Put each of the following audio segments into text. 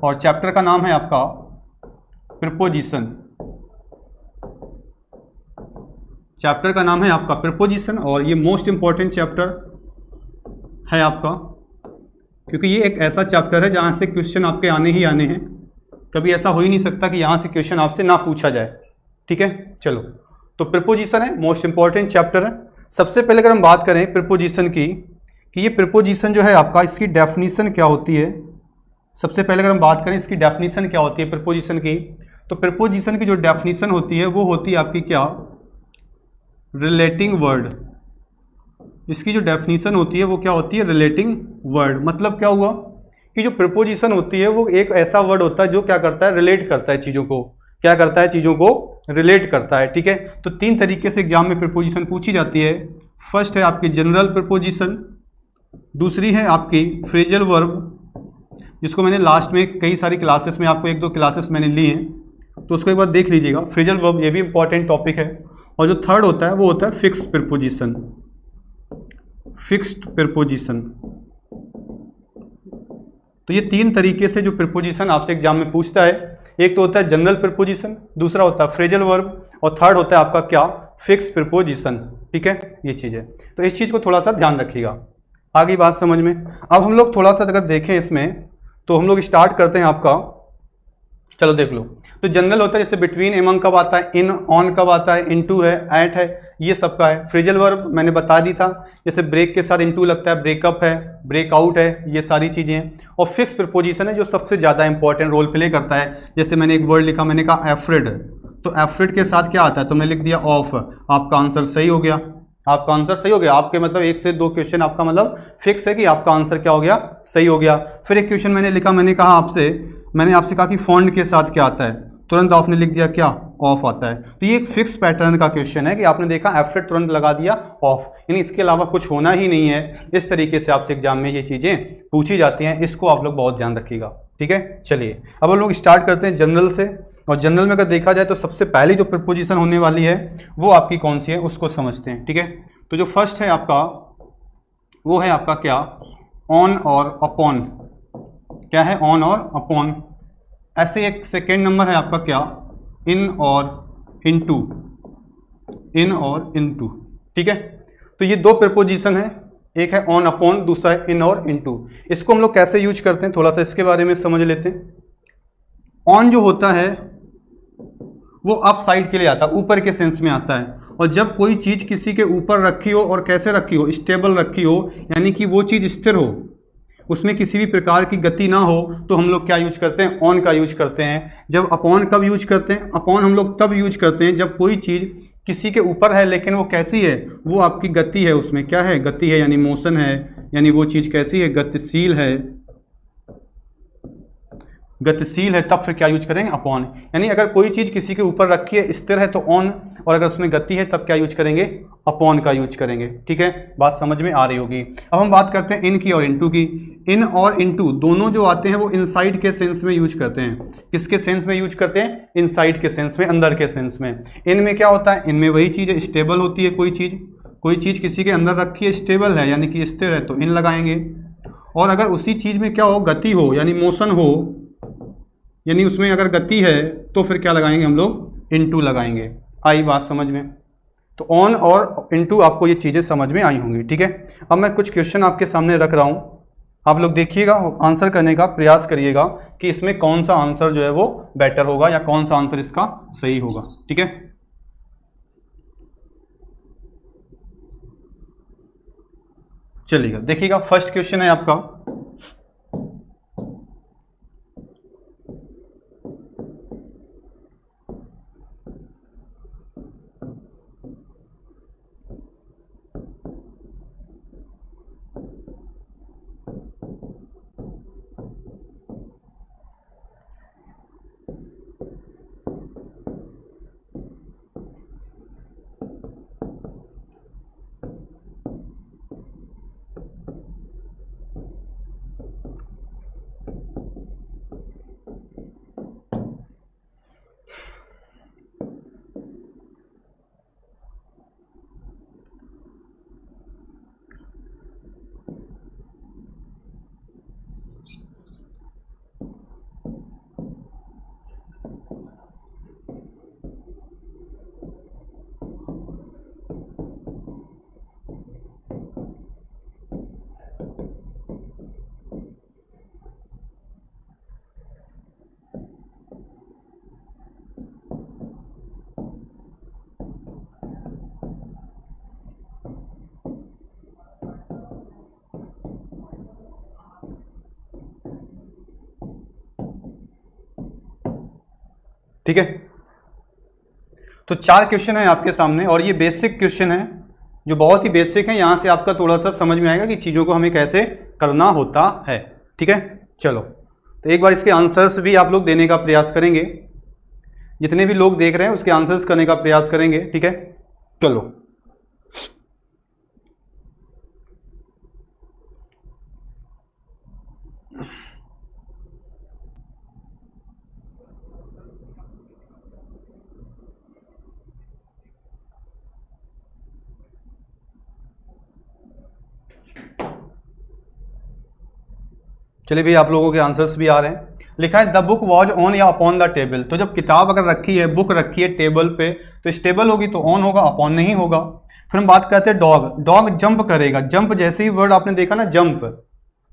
और चैप्टर का नाम है आपका प्रीपोजिशन। चैप्टर का नाम है आपका प्रीपोजिशन और ये मोस्ट इंपॉर्टेंट चैप्टर है आपका, क्योंकि ये एक ऐसा चैप्टर है जहाँ से क्वेश्चन आपके आने ही आने हैं। कभी ऐसा हो ही नहीं सकता कि यहाँ से क्वेश्चन आपसे ना पूछा जाए। ठीक है, चलो, तो प्रीपोजिशन है, मोस्ट इंपॉर्टेंट चैप्टर है। सबसे पहले अगर हम बात करें प्रीपोजिशन की कि ये प्रीपोजिशन जो है आपका, इसकी डेफिनीशन क्या होती है। सबसे पहले अगर हम बात करें इसकी डेफिनीशन क्या होती है प्रीपोजिशन की, तो प्रीपोजिशन की जो डेफिनीशन होती है वो होती है आपकी क्या, रिलेटिंग वर्ड। इसकी जो डेफिनीशन होती है वो क्या होती है, रिलेटिंग वर्ड। मतलब क्या हुआ कि जो प्रीपोजिशन होती है वो एक ऐसा वर्ड होता है जो क्या करता है, रिलेट करता है चीज़ों को। क्या करता है, चीज़ों को रिलेट करता है। ठीक है, तो तीन तरीके से एग्जाम में प्रीपोजिशन पूछी जाती है। फर्स्ट है आपकी जनरल प्रीपोजिशन, दूसरी है आपकी फ्रेजल वर्ब, जिसको मैंने लास्ट में कई सारी क्लासेस में, आपको एक दो क्लासेस मैंने ली हैं, तो उसको एक बार देख लीजिएगा। फ्रेजल वर्ब ये भी इंपॉर्टेंट टॉपिक है। और जो थर्ड होता है वो होता है फिक्स्ड प्रीपोजिशन। फिक्स्ड प्रीपोजिशन, तो ये तीन तरीके से जो प्रीपोजिशन आपसे एग्जाम में पूछता है, एक तो होता है जनरल प्रीपोजिशन, दूसरा होता है फ्रेजल वर्ब और थर्ड होता है आपका क्या, फिक्स्ड प्रीपोजिशन। ठीक है, ये चीज़ है, तो इस चीज़ को थोड़ा सा ध्यान रखिएगा। आगे बात समझ में। अब हम लोग थोड़ा सा अगर देखें इसमें, तो हम लोग स्टार्ट करते हैं आपका, चलो देख लो। तो जनरल होता है जैसे बिटवीन, एमंग कब आता है, इन, ऑन कब आता है, इनटू है, एट है, ये सब का है। फ्रेजल वर्ब मैंने बता दी था, जैसे ब्रेक के साथ इनटू लगता है, ब्रेकअप है, ब्रेकआउट है, ये सारी चीज़ें हैं। और फिक्स प्रीपोजिशन है जो सबसे ज़्यादा इंपॉर्टेंट रोल प्ले करता है। जैसे मैंने एक वर्ड लिखा, मैंने कहा एफ्रेड, तो एफ्रेड के साथ क्या आता है, तो मैंने लिख दिया ऑफ, आपका आंसर सही हो गया। आपका आंसर सही हो गया, आपके मतलब एक से दो क्वेश्चन आपका मतलब फिक्स है कि आपका आंसर क्या हो गया, सही हो गया। फिर एक क्वेश्चन मैंने लिखा, मैंने कहा आपसे, मैंने आपसे कहा कि फॉन्ट के साथ क्या आता है, तुरंत आपने लिख दिया क्या, ऑफ आता है। तो ये एक फिक्स पैटर्न का क्वेश्चन है कि आपने देखा एफ्रेड, तुरंत लगा दिया ऑफ, यानी इसके अलावा कुछ होना ही नहीं है। इस तरीके से आपसे एग्जाम में ये चीज़ें पूछी जाती हैं, इसको आप लोग बहुत ध्यान रखिएगा। ठीक है, चलिए अब हम लोग स्टार्ट करते हैं जनरल से। और जनरल में अगर देखा जाए तो सबसे पहली जो प्रीपोजिशन होने वाली है वो आपकी कौन सी है, उसको समझते हैं। ठीक है, तो जो फर्स्ट है आपका वो है आपका क्या, ऑन और अपॉन। क्या है, ऑन और अपॉन। ऐसे एक सेकेंड नंबर है आपका क्या, इन और इनटू। इन और इनटू। ठीक है, तो ये दो प्रीपोजिशन है, एक है ऑन अपॉन, दूसरा है इन और इनटू। इसको हम लोग कैसे यूज करते हैं, थोड़ा सा इसके बारे में समझ लेते हैं। ऑन जो होता है वो अप साइड के लिए आता है, ऊपर के सेंस में आता है। और जब कोई चीज़ किसी के ऊपर रखी हो और कैसे रखी हो, स्टेबल रखी हो, यानी कि वो चीज़ स्थिर हो, उसमें किसी भी प्रकार की गति ना हो, तो हम लोग क्या यूज करते हैं, ऑन का यूज करते हैं। जब अपॉन कब यूज करते हैं, अपॉन हम लोग तब यूज करते हैं जब कोई चीज़ किसी के ऊपर है लेकिन वो कैसी है, वो आपकी गति है, उसमें क्या है, गति है, यानी मोशन है, यानी वो चीज़ कैसी है, गतिशील है, गतिशील है, तब फिर क्या यूज करेंगे, अपॉन। यानी अगर कोई चीज़ किसी के ऊपर रखी है, स्थिर है, तो ऑन, और अगर उसमें गति है तब क्या यूज करेंगे, अपॉन का यूज करेंगे। ठीक है, बात समझ में आ रही होगी। अब हम बात करते हैं इन की और इनटू की। इन और इनटू दोनों जो आते हैं वो इनसाइड के सेंस में यूज करते हैं। किसके सेंस में यूज करते हैं, इनसाइड के सेंस में, अंदर के सेंस में। इनमें क्या होता है, इनमें वही चीज़ है, स्टेबल होती है कोई चीज़ किसी के अंदर रखी है, स्टेबल है यानी कि स्थिर है, तो इन लगाएंगे। और अगर उसी चीज़ में क्या हो, गति हो, यानी मोशन हो, यानी उसमें अगर गति है, तो फिर क्या लगाएंगे हम लोग, इनटू लगाएंगे। आई बात समझ में। तो ऑन और इनटू आपको ये चीज़ें समझ में आई होंगी। ठीक है, अब मैं कुछ क्वेश्चन आपके सामने रख रहा हूँ, आप लोग देखिएगा, आंसर करने का प्रयास करिएगा कि इसमें कौन सा आंसर जो है वो बेटर होगा या कौन सा आंसर इसका सही होगा। ठीक है, चलिएगा देखिएगा। फर्स्ट क्वेश्चन है आपका, ठीक है। तो 4 क्वेश्चन है आपके सामने और ये बेसिक क्वेश्चन है जो बहुत ही बेसिक है। यहाँ से आपका थोड़ा सा समझ में आएगा कि चीज़ों को हमें कैसे करना होता है। ठीक है, चलो तो एक बार इसके आंसर्स भी आप लोग देने का प्रयास करेंगे, जितने भी लोग देख रहे हैं उसके आंसर्स करने का प्रयास करेंगे। ठीक है, चलो चलिए भाई, आप लोगों के आंसर्स भी आ रहे हैं। लिखा है द बुक वॉज ऑन या अपॉन द टेबल। तो जब किताब अगर रखी है, बुक रखी है टेबल पे, तो इस टेबल होगी तो ऑन होगा, अपॉन नहीं होगा। फिर हम बात करते हैं डॉग। डॉग जंप करेगा। जंप जैसे ही वर्ड आपने देखा ना जंप,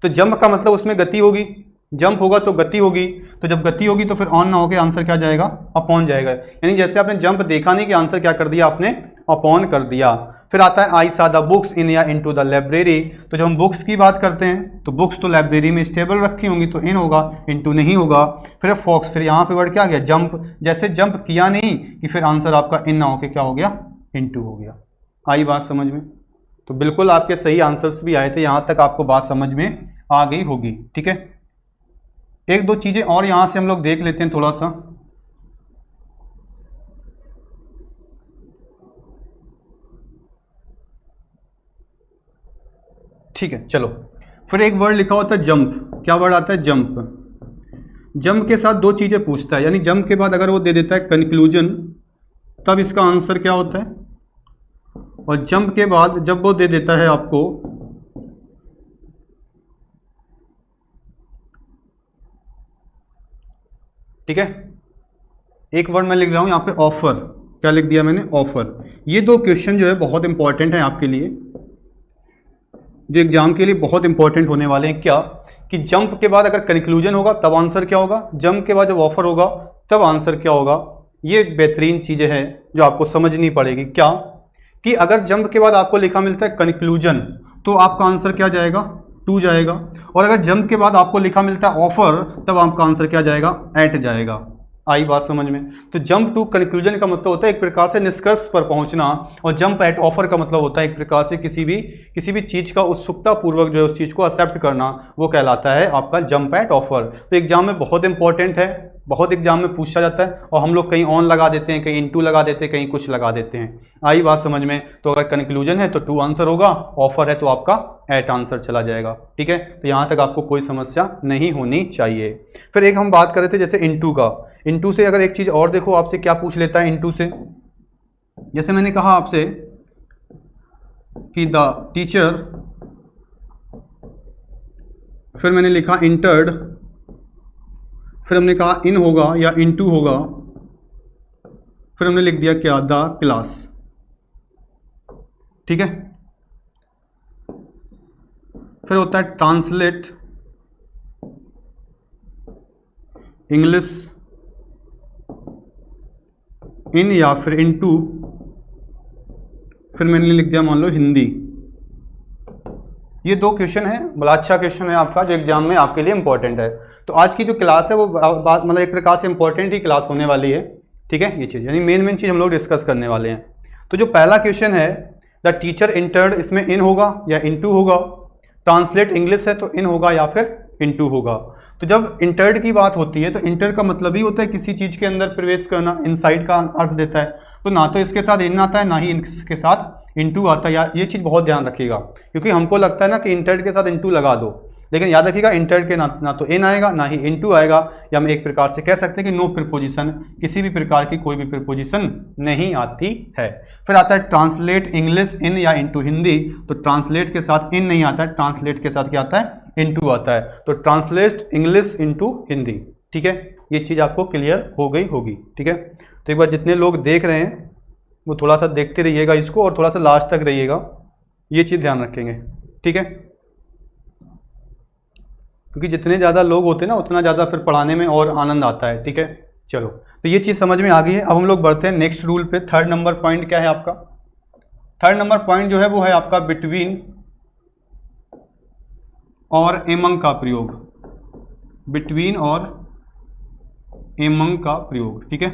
तो जंप का मतलब उसमें गति होगी, जंप होगा तो गति होगी। तो जब गति होगी तो फिर ऑन ना होकर आंसर क्या जाएगा, अपॉन जाएगा। यानी जैसे आपने जंप देखा नहीं कि आंसर क्या कर दिया आपने, अपॉन कर दिया। फिर आता है आई सा द बुक्स इन या इनटू द लाइब्रेरी। तो जब हम बुक्स की बात करते हैं तो बुक्स तो लाइब्रेरी में स्टेबल रखी होंगी तो इन होगा, इनटू नहीं होगा। फिर फॉक्स, फिर यहाँ पे वर्ड क्या आ गया, जंप। जैसे जंप किया नहीं कि फिर आंसर आपका इन ना होके क्या हो गया, इनटू हो गया। आई बात समझ में? तो बिल्कुल आपके सही आंसर्स भी आए थे, यहाँ तक आपको बात समझ में आ गई होगी। ठीक है, एक दो चीजें और यहाँ से हम लोग देख लेते हैं थोड़ा सा। ठीक है, चलो फिर एक वर्ड लिखा होता है जंप। क्या वर्ड आता है, जंप। जंप के साथ 2 चीजें पूछता है, यानी जंप के बाद अगर वो दे देता है कंक्लूजन, तब इसका आंसर क्या होता है। और जंप के बाद जब वो दे देता है आपको ठीक है, एक वर्ड मैं लिख रहा हूं यहां पे ऑफर। क्या लिख दिया मैंने, ऑफर। ये 2 क्वेश्चन जो है बहुत इंपॉर्टेंट है आपके लिए, जो एग्जाम के लिए बहुत इंपॉर्टेंट होने वाले हैं। क्या कि जंप के बाद अगर कंक्लूजन होगा तब आंसर क्या होगा, जंप के बाद जब ऑफर होगा तब आंसर क्या होगा। ये बेहतरीन चीजें हैं जो आपको समझनी पड़ेगी। क्या कि अगर जंप के बाद आपको लिखा मिलता है कंक्लूजन, तो आपका आंसर क्या जाएगा, 2 जाएगा। और अगर जंप के बाद आपको लिखा मिलता है ऑफर, तब आपका आंसर क्या जाएगा, 8 जाएगा। आई बात समझ में? तो जंप टू कंक्लूजन का मतलब होता है एक प्रकार से निष्कर्ष पर पहुंचना, और जंप एट ऑफर का मतलब होता है एक प्रकार से किसी भी चीज का उत्सुकता पूर्वक जो है उस चीज को एक्सेप्ट करना, वो कहलाता है आपका जंप एट ऑफर। तो एग्जाम में बहुत इंपॉर्टेंट है, बहुत एग्जाम में पूछा जाता है, और हम लोग कहीं ऑन लगा देते हैं, कहीं इनटू लगा देते हैं, कहीं कुछ लगा देते हैं। आई बात समझ में? तो अगर कंक्लूजन है तो 2 आंसर होगा, ऑफर है तो आपका 8 आंसर चला जाएगा। ठीक है, तो यहां तक आपको कोई समस्या नहीं होनी चाहिए। फिर एक हम बात कर रहे थे जैसे इनटू का। इनटू से अगर एक चीज और देखो, आपसे क्या पूछ लेता है इनटू से। जैसे मैंने कहा आपसे कि द टीचर, फिर मैंने लिखा इंटर्ड, फिर हमने कहा इन होगा या इनटू होगा, फिर हमने लिख दिया क्या, द क्लास। ठीक है, फिर होता है ट्रांसलेट इंग्लिश इन या फिर इनटू, फिर मैंने लिख दिया मान लो हिंदी। ये 2 क्वेश्चन है, बड़ा अच्छा क्वेश्चन है आपका जो एग्जाम में आपके लिए इंपॉर्टेंट है। तो आज की जो क्लास है वो मतलब एक प्रकार से इंपॉर्टेंट ही क्लास होने वाली है। ठीक है, ये चीज़ यानी मेन चीज़ हम लोग डिस्कस करने वाले हैं। तो जो पहला क्वेश्चन है द टीचर इंटर्ड, इसमें इन होगा या इनटू होगा। ट्रांसलेट इंग्लिश है तो इन होगा या फिर इनटू होगा। तो जब इंटर्ड की बात होती है तो इंटर का मतलब ही होता है किसी चीज के अंदर प्रवेश करना, इनसाइड का अर्थ देता है। तो ना तो इसके साथ इन आता है ना ही इसके साथ इनटू आता है। ये चीज बहुत ध्यान रखिएगा, क्योंकि हमको लगता है ना कि इंटर्ड के साथ इनटू लगा दो, लेकिन याद रखिएगा इंटर्ड के ना तो इन आएगा ना ही इनटू आएगा, या हम एक प्रकार से कह सकते हैं कि नो प्रीपोजिशन, किसी भी प्रकार की कोई भी प्रीपोजिशन नहीं आती है। फिर आता है ट्रांसलेट इंग्लिश इन या इनटू हिंदी। तो ट्रांसलेट के साथ इन नहीं आता है, ट्रांसलेट के साथ क्या आता है, इनटू आता है। तो ट्रांसलेट इंग्लिश इनटू हिंदी। ठीक है, ये चीज़ आपको क्लियर हो गई होगी। ठीक है, तो एक बार जितने लोग देख रहे हैं वो थोड़ा सा देखते रहिएगा इसको, और थोड़ा सा लास्ट तक रहिएगा, ये चीज़ ध्यान रखेंगे। ठीक है, क्योंकि जितने ज़्यादा लोग होते हैं ना उतना ज़्यादा फिर पढ़ाने में और आनंद आता है। ठीक है, चलो तो ये चीज़ समझ में आ गई है। अब हम लोग बढ़ते हैं नेक्स्ट रूल पे। 3rd नंबर पॉइंट क्या है आपका, 3rd नंबर पॉइंट जो है वो है आपका बिटवीन और एमंग का प्रयोग। बिटवीन और एमंग का प्रयोग, ठीक है।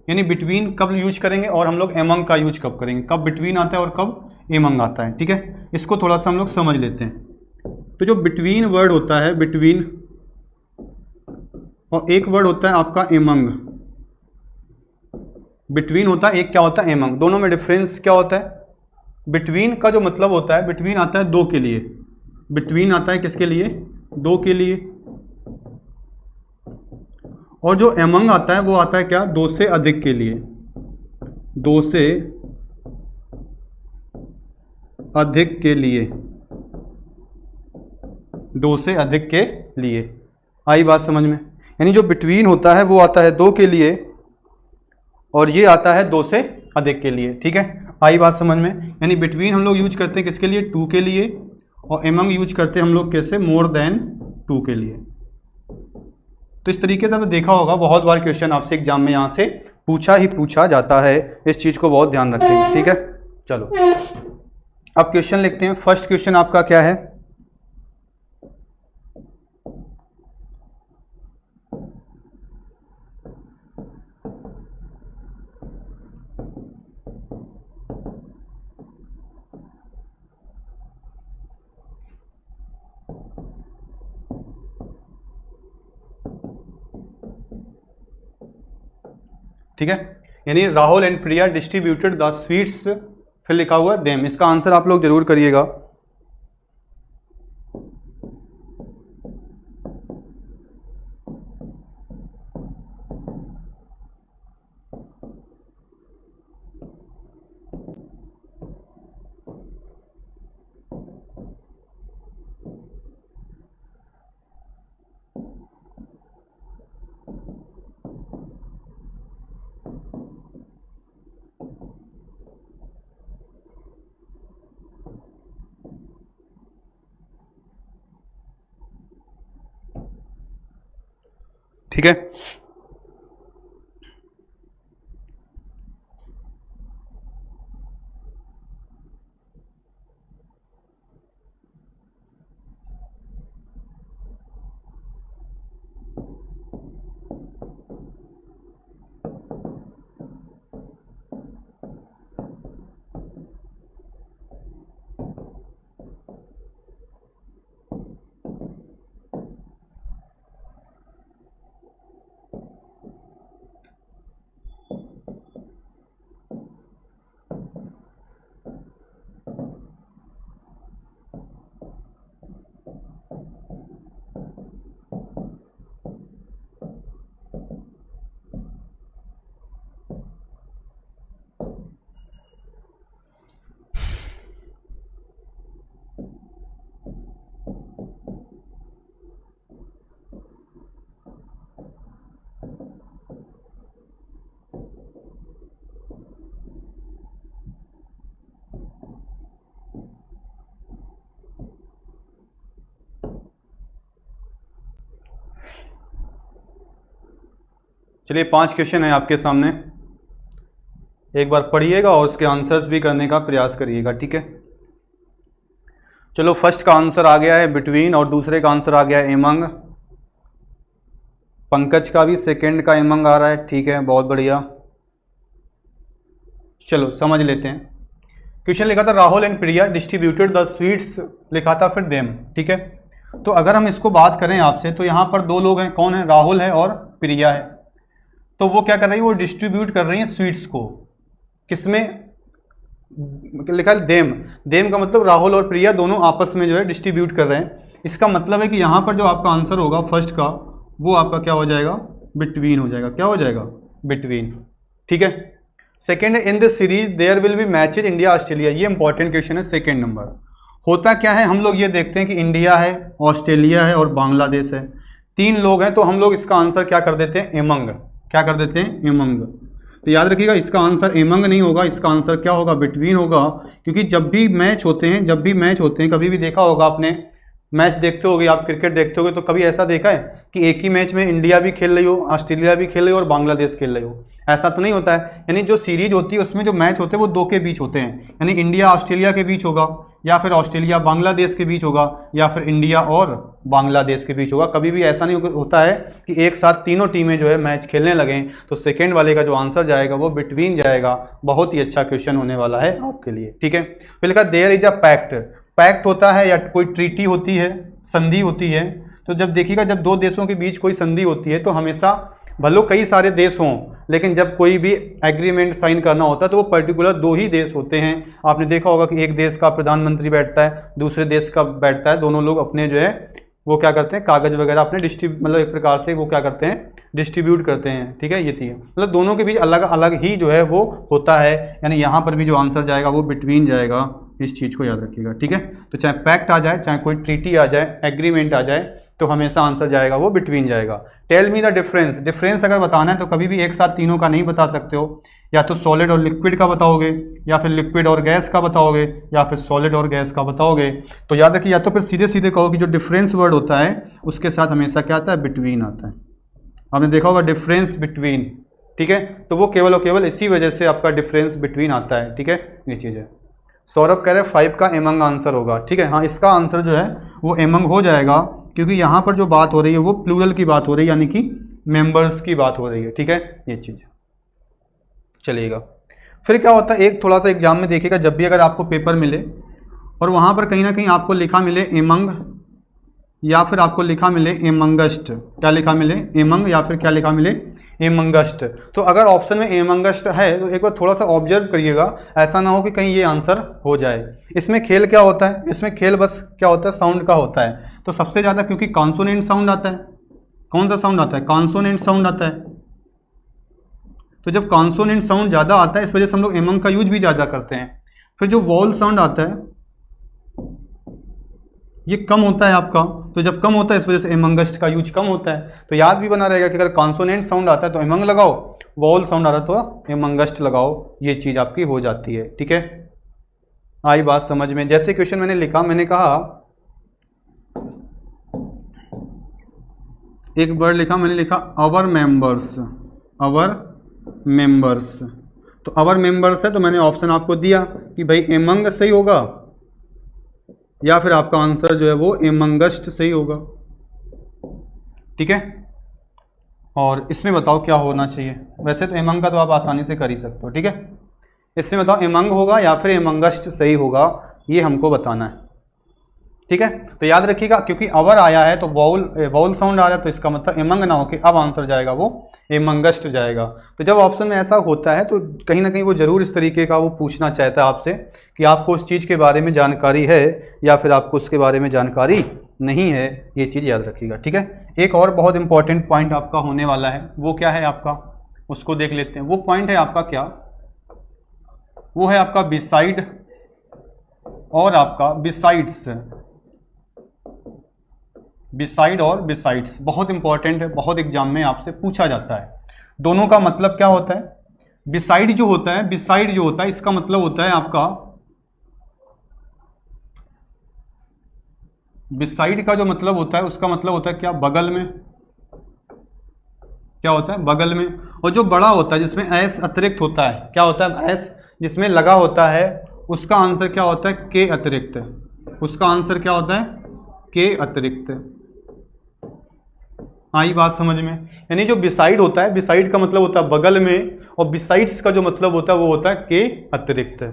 यानी बिटवीन कब यूज करेंगे और हम लोग एमंग का यूज कब करेंगे, कब बिटवीन आता है और कब एमंग आता है, ठीक है। इसको थोड़ा सा हम लोग समझ लेते हैं। तो जो बिटवीन वर्ड होता है, बिटवीन, और एक वर्ड होता है आपका एमंग। बिटवीन होता है, एक क्या होता है एमंग, दोनों में डिफरेंस क्या होता है। बिटवीन का जो मतलब होता है, बिटवीन आता है दो के लिए, बिटवीन आता है किसके लिए, दो के लिए। और जो एमंग आता है वो आता है क्या, दो से अधिक के लिए, दो से अधिक के लिए, दो से अधिक के लिए। आई बात समझ में। यानी जो बिटवीन होता है वो आता है दो के लिए और ये आता है दो से अधिक के लिए, ठीक है। आई बात समझ में। यानी बिटवीन हम लोग यूज करते हैं किसके लिए, टू के लिए, और एमंग यूज करते हैं हम लोग कैसे, मोर देन टू के लिए। तो इस तरीके से आपने देखा होगा बहुत बार क्वेश्चन आपसे एग्जाम में यहाँ से पूछा ही पूछा जाता है, इस चीज को बहुत ध्यान रखेंगे, ठीक है। चलो अब क्वेश्चन लिखते हैं। फर्स्ट क्वेश्चन आपका क्या है, ठीक है। यानी Rahul and Priya distributed the sweets, फिर लिखा हुआ देम। इसका आंसर आप लोग जरूर करिएगा। ठीक है। चलिए 5 क्वेश्चन है आपके सामने, एक बार पढ़िएगा और उसके आंसर्स भी करने का प्रयास करिएगा, ठीक है। चलो फर्स्ट का आंसर आ गया है बिटवीन और दूसरे का आंसर आ गया है एमंग। पंकज का भी सेकंड का एमंग आ रहा है, ठीक है, बहुत बढ़िया। चलो समझ लेते हैं। क्वेश्चन लिखा था Rahul and Priya distributed the sweets, लिखा था फिर देम, ठीक है। तो अगर हम इसको बात करें आपसे तो यहाँ पर दो लोग हैं, कौन है, राहुल है और प्रिया है। तो वो क्या कर रही है, वो डिस्ट्रीब्यूट कर रही है स्वीट्स को, किसमें, लिखा है देम। देम का मतलब राहुल और प्रिया दोनों आपस में जो है डिस्ट्रीब्यूट कर रहे हैं। इसका मतलब है कि यहाँ पर जो आपका आंसर होगा फर्स्ट का, वो आपका क्या हो जाएगा, बिटवीन हो जाएगा। क्या हो जाएगा, बिटवीन, ठीक है। Second, in this series there will be matches India Australia. ये इंपॉर्टेंट क्वेश्चन है। सेकेंड नंबर होता क्या है, हम लोग ये देखते हैं कि इंडिया है, ऑस्ट्रेलिया है और बांग्लादेश है, 3 लोग हैं। तो हम लोग इसका आंसर क्या कर देते हैं, एमंग। क्या कर देते हैं, एमंग। तो याद रखिएगा इसका आंसर एमंग नहीं होगा, इसका आंसर क्या होगा, बिटवीन होगा। क्योंकि जब भी मैच होते हैं, कभी भी देखा होगा आपने, मैच देखते होगे आप, क्रिकेट देखते होगे, तो कभी ऐसा देखा है कि एक ही मैच में इंडिया भी खेल रही हो, ऑस्ट्रेलिया भी खेल रही हो और बांग्लादेश खेल रही हो? ऐसा तो नहीं होता है। यानी जो सीरीज होती है उसमें जो मैच होते हैं वो दो के बीच होते हैं, यानी इंडिया ऑस्ट्रेलिया के बीच होगा, या फिर ऑस्ट्रेलिया बांग्लादेश के बीच होगा, या फिर इंडिया और बांग्लादेश के बीच होगा। कभी भी ऐसा नहीं होता है कि एक साथ तीनों टीमें जो है मैच खेलने लगें। तो सेकेंड वाले का जो आंसर जाएगा वो बिटवीन जाएगा। बहुत ही अच्छा क्वेश्चन होने वाला है आपके लिए, ठीक है। फिर लिखा there is a pact. Pact होता है या कोई ट्रीटी होती है, संधि होती है। तो जब देखिएगा, जब दो देशों के बीच कोई संधि होती है तो हमेशा भले कई सारे देश हों, लेकिन जब कोई भी एग्रीमेंट साइन करना होता है तो वो पर्टिकुलर दो ही देश होते हैं। आपने देखा होगा कि एक देश का प्रधानमंत्री बैठता है, दूसरे देश का बैठता है, दोनों लोग अपने जो है वो क्या करते हैं, कागज वगैरह अपने मतलब एक प्रकार से वो क्या करते हैं, डिस्ट्रीब्यूट करते हैं, ठीक है। ये थी मतलब दोनों के बीच अलग अलग ही जो है वो होता है। यानी यहाँ पर भी जो आंसर जाएगा वो बिटवीन जाएगा। इस चीज़ को याद रखिएगा, ठीक है। तो चाहे पैक्ट आ जाए, चाहे कोई ट्रीटी आ जाए, एग्रीमेंट आ जाए, तो हमेशा आंसर जाएगा वो बिटवीन जाएगा। Tell me the difference. Difference अगर बताना है तो कभी भी एक साथ तीनों का नहीं बता सकते हो, या तो सॉलिड और लिक्विड का बताओगे, या फिर लिक्विड और गैस का बताओगे, या फिर सॉलिड और गैस का बताओगे। तो याद रखिए, या तो फिर सीधे सीधे कहो कि जो डिफरेंस वर्ड होता है उसके साथ हमेशा क्या आता है, बिटवीन आता है। आपने देखा होगा डिफरेंस बिटवीन, ठीक है। तो वो केवल और केवल इसी वजह से आपका डिफरेंस बिटवीन आता है, ठीक है। ये चीज़ है। सौरभ कह रहे 5 का एमंग आंसर होगा, ठीक है। हाँ, इसका आंसर जो है वो एमंग हो जाएगा, क्योंकि यहाँ पर जो बात हो रही है वो प्लूरल की बात हो रही है, यानी कि मेंबर्स की बात हो रही है, ठीक है। ये चीज़ चलेगा। फिर क्या होता है, एक थोड़ा सा एग्जाम में देखिएगा, जब भी अगर आपको पेपर मिले और वहाँ पर कहीं ना कहीं आपको लिखा मिले एमंग, या फिर आपको लिखा मिले एमंगस्ट, क्या लिखा मिले, एमंग, या फिर क्या लिखा मिले, एमंगस्ट। तो अगर ऑप्शन में एमंगस्ट है तो एक बार थोड़ा सा ऑब्जर्व करिएगा, ऐसा ना हो कि कहीं ये आंसर हो जाए। इसमें खेल क्या होता है, इसमें खेल बस क्या होता है, साउंड का होता है। तो सबसे ज़्यादा क्योंकि कॉन्सोनेंट साउंड आता है, कौन सा साउंड आता है, कॉन्सोनेंट साउंड आता है। तो जब कॉन्सोनेंट साउंड ज़्यादा आता है इस वजह से हम लोग एमंग का यूज भी ज़्यादा करते हैं। फिर जो वॉल साउंड आता है ये कम होता है आपका, तो जब कम होता है इस वजह से एमंगस्ट का यूज कम होता है। तो याद भी बना रहेगा कि अगर कॉन्सोनेंट साउंड आता है तो एमंग लगाओ, वॉल साउंड आ रहा है तो एमंगस्ट लगाओ। ये चीज़ आपकी हो जाती है, ठीक है। आई बात समझ में। जैसे क्वेश्चन मैंने लिखा, मैंने कहा एक वर्ड लिखा, मैंने लिखा अवर मेंबर्स, अवर मेंबर्स। तो अवर मेंबर्स है तो मैंने ऑप्शन आपको दिया कि भाई एमंग सही होगा या फिर आपका आंसर जो है वो एमंगस्ट सही होगा, ठीक है। और इसमें बताओ क्या होना चाहिए। वैसे तो एमंग का तो आप आसानी से कर ही सकते हो, ठीक है। इसमें बताओ एमंग होगा या फिर एमंगस्ट सही होगा, ये हमको बताना है, ठीक है। तो याद रखिएगा, क्योंकि अवर आया है तो वॉल साउंड आ रहा है, तो इसका मतलब एमंग ना होके अब आंसर जाएगा वो एमंगस्ट जाएगा। तो जब ऑप्शन में ऐसा होता है तो कहीं ना कहीं वो जरूर इस तरीके का वो पूछना चाहता है आपसे कि आपको उस चीज़ के बारे में जानकारी है या फिर आपको उसके बारे में जानकारी नहीं है। ये चीज़ याद रखिएगा, ठीक है। एक और बहुत इंपॉर्टेंट पॉइंट आपका होने वाला है, वो क्या है आपका, उसको देख लेते हैं। वो पॉइंट है आपका क्या, वो है आपका बिसाइड और आपका बिसाइड्स। बिसाइड और बिसाइड्स बहुत इंपॉर्टेंट है, बहुत एग्जाम में आपसे पूछा जाता है। दोनों का मतलब क्या होता है। बिसाइड जो होता है, बिसाइड जो होता है इसका मतलब होता है आपका, बिसाइड का जो मतलब होता है उसका मतलब होता है क्या, बगल में। क्या होता है, बगल में। और जो बड़ा होता है जिसमें एस अतिरिक्त होता है, क्या होता है, एस जिसमें लगा होता है, उसका आंसर क्या होता है, के अतिरिक्त। उसका आंसर क्या होता है, के अतिरिक्त। आई बात समझ में। यानी जो बिसाइड होता है, बिसाइड का मतलब होता है बगल में, और बिसाइड्स का जो मतलब होता है वो होता है के अतिरिक्त।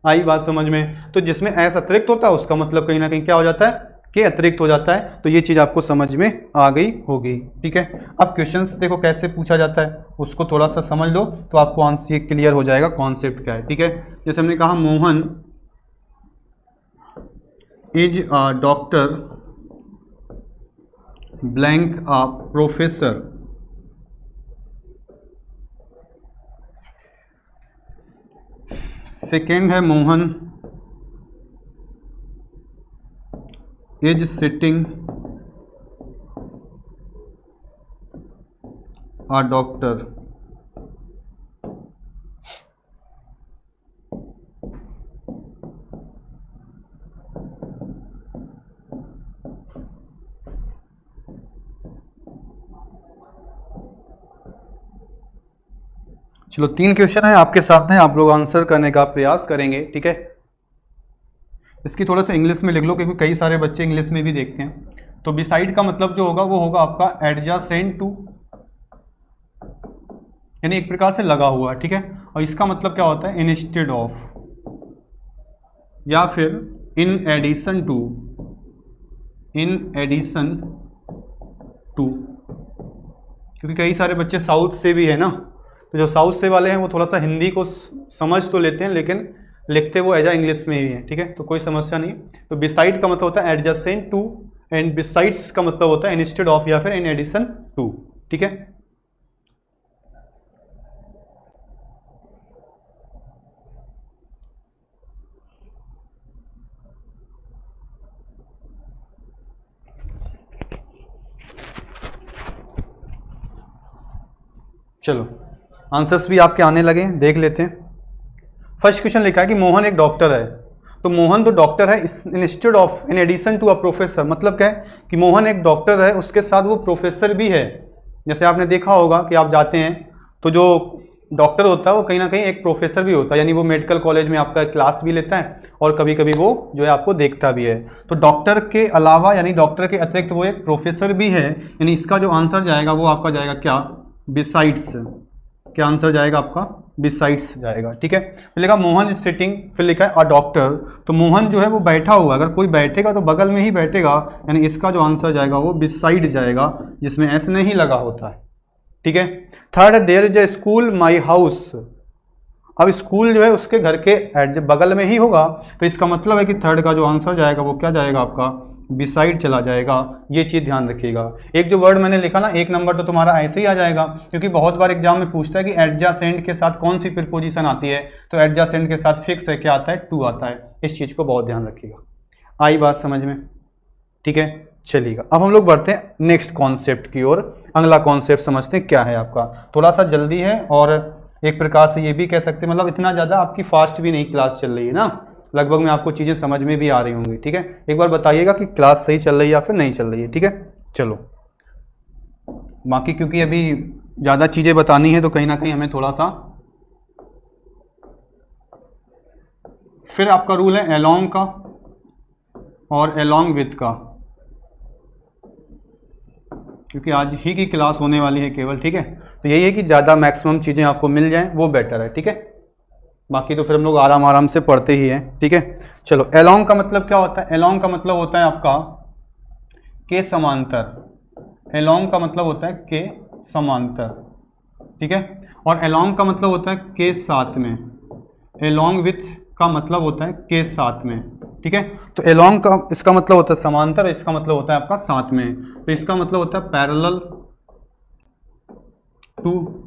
आई बात समझ में। तो जिसमें एस अतिरिक्त होता है उसका मतलब कहीं ना कहीं क्या हो जाता है, के अतिरिक्त हो जाता है। तो ये चीज़ आपको समझ में आ गई होगी, ठीक है। अब क्वेश्चंस देखो कैसे पूछा जाता है, उसको थोड़ा सा समझ लो तो आपको आंसर क्लियर हो जाएगा कॉन्सेप्ट क्या है, ठीक है। जैसे हमने कहा Mohan is a doctor blank a professor. Second है Mohan is sitting a doctor. चलो 3 क्वेश्चन है आपके सामने, आप लोग आंसर करने का प्रयास करेंगे, ठीक है। इसकी थोड़ा सा इंग्लिश में लिख लो क्योंकि कई सारे बच्चे इंग्लिश में भी देखते हैं। तो बिसाइड का मतलब जो होगा वो होगा आपका एडजासेंट टू, यानी एक प्रकार से लगा हुआ, ठीक है। और इसका मतलब क्या होता है, इंस्टेड ऑफ, या फिर in addition to, in addition to, क्योंकि कई सारे बच्चे साउथ से भी है ना, तो जो साउथ से वाले हैं वो थोड़ा सा हिंदी को समझ तो लेते हैं लेकिन लिखते वो एजा इंग्लिश में ही है, ठीक है। तो कोई समस्या नहीं। तो बिसाइड का मतलब होता है एडजेसेंट टू, एंड बिसाइड्स का मतलब होता है इंस्टेड ऑफ या फिर इन एडिशन टू, ठीक है। चलो आंसर्स भी आपके आने लगे हैं, देख लेते हैं। फर्स्ट क्वेश्चन लिखा है कि मोहन एक डॉक्टर है। तो मोहन तो डॉक्टर है, instead of, in addition to a professor, मतलब क्या है कि मोहन एक डॉक्टर है, उसके साथ वो प्रोफेसर भी है। जैसे आपने देखा होगा कि आप जाते हैं तो जो डॉक्टर होता है वो कहीं ना कहीं एक प्रोफेसर भी होता है, यानी वो मेडिकल कॉलेज में आपका क्लास भी लेता है और कभी कभी वो जो है आपको देखता भी है। तो डॉक्टर के अलावा यानी डॉक्टर के अतिरिक्त वो एक प्रोफेसर भी है, यानी इसका जो आंसर जाएगा वो आपका जाएगा क्या, बिसाइड्स। क्या आंसर जाएगा आपका, बिसाइड्स जाएगा, ठीक है। फिर लिखा मोहन इज सिटिंग, फिर लिखा है अ डॉक्टर, तो मोहन जो है वो बैठा हुआ, अगर कोई बैठेगा तो बगल में ही बैठेगा, यानी इसका जो आंसर जाएगा वो बिसाइड जाएगा, जिसमें एस नहीं लगा होता है, ठीक है। Third, there is a school my house. अब स्कूल जो है उसके घर के बगल में ही होगा, तो इसका मतलब है कि थर्ड का जो आंसर जाएगा वो क्या जाएगा आपका, बिसाइड चला जाएगा। ये चीज़ ध्यान रखिएगा। एक जो वर्ड मैंने लिखा ना, 1 नंबर तो तुम्हारा ऐसे ही आ जाएगा, क्योंकि बहुत बार एग्जाम में पूछता है कि एडजासेंट के साथ कौन सी प्रीपोजिशन आती है, तो एडजासेंट के साथ फिक्स है, क्या आता है, टू आता है। इस चीज़ को बहुत ध्यान रखिएगा। आई बात समझ में, ठीक है। चलिएगा अब हम लोग बढ़ते हैं नेक्स्ट कॉन्सेप्ट की ओर। अगला कॉन्सेप्ट समझते हैं क्या है आपका। थोड़ा सा जल्दी है और एक प्रकार से ये भी कह सकते हैं, मतलब इतना ज़्यादा आपकी फास्ट भी नहीं क्लास चल रही है ना, लगभग में आपको चीज़ें समझ में भी आ रही होंगी, ठीक है। एक बार बताइएगा कि क्लास सही चल रही है या फिर नहीं चल रही है, ठीक है। चलो बाकी क्योंकि अभी ज़्यादा चीज़ें बतानी है तो कहीं ना कहीं हमें थोड़ा सा, फिर आपका रूल है अलोंग का और अलोंग विथ का, क्योंकि आज ही की क्लास होने वाली है केवल, ठीक है। तो यही है कि ज़्यादा मैक्सिमम चीज़ें आपको मिल जाएं वो बेटर है, ठीक है। बाकी तो फिर हम लोग आराम आराम से पढ़ते ही हैं, ठीक है। चलो अलोंग का मतलब क्या होता है, अलोंग का मतलब होता है आपका के समांतर। अलोंग का मतलब होता है के समांतर, ठीक है। और अलोंग का मतलब होता है के साथ में। अलोंग विथ का मतलब होता है के साथ में, ठीक है। तो अलोंग का इसका मतलब होता है समांतर, इसका मतलब होता है आपका साथ में। तो इसका मतलब होता है पैरेलल टू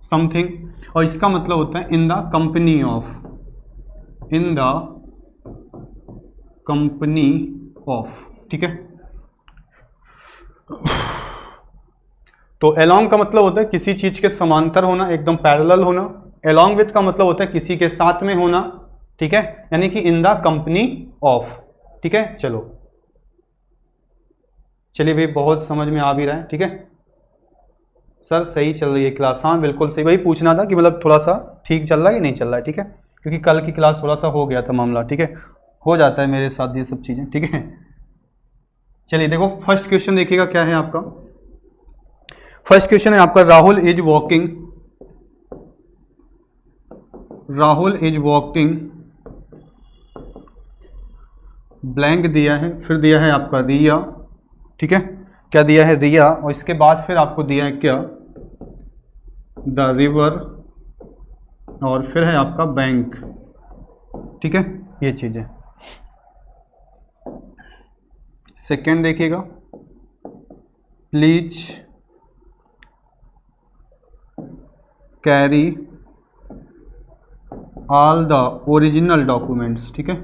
समथिंग, और इसका मतलब होता है in the company of, in the company of, ठीक है। तो अलोंग का मतलब होता है किसी चीज के समांतर होना, एकदम पैरेलल होना। अलोंग विथ का मतलब होता है किसी के साथ में होना, ठीक है, यानी कि इन द कंपनी ऑफ, ठीक है। चलो चलिए भाई, बहुत समझ में आ भी रहा है, ठीक है। सर सही चल रही है क्लास, हाँ बिल्कुल सही, वही पूछना था कि मतलब थोड़ा सा ठीक चल रहा है कि नहीं चल रहा है, ठीक है। क्योंकि कल की क्लास थोड़ा सा हो गया था मामला, ठीक है, हो जाता है मेरे साथ ये सब चीज़ें, ठीक है। चलिए देखो फर्स्ट क्वेश्चन देखिएगा क्या है आपका। फर्स्ट क्वेश्चन है आपका, Rahul is walking, Rahul is walking, blank दिया है, फिर दिया है आपका रिया, ठीक है। क्या दिया है, रिया, और इसके बाद फिर आपको दिया है क्या, द रिवर, और फिर है आपका बैंक, ठीक है। ये चीज़ें सेकेंड देखिएगा, please carry all the original documents, ठीक है,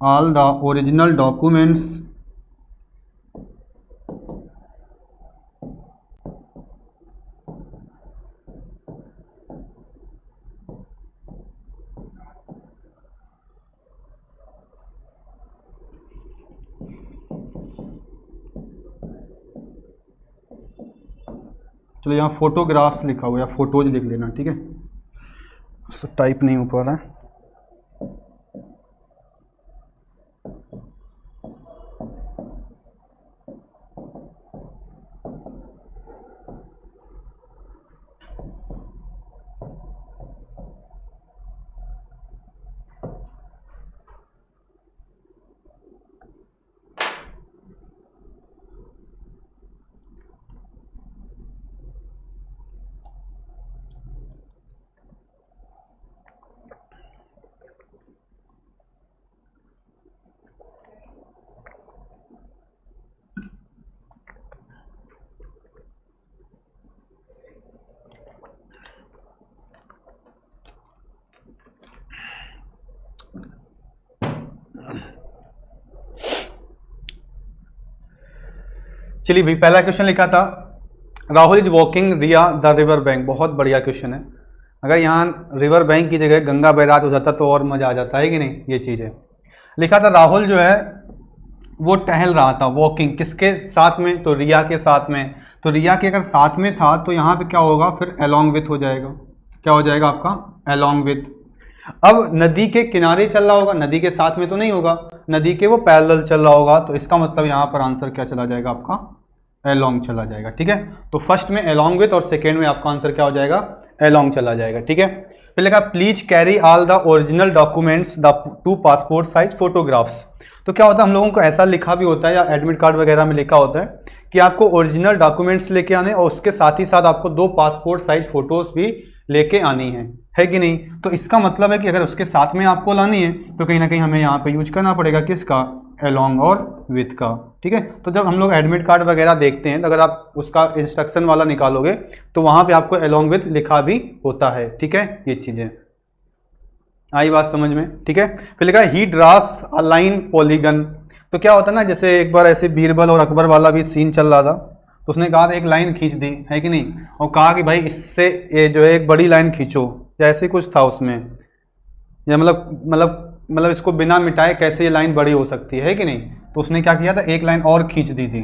ऑल द ओरिजिनल डॉक्यूमेंट्स चलो यहाँ फोटोग्राफ्स लिखा हुआ है, फोटोज लिख लेना, ठीक है। टाइप नहीं हो पा रहा है। चलिए भाई, पहला क्वेश्चन लिखा था Rahul is walking Riya the river bank. बहुत बढ़िया क्वेश्चन है। अगर यहाँ रिवर बैंक की जगह गंगा बैराज हो जाता तो और मजा आ जाता है कि नहीं। ये चीज़ है। लिखा था राहुल जो है वो टहल रहा था, वॉकिंग किसके साथ में, तो रिया के साथ में। तो रिया के अगर साथ में था तो यहाँ पे क्या होगा, फिर अलोंग विथ हो जाएगा। क्या हो जाएगा आपका, अलोंग विथ। अब नदी के किनारे चल रहा होगा, नदी के साथ में तो नहीं होगा, नदी के वो पैरेलल चल रहा होगा। तो इसका मतलब यहाँ पर आंसर क्या चला जाएगा आपका, अलोंग चला जाएगा। ठीक है, तो फर्स्ट में अलोंग विथ और सेकेंड में आपका आंसर क्या हो जाएगा, अलोंग चला जाएगा। ठीक है, फिर लिखा please carry all the original documents the 2 passport size photographs. तो क्या होता है, हम लोगों को ऐसा लिखा भी होता है या एडमिट कार्ड वगैरह में लिखा होता है कि आपको ओरिजिनल डॉक्यूमेंट्स लेके आने और उसके साथ ही साथ आपको 2 पासपोर्ट साइज फोटोज भी लेके आनी है कि नहीं। तो इसका मतलब है कि अगर उसके साथ में आपको लानी है तो कहीं ना कहीं हमें यहाँ पे यूज करना पड़ेगा किसका, अलोंग और विथ का। ठीक है, तो जब हम लोग एडमिट कार्ड वगैरह देखते हैं तो अगर आप उसका इंस्ट्रक्शन वाला निकालोगे तो वहाँ पे आपको अलोंग विथ लिखा भी होता है। ठीक है, ये चीज़ें आई बात समझ में। ठीक है, फिर लिखा ही ड्रास अ लाइन पॉलीगन। तो क्या होता है ना, जैसे एक बार ऐसे बीरबल और अकबर वाला भी सीन चल रहा था तो उसने कहा एक लाइन खींच दी है कि नहीं, और कहा कि भाई इससे ये जो है एक बड़ी लाइन खींचो, या ऐसे कुछ था उसमें, या मतलब इसको बिना मिटाए कैसे ये लाइन बड़ी हो सकती है कि नहीं। तो उसने क्या किया था, एक लाइन और खींच दी थी,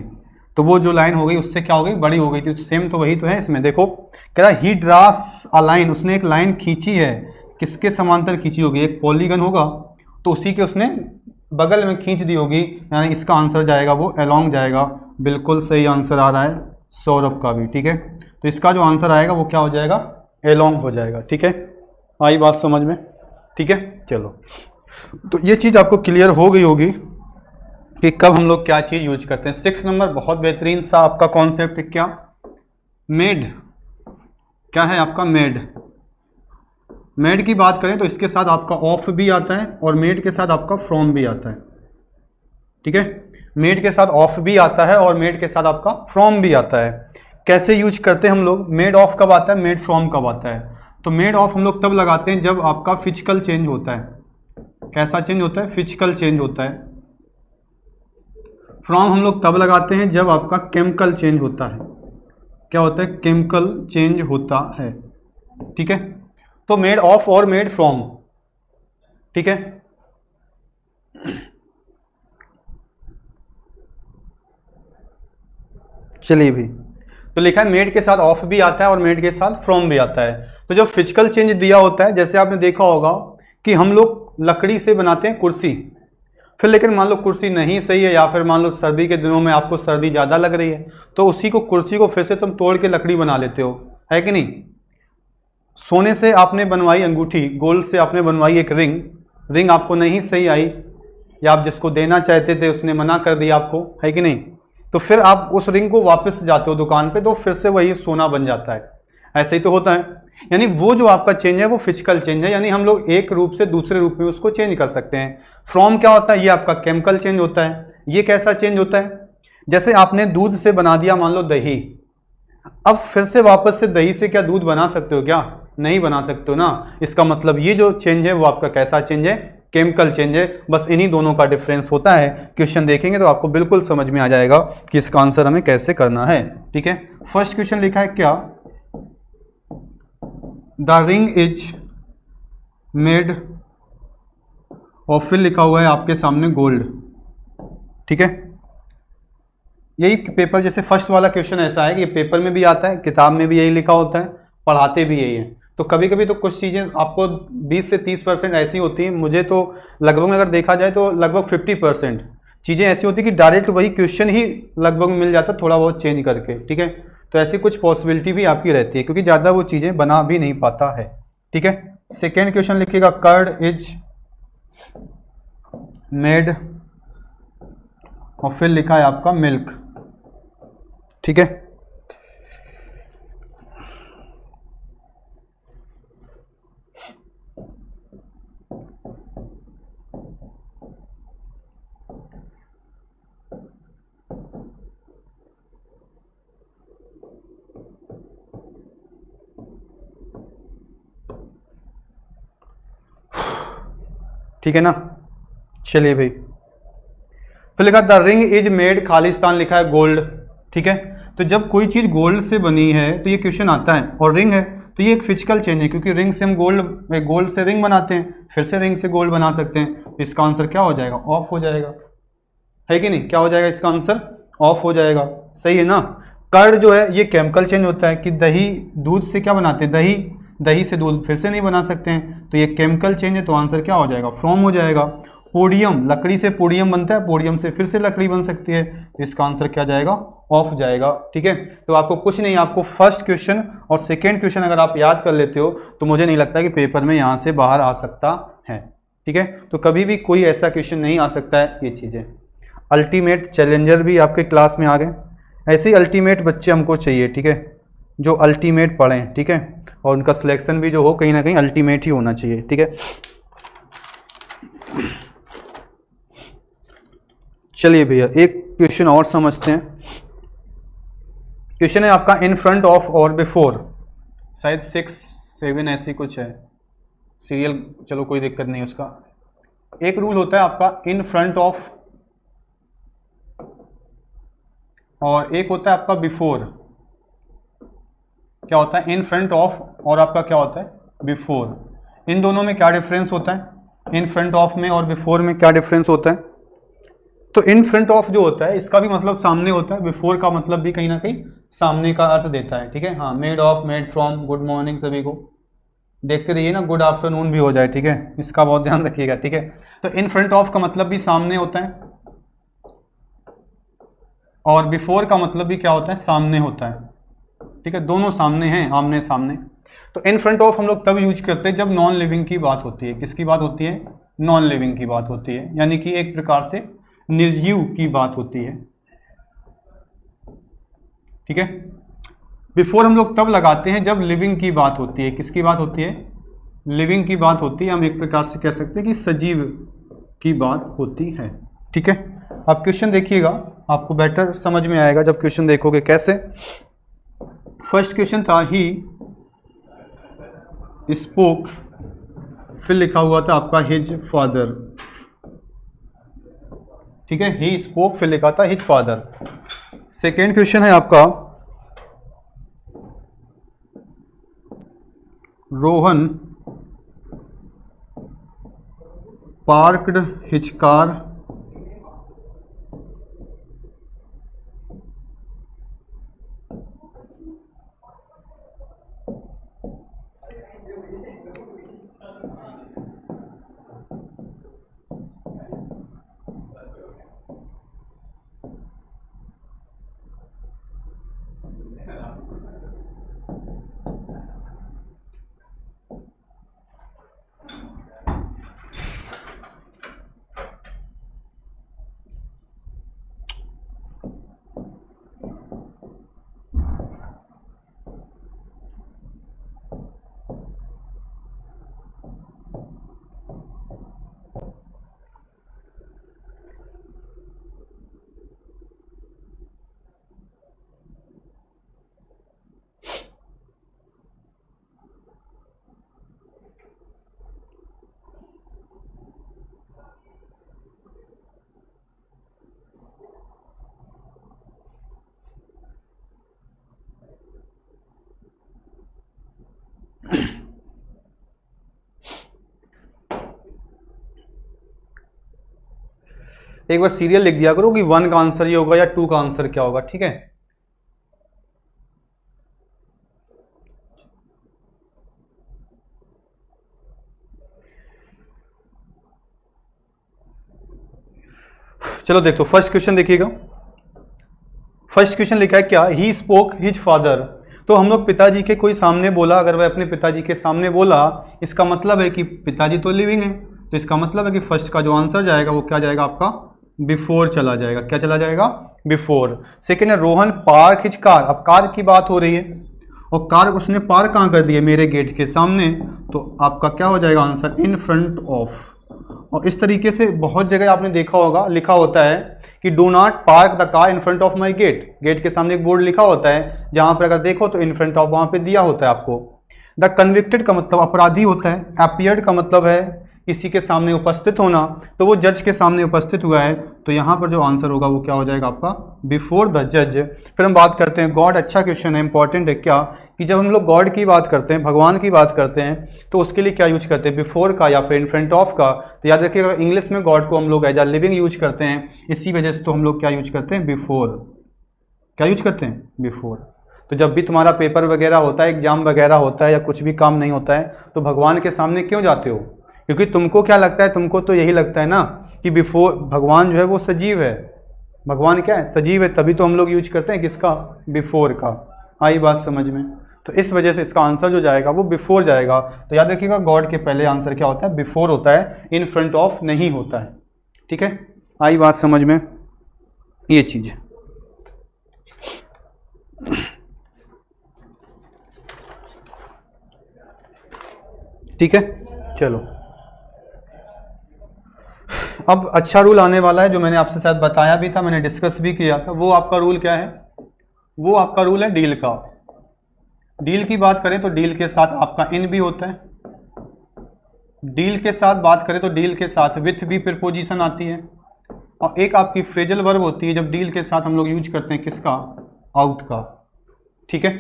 तो वो जो लाइन हो गई उससे क्या हो गई, बड़ी हो गई थी। सेम तो वही तो है इसमें। देखो कह रहा ही ड्रास अ लाइन, उसने एक लाइन खींची है, किसके समांतर खींची होगी, एक पॉलीगन होगा तो उसी के उसने बगल में खींच दी होगी, यानी इसका आंसर जाएगा वो अलोंग जाएगा। बिल्कुल सही आंसर आ रहा है सौरभ का भी। ठीक है, तो इसका जो आंसर आएगा वो क्या हो जाएगा, अलोंग हो जाएगा। ठीक है, आई बात समझ में। ठीक है, चलो तो ये चीज़ आपको क्लियर हो गई होगी कि कब हम लोग क्या चीज़ यूज करते हैं। 6 नंबर बहुत बेहतरीन सा आपका कॉन्सेप्ट है, क्या, मेड। क्या है आपका, मेड। मेड की बात करें तो इसके साथ आपका ऑफ भी आता है और मेड के साथ आपका फ्रॉम भी आता है। ठीक है, मेड के साथ ऑफ भी आता है और मेड के साथ आपका फ्रॉम भी आता है। कैसे यूज करते हैं हम लोग, मेड ऑफ कब आता है, मेड फ्रॉम कब आता है। तो मेड ऑफ हम लोग तब लगाते हैं जब आपका फिजिकल चेंज होता है। कैसा चेंज होता है, फिजिकल चेंज होता है। फ्रॉम हम लोग तब लगाते हैं जब आपका केमिकल चेंज होता है। क्या होता है, केमिकल चेंज होता है। ठीक है, तो मेड ऑफ और मेड फ्रॉम। ठीक है, चलिए भी, तो लिखा है मेड के साथ ऑफ भी आता है और मेड के साथ फ्रॉम भी आता है। तो जो फिजिकल चेंज दिया होता है, जैसे आपने देखा होगा कि हम लोग लकड़ी से बनाते हैं कुर्सी, फिर लेकिन मान लो कुर्सी नहीं सही है या फिर मान लो सर्दी के दिनों में आपको सर्दी ज़्यादा लग रही है तो उसी को, कुर्सी को फिर से तुम तोड़ के लकड़ी बना लेते हो, है कि नहीं। सोने से आपने बनवाई अंगूठी, गोल्ड से आपने बनवाई एक रिंग आपको नहीं सही आई या आप जिसको देना चाहते थे उसने मना कर दिया आपको, है कि नहीं। तो फिर आप उस रिंग को वापस जाते हो दुकान पे तो फिर से वही सोना बन जाता है। ऐसे ही तो होता है। यानी वो जो आपका चेंज है वो फिजिकल चेंज है, यानी हम लोग एक रूप से दूसरे रूप में उसको चेंज कर सकते हैं। फ्रॉम क्या होता है, ये आपका केमिकल चेंज होता है। ये कैसा चेंज होता है, जैसे आपने दूध से बना दिया मान लो दही, अब फिर से वापस से दही से क्या दूध बना सकते हो, क्या नहीं बना सकते हो ना। इसका मतलब ये जो चेंज है वो आपका कैसा चेंज है, केमिकल चेंज है। बस इन्हीं दोनों का डिफरेंस होता है। क्वेश्चन देखेंगे तो आपको बिल्कुल समझ में आ जाएगा कि इसका आंसर हमें कैसे करना है। ठीक है, फर्स्ट क्वेश्चन लिखा है क्या, द रिंग इज मेड और फिर लिखा हुआ है आपके सामने गोल्ड। ठीक है, यही पेपर, जैसे फर्स्ट वाला क्वेश्चन ऐसा है कि ये पेपर में भी आता है, किताब में भी यही लिखा होता है, पढ़ाते भी यही है। तो कभी कभी तो कुछ चीज़ें आपको 20 से 30% ऐसी होती हैं, मुझे तो लगभग में अगर देखा जाए तो लगभग 50% चीज़ें ऐसी होती कि डायरेक्ट वही क्वेश्चन ही लगभग मिल जाता थोड़ा बहुत चेंज करके, ठीक है। तो ऐसी कुछ पॉसिबिलिटी भी आपकी रहती है क्योंकि ज़्यादा वो चीज़ें बना भी नहीं पाता है, ठीक है। सेकेंड क्वेश्चन लिखिएगा, कर्ड इज मेड और फिर लिखा है आपका मिल्क, ठीक है। ठीक है ना, चलिए भाई। फिर लिखा the ring is made, Khalistan लिखा है गोल्ड, ठीक है। तो जब कोई चीज़ गोल्ड से बनी है तो ये क्वेश्चन आता है, और रिंग है तो ये एक फिजिकल चेंज है क्योंकि रिंग से हम गोल्ड से रिंग बनाते हैं, फिर से रिंग से गोल्ड बना सकते हैं। इसका आंसर क्या हो जाएगा? ऑफ हो जाएगा, है कि नहीं? क्या हो जाएगा इसका आंसर? ऑफ हो जाएगा, सही है ना। कर्ड जो है ये केमिकल चेंज होता है कि दही दूध से क्या बनाते हैं, दही से दूध फिर से नहीं बना सकते हैं, तो ये केमिकल चेंज है, तो आंसर क्या हो जाएगा? फ्रॉम हो जाएगा। पोडियम, लकड़ी से पोडियम बनता है, पोडियम से फिर से लकड़ी बन सकती है, तो इसका आंसर क्या जाएगा? ऑफ जाएगा, ठीक है। तो आपको कुछ नहीं, आपको फर्स्ट क्वेश्चन और सेकेंड क्वेश्चन अगर आप याद कर लेते हो तो मुझे नहीं लगता कि पेपर में यहाँ से बाहर आ सकता है, ठीक है। तो कभी भी कोई ऐसा क्वेश्चन नहीं आ सकता है, ये चीज़ें। अल्टीमेट चैलेंजर भी आपके क्लास में आ गए, ऐसे ही अल्टीमेट बच्चे हमको चाहिए, ठीक है, जो अल्टीमेट पढ़ें, ठीक है, और उनका सिलेक्शन भी जो हो कहीं ना कहीं अल्टीमेट ही होना चाहिए, ठीक है। चलिए भैया एक क्वेश्चन और समझते हैं। क्वेश्चन है आपका इन फ्रंट ऑफ और बिफोर, शायद 6, 7 ऐसी कुछ है सीरियल, चलो कोई दिक्कत नहीं उसका। एक रूल होता है आपका इन फ्रंट ऑफ और एक होता है आपका बिफोर। क्या होता है? इन फ्रंट ऑफ और आपका क्या होता है? बिफोर। इन दोनों में क्या डिफरेंस होता है? इन फ्रंट ऑफ में और बिफोर में क्या डिफरेंस होता है? तो इन फ्रंट ऑफ जो होता है इसका भी मतलब सामने होता है, बिफोर का मतलब भी कहीं ना कहीं सामने का अर्थ देता है, ठीक है। हाँ, made of, made from, good morning सभी को, देखते रहिए ना, गुड आफ्टरनून भी हो जाए, ठीक है, इसका बहुत ध्यान रखिएगा, ठीक है। तो इन फ्रंट ऑफ का मतलब भी सामने होता है और बिफोर का मतलब भी क्या होता है? सामने होता है, ठीक है, दोनों सामने हैं, आमने सामने। तो इन फ्रंट ऑफ हम लोग तब यूज करते हैं जब नॉन लिविंग की बात होती है। किसकी बात होती है? नॉन लिविंग की बात होती है, यानी कि एक प्रकार से निर्जीव की बात होती है, ठीक है। बिफोर हम लोग तब लगाते हैं जब लिविंग की बात होती है। किसकी बात होती है? लिविंग की बात होती है, हम एक प्रकार से कह सकते हैं कि सजीव की बात होती है, ठीक है। आप क्वेश्चन देखिएगा, आपको बेटर समझ में आएगा जब क्वेश्चन देखोगे। कैसे? फर्स्ट क्वेश्चन था ही स्पोक, फिर लिखा हुआ था आपका हिज फादर, ठीक है, ही स्पोक फिर लिखा था हिज फादर। सेकेंड क्वेश्चन है आपका रोहन पार्क्ड हिज कार, एक बार सीरियल लिख दिया करो कि 1 का आंसर ये होगा या 2 का आंसर क्या होगा, ठीक है। चलो देखो फर्स्ट क्वेश्चन देखिएगा। फर्स्ट क्वेश्चन लिखा है क्या, ही स्पोक हिज फादर। तो हम लोग पिताजी के कोई सामने बोला, अगर वह अपने पिताजी के सामने बोला, इसका मतलब है कि पिताजी तो लिविंग है, तो इसका मतलब है कि फर्स्ट का जो आंसर जाएगा वो क्या जाएगा आपका, बिफोर चला जाएगा। क्या चला जाएगा, बिफोर। सेकेंड है रोहन पार्क हिज कार। अब कार की बात हो रही है और कार उसने पार्क कहाँ कर दी है, मेरे गेट के सामने, तो आपका क्या हो जाएगा आंसर, इन फ्रंट ऑफ। और इस तरीके से बहुत जगह आपने देखा होगा लिखा होता है कि do not park the car in front of my gate. Gate के सामने एक बोर्ड लिखा होता है, जहां पर अगर देखो तो इन फ्रंट ऑफ वहां पे दिया होता है आपको। द कन्विक्टेड का मतलब अपराधी होता है, अपीयर्ड का मतलब है किसी के सामने उपस्थित होना, तो वो जज के सामने उपस्थित हुआ है, तो यहाँ पर जो आंसर होगा वो क्या हो जाएगा आपका, बिफोर द जज। फिर हम बात करते हैं गॉड। अच्छा क्वेश्चन है, इंपॉर्टेंट है क्या, कि जब हम लोग गॉड की बात करते हैं, भगवान की बात करते हैं, तो उसके लिए क्या यूज करते हैं, बिफोर का या फिर इन फ्रंट ऑफ का। तो याद रखिएगा इंग्लिश में गॉड को हम लोग एज अ लिविंग यूज करते हैं, इसी वजह से तो हम लोग क्या यूज करते हैं, बिफोर। क्या यूज करते हैं, बिफोर। तो जब भी तुम्हारा पेपर वगैरह होता है, एग्जाम वगैरह होता है, या कुछ भी काम नहीं होता है, तो भगवान के सामने क्यों जाते हो, क्योंकि तुमको क्या लगता है, तुमको तो यही लगता है ना कि बिफोर भगवान जो है वो सजीव है। भगवान क्या है, सजीव है, तभी तो हम लोग यूज करते हैं किसका, बिफोर का। आई बात समझ में। तो इस वजह से इसका आंसर जो जाएगा वो बिफोर जाएगा। तो याद रखिएगा गॉड के पहले आंसर क्या होता है, बिफोर होता है, इन फ्रंट ऑफ नहीं होता है। ठीक है, आई बात समझ में, ये चीज। ठीक है, चलो अब अच्छा रूल आने वाला है, जो मैंने आपसे शायद बताया भी था, मैंने डिस्कस भी किया था। वो आपका रूल क्या है, वो आपका रूल है डील का। डील की बात करें तो डील के साथ आपका इन भी होता है, डील के साथ बात करें तो डील के साथ विथ भी प्रीपोजिशन आती है, और एक आपकी फ्रेजल वर्ब होती है जब डील के साथ हम लोग यूज करते हैं किसका, आउट का। ठीक है,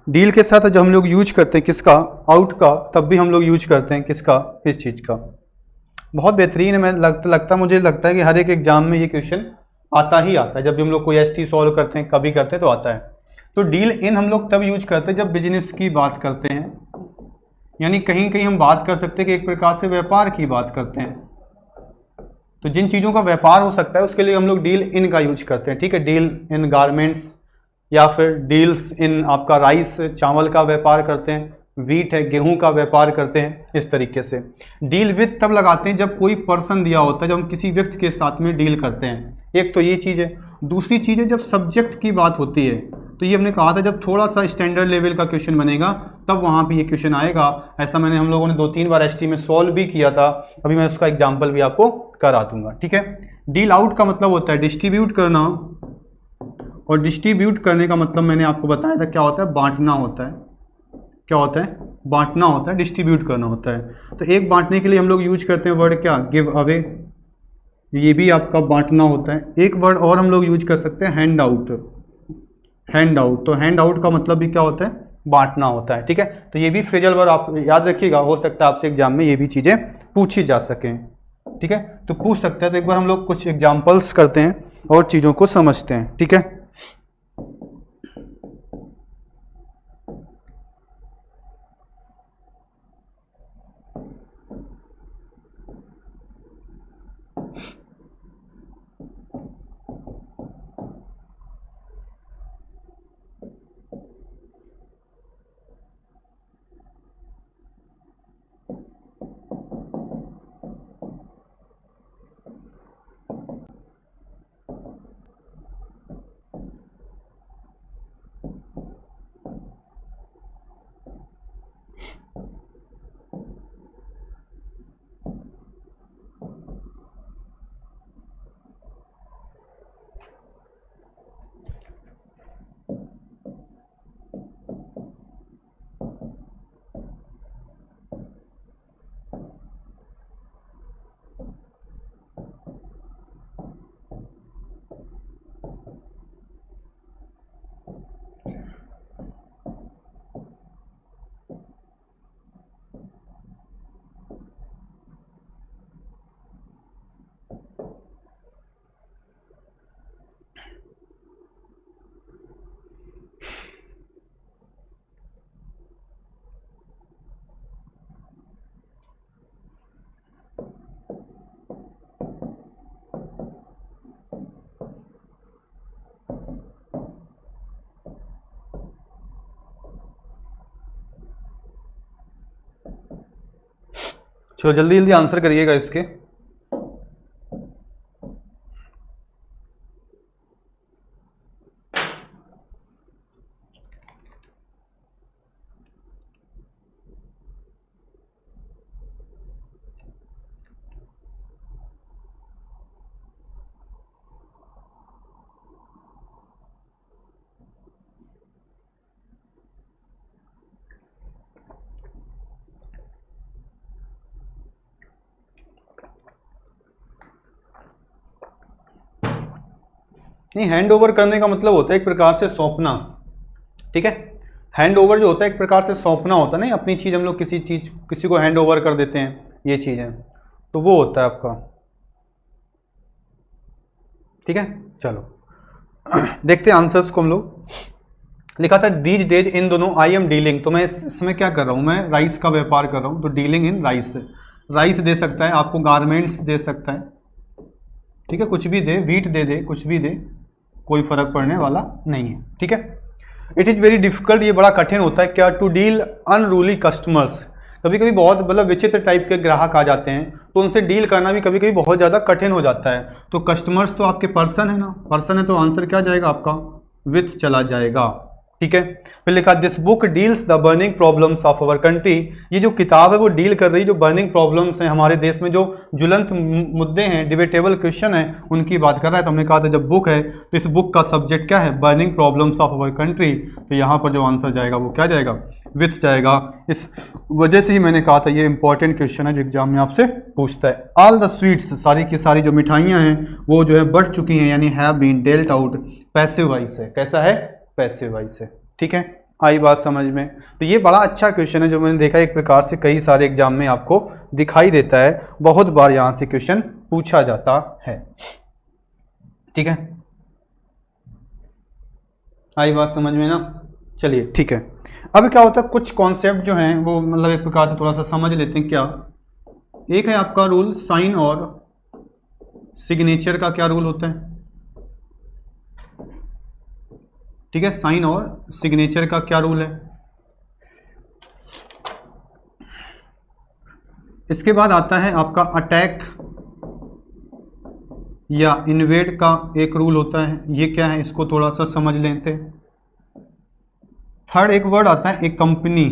डील के साथ जब हम लोग यूज करते हैं किसका, आउट का, तब भी हम लोग यूज करते हैं किसका, इस चीज का। बहुत बेहतरीन है, मुझे लगता है कि हर एक एग्जाम में ये क्वेश्चन आता ही आता है। जब भी हम लोग कोई एसटी सॉल्व करते हैं, कभी करते हैं तो आता है। तो डील इन हम लोग तब यूज करते हैं जब बिजनेस की बात करते हैं, यानी कहीं कहीं हम बात कर सकते हैं कि एक प्रकार से व्यापार की बात करते हैं। तो जिन चीज़ों का व्यापार हो सकता है उसके लिए हम लोग डील इन का यूज करते हैं। ठीक है, डील इन गारमेंट्स, या फिर डील्स इन आपका राइस, चावल का व्यापार करते हैं, वीट है, गेहूं का व्यापार करते हैं, इस तरीके से। डील विथ तब लगाते हैं जब कोई पर्सन दिया होता है, जब हम किसी व्यक्ति के साथ में डील करते हैं। एक तो ये चीज़ है। दूसरी चीज़ है जब सब्जेक्ट की बात होती है, तो ये हमने कहा था जब थोड़ा सा स्टैंडर्ड लेवल का क्वेश्चन बनेगा तब वहाँ पे ये क्वेश्चन आएगा। ऐसा मैंने हम लोगों ने 2-3 बार एसटी में सॉल्व भी किया था, अभी मैं उसका एग्जाम्पल भी आपको करा दूंगा। ठीक है, डील आउट का मतलब होता है डिस्ट्रीब्यूट करना, और डिस्ट्रीब्यूट करने का मतलब मैंने आपको बताया था क्या होता है, बांटना होता है। क्या होता है, बांटना होता है, डिस्ट्रीब्यूट करना होता है। तो एक बांटने के लिए हम लोग यूज करते हैं वर्ड क्या, गिव अवे, ये भी आपका बांटना होता है। एक वर्ड और हम लोग यूज कर सकते हैं, हैंड आउट। हैंड आउट, तो हैंड आउट का मतलब भी क्या होता है, बांटना होता है। ठीक है, तो ये भी फ्रेजल वर्ड आप याद रखिएगा, हो सकता है आपसे एग्जाम में ये भी चीजें पूछी जा सकें। ठीक है, तो पूछ सकते हैं। तो एक बार हम लोग कुछ एग्जाम्पल्स करते हैं और चीजों को समझते हैं। ठीक है, चलो जल्दी जल्दी आंसर करिएगा इसके। नहीं, हैंड ओवर करने का मतलब होता है एक प्रकार से सौंपना, ठीक है। हैंड ओवर जो होता है एक प्रकार से सौंपना होता है ना, अपनी चीज़ हम लोग किसी को हैंड ओवर कर देते हैं, ये चीज़ें, तो वो होता है आपका, ठीक है। चलो देखते हैं आंसर्स को हम लोग। लिखा था दीज डेज इन दोनों आई एम डीलिंग, तो मैं इसमें क्या कर रहा हूँ, मैं राइस का व्यापार कर रहा हूँ, तो डीलिंग इन राइस, राइस दे सकता है आपको, गारमेंट्स दे सकता है, ठीक है, कुछ भी दे, व्हीट दे दे, कुछ भी दे, कोई फर्क पड़ने वाला नहीं है, ठीक है। इट इज़ वेरी डिफिकल्ट, ये बड़ा कठिन होता है क्या, टू डील अनरूली कस्टमर्स, कभी कभी बहुत मतलब विचित्र टाइप के ग्राहक आ जाते हैं, तो उनसे डील करना भी कभी कभी बहुत ज़्यादा कठिन हो जाता है। तो कस्टमर्स तो आपके पर्सन है ना, पर्सन है, तो आंसर क्या जाएगा आपका, विथ चला जाएगा, ठीक है। फिर लिखा this book deals the burning problems of our country, ये जो किताब है वो डील कर रही है जो बर्निंग प्रॉब्लम्स हैं हमारे देश में, जो ज्वलंत मुद्दे हैं, डिबेटेबल क्वेश्चन है, उनकी बात कर रहा है। तो हमने कहा था जब बुक है तो इस बुक का सब्जेक्ट क्या है, burning problems of our country, तो यहाँ पर जो आंसर जाएगा वो क्या जाएगा, विथ जाएगा। इस वजह से ही मैंने कहा था ये इंपॉर्टेंट क्वेश्चन है जो एग्जाम में आपसे पूछता है। ऑल द स्वीट्स, सारी की सारी जो मिठाइयाँ हैं वो जो है बढ़ चुकी हैं, यानी have been dealt out passive voice है, कैसा है, पैसिव वॉइस है, ठीक है। आई बात समझ में। तो ये बड़ा अच्छा क्वेश्चन है जो मैंने देखा एक प्रकार से कई सारे एग्जाम में आपको दिखाई देता है, बहुत बार यहाँ से क्वेश्चन पूछा जाता है, ठीक है। आई बात समझ में ना, चलिए ठीक है। अब क्या होता है, कुछ कॉन्सेप्ट जो हैं वो मतलब एक प्रकार से थोड़ा सा समझ लेते हैं। क्या एक है आपका रूल, साइन और सिग्नेचर का क्या रूल होता है, ठीक है, साइन और सिग्नेचर का क्या रूल है। इसके बाद आता है आपका अटैक या इन्वेड का एक रूल होता है, ये क्या है इसको थोड़ा सा समझ लेते हैं। थर्ड एक वर्ड आता है, एक कंपनी,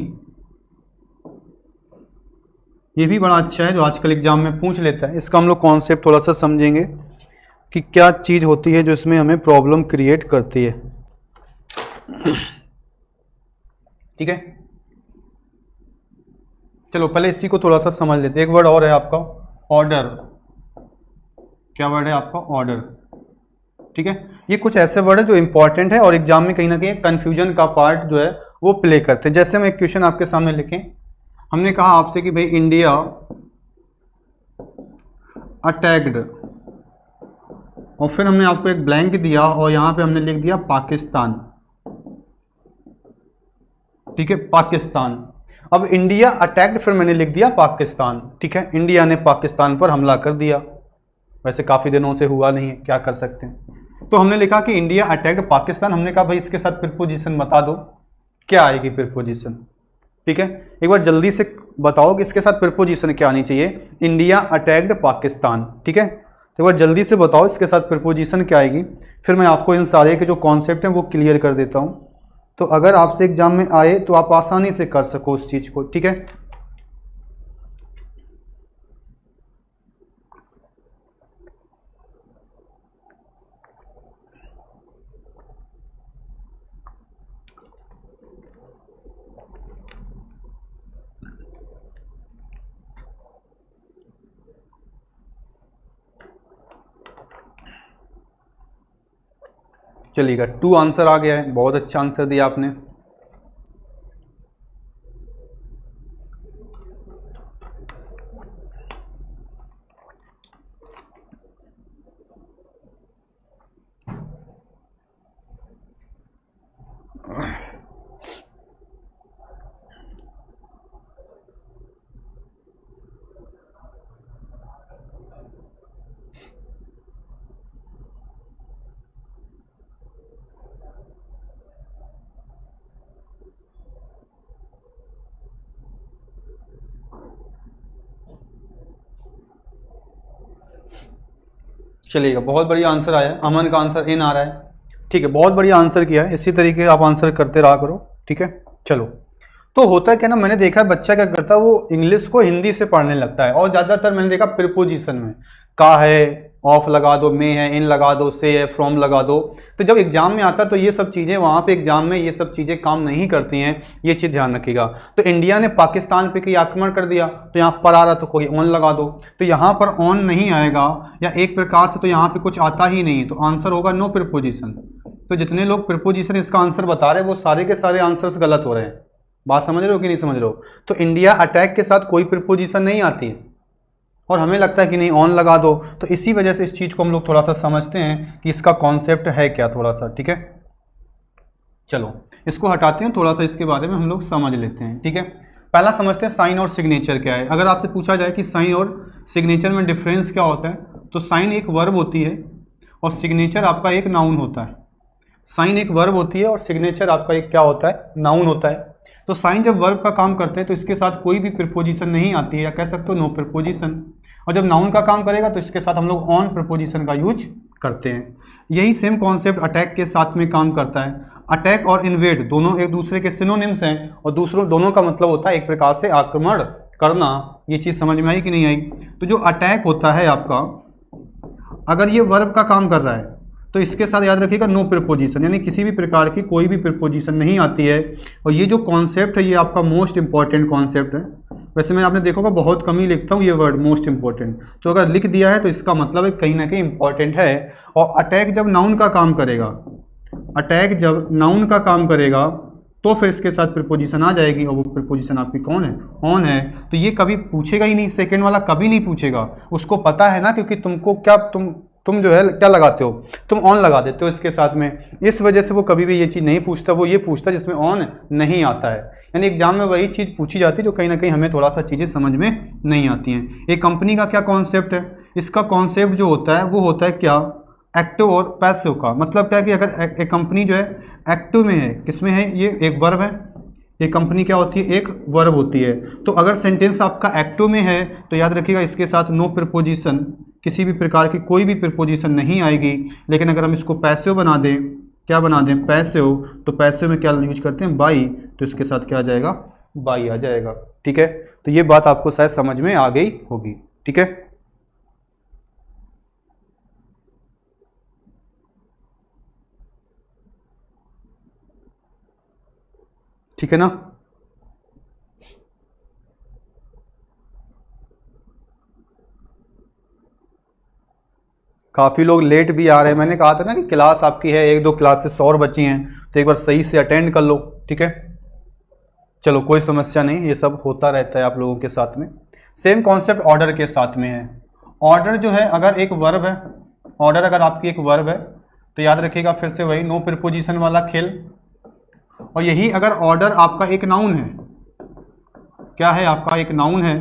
ये भी बड़ा अच्छा है जो आजकल एग्जाम में पूछ लेता है। इसका हम लोग कॉन्सेप्ट थोड़ा सा समझेंगे कि क्या चीज़ होती है जो इसमें हमें प्रॉब्लम क्रिएट करती है, ठीक है। चलो पहले इसी को थोड़ा सा समझ लेते हैं। एक वर्ड और है आपका ऑर्डर, क्या वर्ड है आपका, ऑर्डर, ठीक है। ये कुछ ऐसे वर्ड है जो इंपॉर्टेंट है और एग्जाम में कहीं ना कहीं कंफ्यूजन का पार्ट जो है वो प्ले करते हैं। जैसे हम एक क्वेश्चन आपके सामने लिखें, हमने कहा आपसे कि भाई इंडिया अटैक्ड, और फिर हमने आपको एक ब्लैंक दिया और यहां पे हमने लिख दिया पाकिस्तान, ठीक है, पाकिस्तान। अब इंडिया अटैक्ड, फिर मैंने लिख दिया पाकिस्तान, ठीक है, इंडिया ने पाकिस्तान पर हमला कर दिया, वैसे काफ़ी दिनों से हुआ नहीं है, क्या कर सकते हैं। तो हमने लिखा कि इंडिया अटैक्ड पाकिस्तान, हमने कहा भाई इसके साथ प्रीपोजिशन बता दो, क्या आएगी प्रीपोजिशन, ठीक है। एक बार जल्दी से बताओ कि इसके साथ प्रीपोजिशन क्या आनी चाहिए, इंडिया अटैक्ड पाकिस्तान, ठीक है। तो एक बार जल्दी से बताओ इसके साथ प्रीपोजिशन क्या आएगी, फिर मैं आपको इन सारे के जो कॉन्सेप्ट हैं वो क्लियर कर देता हूँ, तो अगर आपसे एग्जाम में आए तो आप आसानी से कर सको उस चीज़ को, ठीक है। चलिएगा 2 आंसर आ गया है, बहुत अच्छा आंसर दिया आपने। चलिएगा, बहुत बढ़िया आंसर आया है। अमन का आंसर इन आ रहा है। ठीक है, बहुत बढ़िया आंसर किया है। इसी तरीके आप आंसर करते रहा करो। ठीक है, चलो। तो होता है क्या ना, मैंने देखा है बच्चा क्या करता है, वो इंग्लिश को हिंदी से पढ़ने लगता है, और ज़्यादातर मैंने देखा प्रीपोजिशन में का है, ऑफ लगा दो, में है, इन लगा दो, से है, फ्रॉम लगा दो। तो जब एग्जाम में आता है तो ये सब चीज़ें वहाँ पे एग्जाम में ये सब चीज़ें काम नहीं करती हैं, ये चीज़ ध्यान रखिएगा। तो इंडिया ने पाकिस्तान पे कोई आक्रमण कर दिया, तो यहाँ पर आ रहा तो कोई ऑन लगा दो, तो यहाँ पर ऑन नहीं आएगा, या एक प्रकार से तो यहाँ पे कुछ आता ही नहीं, तो आंसर होगा नो प्रीपोजिशन। तो जितने लोग प्रीपोजिशन इसका आंसर बता रहे हैं वो सारे के सारे आंसर्स गलत हो रहे हैं। बात समझ रहे हो कि नहीं समझ रहे हो? तो इंडिया अटैक के साथ कोई प्रीपोजिशन नहीं आती है, और हमें लगता है कि नहीं ऑन लगा दो। तो इसी वजह से इस चीज़ को हम लोग थोड़ा सा समझते हैं कि इसका कॉन्सेप्ट है क्या, थोड़ा सा। ठीक है, चलो इसको हटाते हैं, थोड़ा सा इसके बारे में हम लोग समझ लेते हैं। ठीक है, पहला समझते हैं साइन और सिग्नेचर क्या है। अगर आपसे पूछा जाए कि साइन और सिग्नेचर में डिफरेंस क्या होता है, तो साइन एक वर्ब होती है और सिग्नेचर आपका एक नाउन होता है। साइन एक वर्ब होती है और सिग्नेचर आपका एक क्या होता है, नाउन होता है। तो साइन जब वर्ब का काम करते हैं तो इसके साथ कोई भी प्रीपोजिशन नहीं आती है, या कह सकते हो नो प्रीपोजिशन। और जब नाउन का काम करेगा तो इसके साथ हम लोग ऑन प्रीपोजिशन का यूज करते हैं। यही सेम कॉन्सेप्ट अटैक के साथ में काम करता है। अटैक और इन्वेड दोनों एक दूसरे के सिनोनिम्स हैं, और दोनों का मतलब होता है एक प्रकार से आक्रमण करना। ये चीज़ समझ में आई कि नहीं आई? तो जो अटैक होता है आपका, अगर ये वर्ब का काम कर रहा है तो इसके साथ याद रखिएगा नो प्रीपोजिशन, यानी किसी भी प्रकार की कोई भी प्रीपोजिशन नहीं आती है। और ये जो कॉन्सेप्ट है ये आपका मोस्ट इंपॉर्टेंट कॉन्सेप्ट है। वैसे मैं आपने देखोगा बहुत कम ही लिखता हूँ ये वर्ड मोस्ट इंपॉर्टेंट, तो अगर लिख दिया है तो इसका मतलब है कहीं ना कहीं इंपॉर्टेंट है। और अटैक जब नाउन का काम करेगा, अटैक जब नाउन का काम करेगा तो फिर इसके साथ प्रीपोजिशन आ जाएगी, और वो प्रीपोजिशन आपकी कौन है, ऑन है। तो ये कभी पूछेगा ही नहीं, सेकेंड वाला कभी नहीं पूछेगा, उसको पता है ना, क्योंकि तुमको क्या तुम जो है क्या लगाते हो, तुम ऑन लगा देते हो इसके साथ में। इस वजह से वो कभी भी ये चीज़ नहीं पूछता, वो ये पूछता जिसमें ऑन नहीं आता है। यानी एग्जाम में वही चीज़ पूछी जाती है जो कहीं ना कहीं हमें थोड़ा सा चीज़ें समझ में नहीं आती हैं। एक कंपनी का क्या कॉन्सेप्ट है, इसका कॉन्सेप्ट जो होता है वो होता है क्या, एक्टिव और पैसिव का। मतलब क्या कि अगर एक कंपनी जो है एक्टिव में है, किसमें है, ये एक वर्ब है, ये कंपनी क्या होती है, एक वर्ब होती है। तो अगर सेंटेंस आपका एक्टिव में है तो याद रखिएगा इसके साथ नो प्रीपोजिशन, किसी भी प्रकार की कोई भी प्रीपोजिशन नहीं आएगी। लेकिन अगर हम इसको पैसिव बना दें, क्या बना दें, पैसिव, तो पैसिव में क्या यूज करते हैं, बाई, तो इसके साथ क्या आ जाएगा, बाई आ जाएगा। ठीक है, तो ये बात आपको शायद समझ में आ गई होगी। ठीक है, ठीक है ना। काफ़ी लोग लेट भी आ रहे हैं। मैंने कहा था ना कि क्लास आपकी है, एक दो क्लासेस और बची हैं, तो एक बार सही से अटेंड कर लो। ठीक है, चलो कोई समस्या नहीं, ये सब होता रहता है आप लोगों के साथ में। सेम कॉन्सेप्ट ऑर्डर के साथ में है। ऑर्डर जो है अगर एक वर्ब है, ऑर्डर अगर आपकी एक वर्ब है तो याद रखिएगा फिर से वही नो प्रीपोजिशन वाला खेल। और यही अगर ऑर्डर आपका एक नाउन है, क्या है आपका एक नाउन है,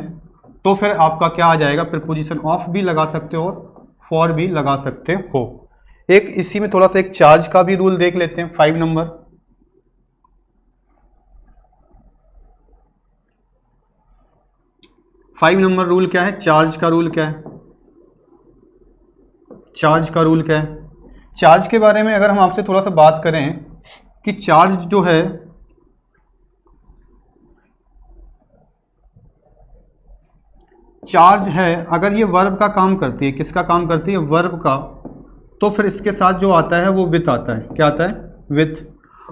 तो फिर आपका क्या आ जाएगा, प्रीपोजिशन ऑफ भी लगा सकते हो और फॉर भी लगा सकते हो। एक इसी में थोड़ा सा एक चार्ज का भी रूल देख लेते हैं, 5 नंबर। रूल क्या है, चार्ज का रूल क्या है, चार्ज का रूल क्या है। चार्ज के बारे में अगर हम आपसे थोड़ा सा बात करें कि चार्ज जो है, चार्ज है अगर ये वर्ब का काम करती है, किसका काम करती है, वर्ब का, तो फिर इसके साथ जो आता है वो विथ आता है, क्या आता है, विथ।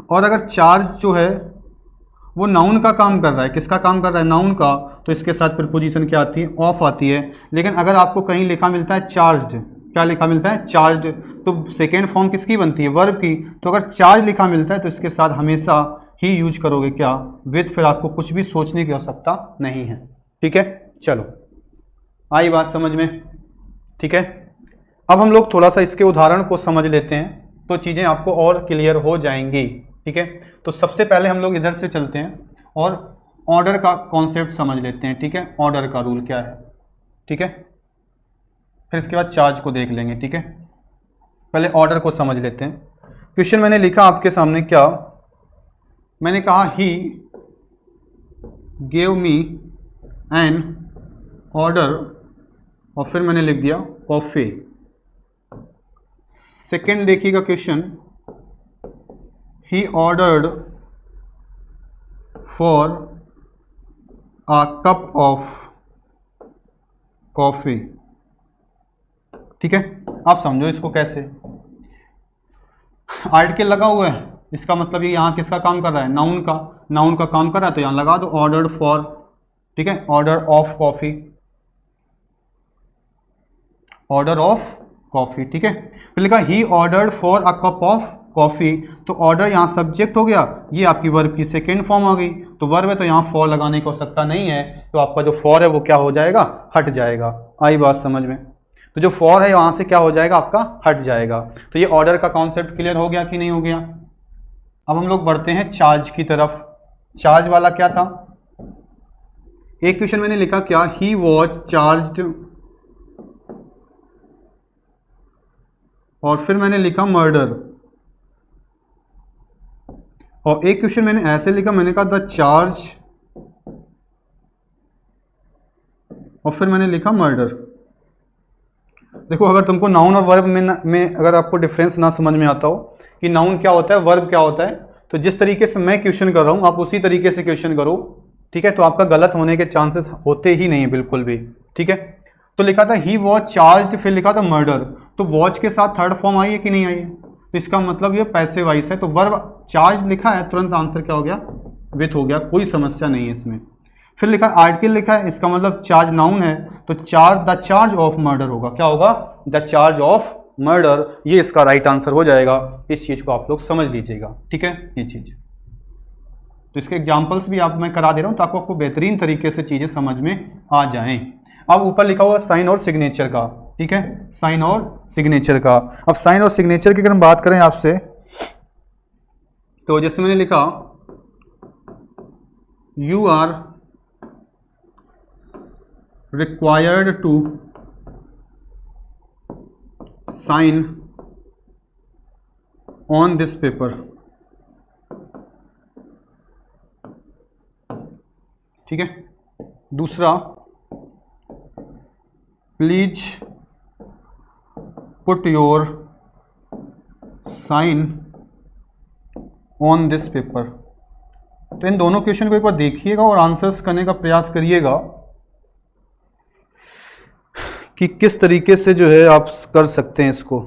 और अगर चार्ज जो है वो नाउन का काम कर रहा है, किसका काम कर रहा है, नाउन का, तो इसके साथ प्रीपोजिशन क्या आती है, ऑफ आती है। लेकिन अगर आपको कहीं लिखा मिलता है चार्ज्ड, क्या लिखा मिलता है, चार्ज्ड, तो सेकेंड फॉर्म किसकी बनती है, वर्ब की। तो अगर चार्ज लिखा मिलता है तो इसके साथ हमेशा ही यूज करोगे क्या, विथ, फिर आपको कुछ भी सोचने की आवश्यकता नहीं है। ठीक है, चलो आई बात समझ में। ठीक है, अब हम लोग थोड़ा सा इसके उदाहरण को समझ लेते हैं तो चीज़ें आपको और क्लियर हो जाएंगी। ठीक है, तो सबसे पहले हम लोग इधर से चलते हैं और ऑर्डर का कॉन्सेप्ट समझ लेते हैं। ठीक है, ऑर्डर का रूल क्या है। ठीक है, फिर इसके बाद चार्ज को देख लेंगे। ठीक है, पहले ऑर्डर को समझ लेते हैं। क्वेश्चन मैंने लिखा आपके सामने, क्या मैंने कहा, he gave me an order, और फिर मैंने लिख दिया कॉफ़ी। सेकेंड देखिएगा question, he ordered for a cup of coffee. ठीक है, आप समझो इसको कैसे, आर्टिकल लगा हुआ है, इसका मतलब ये यहाँ किसका काम कर रहा है, नाउन का काम कर रहा है, तो यहाँ लगा दो ऑर्डर्ड फॉर। ठीक है, order of coffee, order of coffee. ठीक है, फिर लिखा ही ordered for a cup of coffee, तो ऑर्डर यहाँ सब्जेक्ट हो गया, ये आपकी वर्ब की सेकेंड फॉर्म आ गई, तो वर्ब है तो यहाँ फॉर लगाने की आवश्यकता नहीं है, तो आपका जो फॉर है वो क्या हो जाएगा, हट जाएगा। आई बात समझ में, तो जो फॉर है वहां से क्या हो जाएगा, आपका हट जाएगा। तो ये ऑर्डर का कॉन्सेप्ट क्लियर हो गया कि नहीं हो गया। अब हम लोग बढ़ते हैं चार्ज की तरफ। चार्ज वाला क्या था, एक क्वेश्चन मैंने लिखा क्या, ही वॉज चार्ज्ड, और फिर मैंने लिखा मर्डर, और एक क्वेश्चन मैंने ऐसे लिखा, मैंने कहा द चार्ज, और फिर मैंने लिखा मर्डर। देखो अगर तुमको नाउन और वर्ब में अगर आपको डिफरेंस ना समझ में आता हो कि नाउन क्या होता है, वर्ब क्या होता है, तो जिस तरीके से मैं क्वेश्चन कर रहा हूं आप उसी तरीके से क्वेश्चन करो। ठीक है, तो आपका गलत होने के चांसेस होते ही नहीं है बिल्कुल भी। ठीक है, तो लिखा था ही वॉज चार्ज्ड, फिर लिखा था मर्डर, तो वॉच के साथ थर्ड फॉर्म आई है कि नहीं आई है, तो इसका मतलब ये पैसिव वॉइस है, तो वर्ब चार्ज लिखा है, तुरंत आंसर क्या हो गया, विथ हो गया, कोई समस्या नहीं है इसमें। फिर लिखा आर्टिकल लिखा है, इसका मतलब चार्ज नाउन है, तो द चार्ज ऑफ मर्डर होगा, क्या होगा, द चार्ज ऑफ मर्डर, ये इसका राइट आंसर हो जाएगा। इस चीज को आप लोग समझ लीजिएगा। ठीक है, ये चीज, तो इसके एग्जांपल्स भी आप मैं करा दे रहा हूं ताकि आपको बेहतरीन तरीके से चीजें समझ में आ जाएं। अब ऊपर लिखा हुआ साइन और सिग्नेचर का। ठीक है, साइन और सिग्नेचर का। अब साइन और सिग्नेचर की अगर हम बात करें आपसे, तो जैसे मैंने लिखा you are required to sign on this paper। ठीक है, दूसरा please put your sign on this paper. तो इन दोनों क्वेश्चन को एक बार देखिएगा और आंसर्स करने का प्रयास करिएगा कि किस तरीके से जो है आप कर सकते हैं इसको।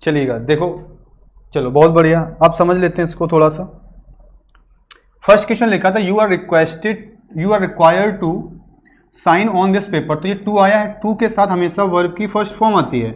चलिएगा, देखो, चलो बहुत बढ़िया, आप समझ लेते हैं इसको थोड़ा सा। फर्स्ट क्वेश्चन लिखा था you are required to sign on this paper, तो ये टू आया है, टू के साथ हमेशा वर्ब की फर्स्ट फॉर्म आती है।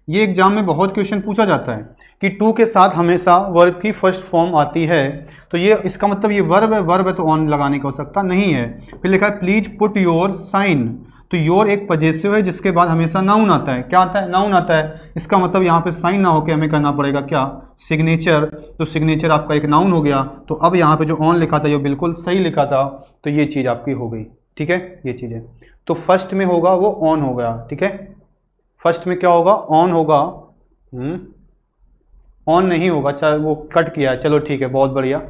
ये एग्जाम में बहुत क्वेश्चन पूछा जाता है कि टू के साथ हमेशा वर्ब की फर्स्ट फॉर्म आती है, तो ये इसका मतलब ये वर्ब है तो ऑन लगाने की आवश्यकता नहीं है। फिर लिखा है प्लीज पुट योर साइन, तो योर एक पजेसिव है जिसके बाद हमेशा नाउन आता है, क्या आता है, नाउन आता है, इसका मतलब यहाँ पे साइन ना होकर हमें करना पड़ेगा क्या, सिग्नेचर, तो सिग्नेचर आपका एक नाउन हो गया। तो अब यहाँ पे जो ऑन लिखा था ये बिल्कुल सही लिखा था, तो ये चीज़ आपकी हो गई। ठीक है, ये चीज़ है, तो फर्स्ट में होगा वो ऑन हो गया। ठीक है, फर्स्ट में क्या होगा, ऑन होगा, ऑन नहीं होगा, चाहे वो कट किया है, चलो ठीक है, बहुत बढ़िया,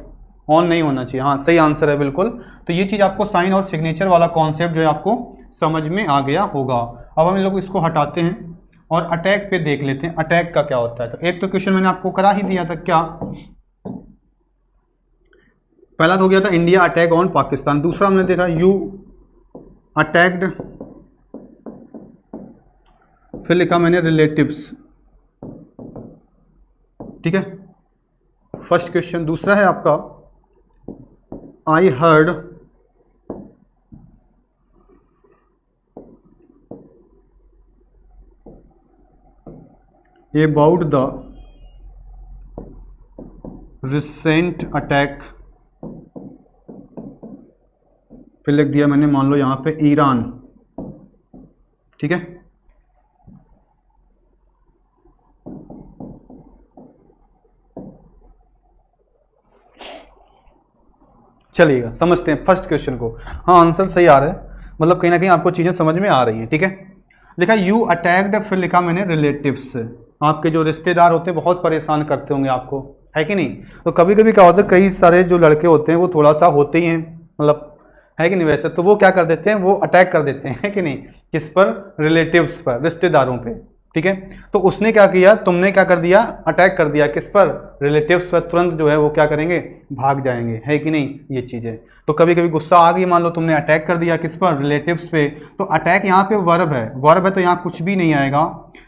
ऑन नहीं होना चाहिए, हाँ सही आंसर है बिल्कुल। तो ये चीज़ आपको साइन और सिग्नेचर वाला कॉन्सेप्ट जो है आपको समझ में आ गया होगा। अब हम लोग इसको हटाते हैं और अटैक पे देख लेते हैं, अटैक का क्या होता है। तो एक तो क्वेश्चन मैंने आपको करा ही दिया था, क्या, पहला तो हो गया था इंडिया अटैक ऑन पाकिस्तान, दूसरा हमने देखा यू अटैक्ड, फिर लिखा मैंने रिलेटिव्स। ठीक है, फर्स्ट क्वेश्चन। दूसरा है आपका I heard about the recent attack, फिर लिख दिया मैंने मान लो यहां पे ईरान, ठीक है। चलिएगा समझते हैं फर्स्ट क्वेश्चन को। हाँ आंसर सही आ रहा है, मतलब कहीं ना कहीं आपको चीजें समझ में आ रही हैं, ठीक है। लिखा यू अटैक्ड, फिर लिखा मैंने रिलेटिव्स, आपके जो रिश्तेदार होते हैं बहुत परेशान करते होंगे आपको, है कि नहीं। तो कभी कभी क्या होता है, कई सारे जो लड़के होते हैं वो थोड़ा सा होते ही हैं, मतलब है कि नहीं वैसे, तो वो क्या कर देते हैं, वो अटैक कर देते हैं, है कि नहीं, किस पर, रिलेटिव्स पर, रिश्तेदारों पे, ठीक है। तो उसने क्या किया, तुमने क्या कर दिया, अटैक कर दिया किस पर, रिलेटिव्स पर। तुरंत जो है वो क्या करेंगे, भाग जाएंगे, है कि नहीं, ये चीज़ें। तो कभी कभी गुस्सा आ गई, मान लो तुमने अटैक कर दिया किस पर, रिलेटिव्स पे, तो अटैक यहाँ पे वर्ब है, वर्ब है तो यहाँ कुछ भी नहीं आएगा।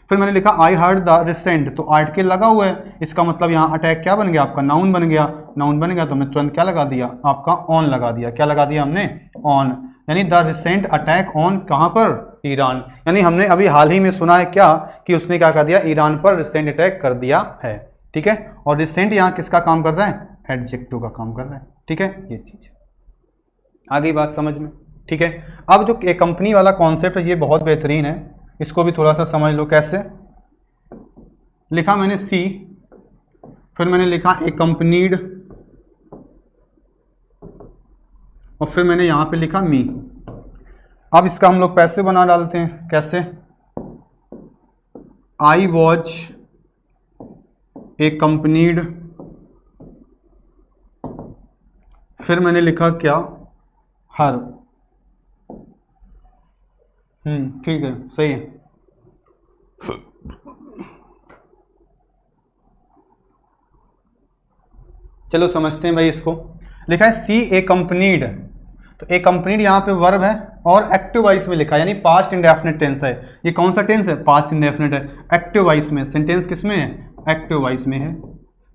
फिर मैंने लिखा आई हर्ड द रिसेंट, तो आर्टिकल लगा हुआ है, इसका मतलब यहाँ अटैक क्या बन गया आपका, नाउन बन गया। नाउन बन गया तो हमने तुरंत क्या लगा दिया, आपका ऑन लगा दिया। क्या लगा दिया हमने, ऑन, यानी द रिसेंट अटैक ऑन, कहाँ पर, ईरान। यानी हमने अभी हाल ही में सुना है क्या, कि उसने क्या कर दिया, ईरान पर रिसेंट अटैक कर दिया है, ठीक है। और रिसेंट यहाँ किसका काम कर रहा है, एडजेक्टिव का काम कर रहा है, ठीक है। ये चीज आ गई बात समझ में, ठीक है। अब जो एक कंपनी वाला कॉन्सेप्ट है ये बहुत बेहतरीन है, इसको भी थोड़ा सा समझ लो। कैसे लिखा मैंने सी, फिर मैंने लिखा ए कंपनीड, और फिर मैंने यहां पे लिखा मी। अब इसका हम लोग पैसे बना डालते हैं। कैसे, आई वॉच ए कंपनीड, फिर मैंने लिखा क्या, हर। ठीक है, सही है। चलो समझते हैं भाई इसको। लिखा है सी ए कंपनीड, तो ए कंपनीड यहाँ पे वर्ब है और एक्टिव वॉइस में लिखा है, यानी पास्ट इंडेफिनिट टेंस है। ये कौन सा टेंस है, पास्ट इंडेफिनिट है। एक्टिव वॉइस में, सेंटेंस किस में है, एक्टिव वॉइस में है।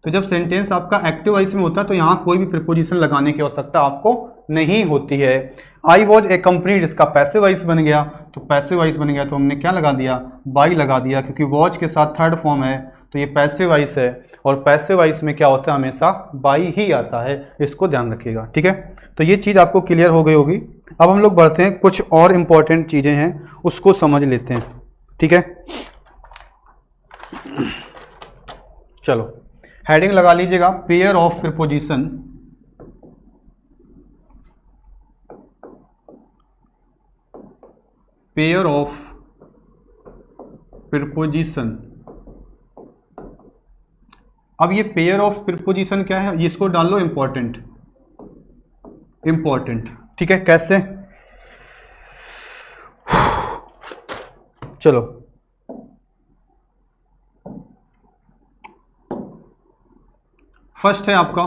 तो जब सेंटेंस आपका एक्टिव वॉइस में होता है तो यहाँ कोई भी प्रीपोजिशन लगाने की आवश्यकता आपको नहीं होती है। आई वॉज ए कंपनीड, इसका पैसिव वॉइस बन गया, तो पैसिव वॉइस बन गया तो हमने क्या लगा दिया, बाई लगा दिया, क्योंकि वॉच के साथ थर्ड फॉर्म है तो ये पैसिव वॉइस है, और पैसिव वॉइस में क्या होता है, हमेशा बाई ही आता है, इसको ध्यान रखिएगा, ठीक है। तो ये चीज़ आपको क्लियर हो गई होगी। अब हम लोग बढ़ते हैं, कुछ और इंपॉर्टेंट चीज़ें हैं उसको समझ लेते हैं, ठीक है। चलो हेडिंग लगा लीजिएगा, pair of preposition. Pair of preposition. अब ये पेयर ऑफ प्रीपोजिशन क्या है, इसको डाल लो इंपॉर्टेंट, इंपॉर्टेंट, ठीक है। कैसे, चलो फर्स्ट है आपका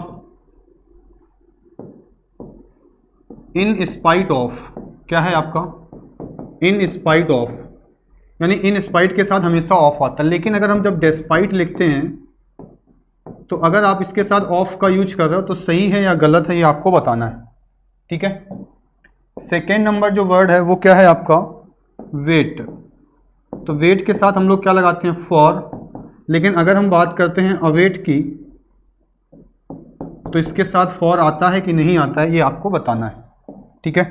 इन स्पाइट ऑफ। क्या है आपका, इन स्पाइट ऑफ, यानी इन स्पाइट के साथ हमेशा ऑफ आता है, लेकिन अगर हम जब डेस्पाइट लिखते हैं तो अगर आप इसके साथ ऑफ का यूज कर रहे हो तो सही है या गलत है, ये आपको बताना है, ठीक है। सेकेंड नंबर जो वर्ड है वो क्या है आपका, वेट। तो वेट के साथ हम लोग क्या लगाते हैं, फॉर, लेकिन अगर हम बात करते हैं अवेट की तो इसके साथ फॉर आता है कि नहीं आता है, ये आपको बताना है, ठीक है।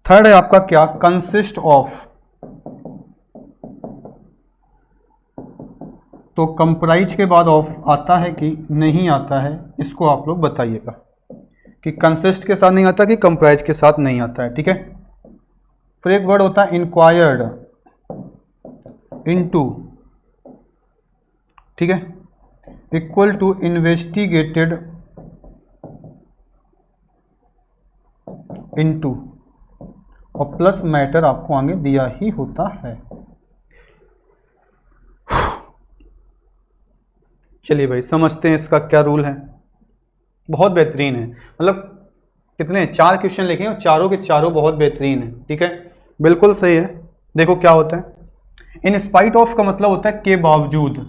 थर्ड है आपका क्या, कंसिस्ट ऑफ। तो कंप्राइज के बाद ऑफ आता है कि नहीं आता है, इसको आप लोग बताइएगा कि कंसिस्ट के साथ नहीं आता कि कंप्राइज के साथ नहीं आता है, ठीक है। फिर एक वर्ड होता है इंक्वायर्ड, इनटू, ठीक है, इक्वल टू इन्वेस्टिगेटेड इनटू, और प्लस मैटर आपको आगे दिया ही होता है। चलिए भाई समझते हैं इसका क्या रूल है। बहुत बेहतरीन है, मतलब कितने 4 क्वेश्चन लिखे हैं और चारों के चारों बहुत बेहतरीन है, ठीक है, बिल्कुल सही है। देखो क्या होता है, इन स्पाइट ऑफ का मतलब होता है के बावजूद,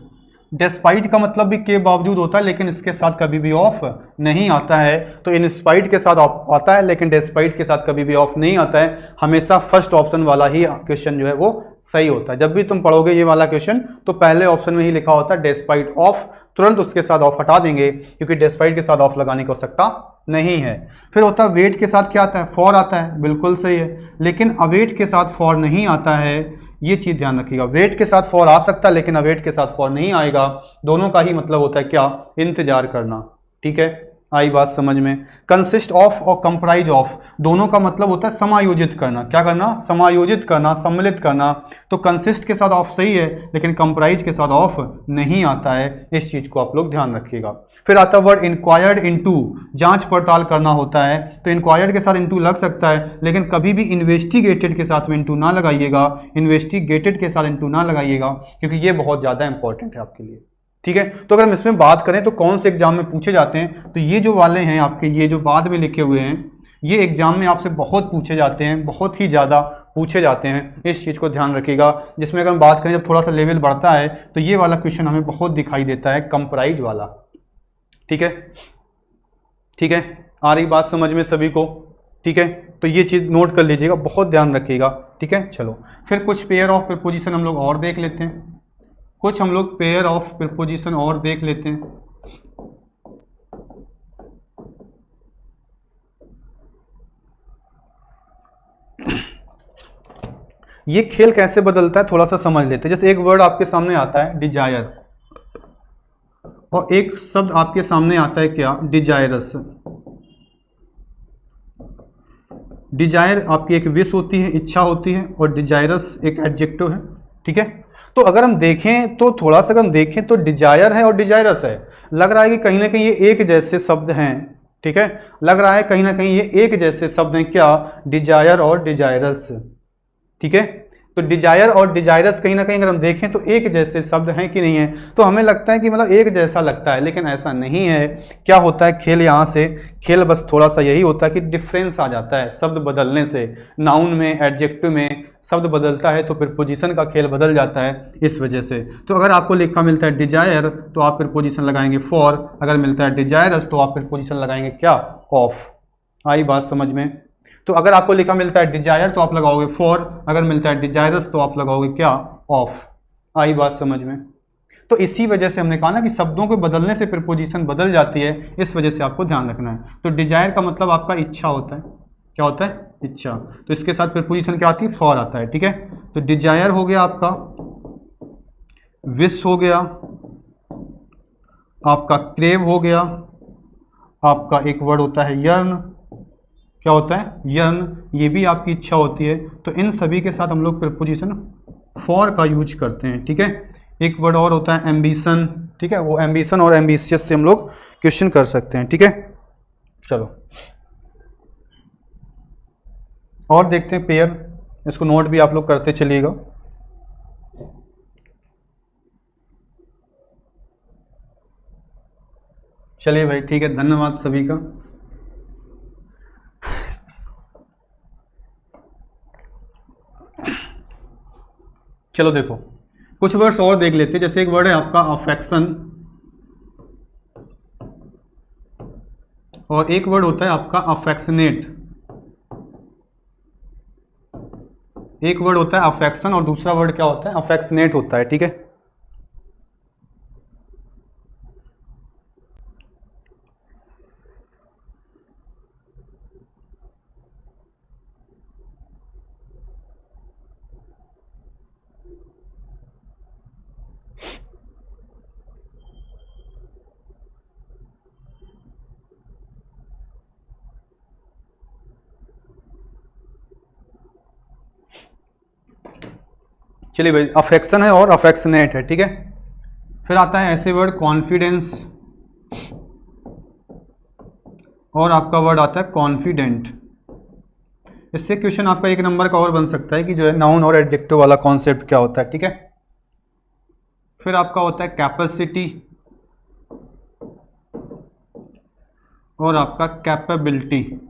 डेस्पाइट का मतलब भी के बावजूद होता है, लेकिन इसके साथ कभी भी ऑफ नहीं आता है। तो इन स्पाइट के साथ ऑफ आता है, लेकिन डेस्पाइट के साथ कभी भी ऑफ नहीं आता है। हमेशा फर्स्ट ऑप्शन वाला ही क्वेश्चन जो है वो सही होता है। जब भी तुम पढ़ोगे ये वाला क्वेश्चन तो पहले ऑप्शन में ही लिखा होता है डेस्पाइट ऑफ, तुरंत उसके साथ ऑफ हटा देंगे, क्योंकि डिस्पाइट के साथ ऑफ लगाने की आवश्यकता नहीं है। फिर होता है वेट के साथ क्या आता है, फॉर आता है, बिल्कुल सही है, लेकिन अवेट के साथ फॉर नहीं आता है, ये चीज ध्यान रखिएगा। वेट के साथ फॉर आ सकता है लेकिन अवेट के साथ फॉर नहीं आएगा। दोनों का ही मतलब होता है क्या, इंतजार करना। ठीक है, आई बात समझ में। कंसिस्ट ऑफ और कंप्राइज ऑफ, दोनों का मतलब होता है समायोजित करना। क्या करना, समायोजित करना, सम्मिलित करना। तो कंसिस्ट के साथ ऑफ सही है, लेकिन कंप्राइज के साथ ऑफ नहीं आता है, इस चीज को आप लोग ध्यान रखिएगा। फिर आता है वर्ड इंक्वायर्ड इनटू, जांच पड़ताल करना होता है, तो इंक्वायर्ड के साथ इनटू लग सकता है, लेकिन कभी भी इन्वेस्टिगेटेड के साथ में इनटू ना लगाइएगा, इन्वेस्टिगेटेड के साथ इनटू ना लगाइएगा, क्योंकि ये बहुत ज्यादा इंपॉर्टेंट है आपके लिए। ठीक है, तो अगर हम इसमें बात करें तो कौन से एग्जाम में पूछे जाते हैं, तो ये जो वाले हैं आपके, ये जो बाद में लिखे हुए हैं, ये एग्जाम में आपसे बहुत पूछे जाते हैं, बहुत ही ज़्यादा पूछे जाते हैं, इस चीज़ को ध्यान रखिएगा। जिसमें अगर हम बात करें जब थोड़ा सा लेवल बढ़ता है तो ये वाला क्वेश्चन हमें बहुत दिखाई देता है, कंप्राइज वाला। ठीक है, ठीक है, आ रही बात समझ में सभी को। ठीक है, तो ये चीज़ नोट कर लीजिएगा, बहुत ध्यान रखिएगा। ठीक है, चलो फिर कुछ पेयर ऑफ प्रीपोजिशन हम लोग और देख लेते हैं, कुछ हम लोग पेयर ऑफ प्रीपोजिशन और देख लेते हैं। ये खेल कैसे बदलता है थोड़ा सा समझ लेते हैं। जैसे एक वर्ड आपके सामने आता है डिजायर, और एक शब्द आपके सामने आता है क्या, डिजायरस। डिजायर आपकी एक विश होती है, इच्छा होती है, और डिजायरस एक एडजेक्टिव है। ठीक है, तो अगर हम देखें तो थोड़ा सा अगर हम देखें तो डिजायर है और डिजायरस है, लग रहा है कि कहीं ना कहीं ये एक जैसे शब्द हैं। ठीक है, लग रहा है कहीं ना कहीं ये एक जैसे शब्द हैं, क्या, डिजायर और डिजायरस। ठीक है, तो डिजायर और डिजायरस कहीं ना कहीं अगर हम देखें तो एक जैसे शब्द हैं कि नहीं है, तो हमें लगता है कि मतलब एक जैसा लगता है, लेकिन ऐसा नहीं है। क्या होता है खेल यहाँ से, खेल बस थोड़ा सा यही होता है कि डिफरेंस आ जाता है शब्द बदलने से। नाउन में, एडजेक्टिव में शब्द बदलता है तो प्रीपोजिशन का खेल बदल जाता है, इस वजह से। तो अगर आपको लिखा मिलता है डिजायर तो आप प्रीपोजिशन लगाएंगे फॉर, अगर मिलता है डिजायरस तो आप प्रीपोजिशन लगाएंगे क्या, ऑफ। आई बात समझ में। तो अगर आपको लिखा मिलता है डिजायर तो आप लगाओगे फॉर, अगर मिलता है डिजायरस तो आप लगाओगे क्या, ऑफ। आई बात समझ में। तो इसी वजह से हमने कहा ना कि शब्दों को बदलने से प्रीपोजिशन बदल जाती है, इस वजह से आपको ध्यान रखना है। तो डिजायर का मतलब आपका इच्छा होता है, क्या होता है, इच्छा। तो इसके साथ प्रीपोजिशन क्या आती है, फॉर आता है। ठीक है, तो डिजायर हो गया आपका, विश हो गया आपका, क्रेव हो गया आपका, एक वर्ड होता है यर्न, क्या होता है, यर्न, ये भी आपकी इच्छा होती है। तो इन सभी के साथ हम लोग प्रीपोजिशन फॉर का यूज करते हैं। ठीक है, एक वर्ड और होता है एम्बिशन। ठीक है, वो एम्बिशन और एम्बिशियस से हम लोग क्वेश्चन कर सकते हैं। ठीक है, चलो और देखते हैं पेयर, इसको नोट भी आप लोग करते चलिएगा। चलिए भाई, ठीक है, धन्यवाद सभी का। चलो देखो कुछ वर्ड्स और देख लेते हैं। जैसे एक वर्ड है आपका अफेक्शन, और एक वर्ड होता है आपका अफेक्शनेट। एक वर्ड होता है अफेक्शन और दूसरा वर्ड क्या होता है, अफेक्शनेट होता है। ठीक है, चलिए भाई, अफेक्शन है और अफेक्शनेट है। ठीक है, फिर आता है ऐसे वर्ड कॉन्फिडेंस, और आपका वर्ड आता है कॉन्फिडेंट। इससे क्वेश्चन आपका एक नंबर का और बन सकता है कि जो है नाउन और एडजेक्टिव वाला कॉन्सेप्ट क्या होता है। ठीक है, फिर आपका होता है कैपेसिटी, और आपका कैपेबिलिटी।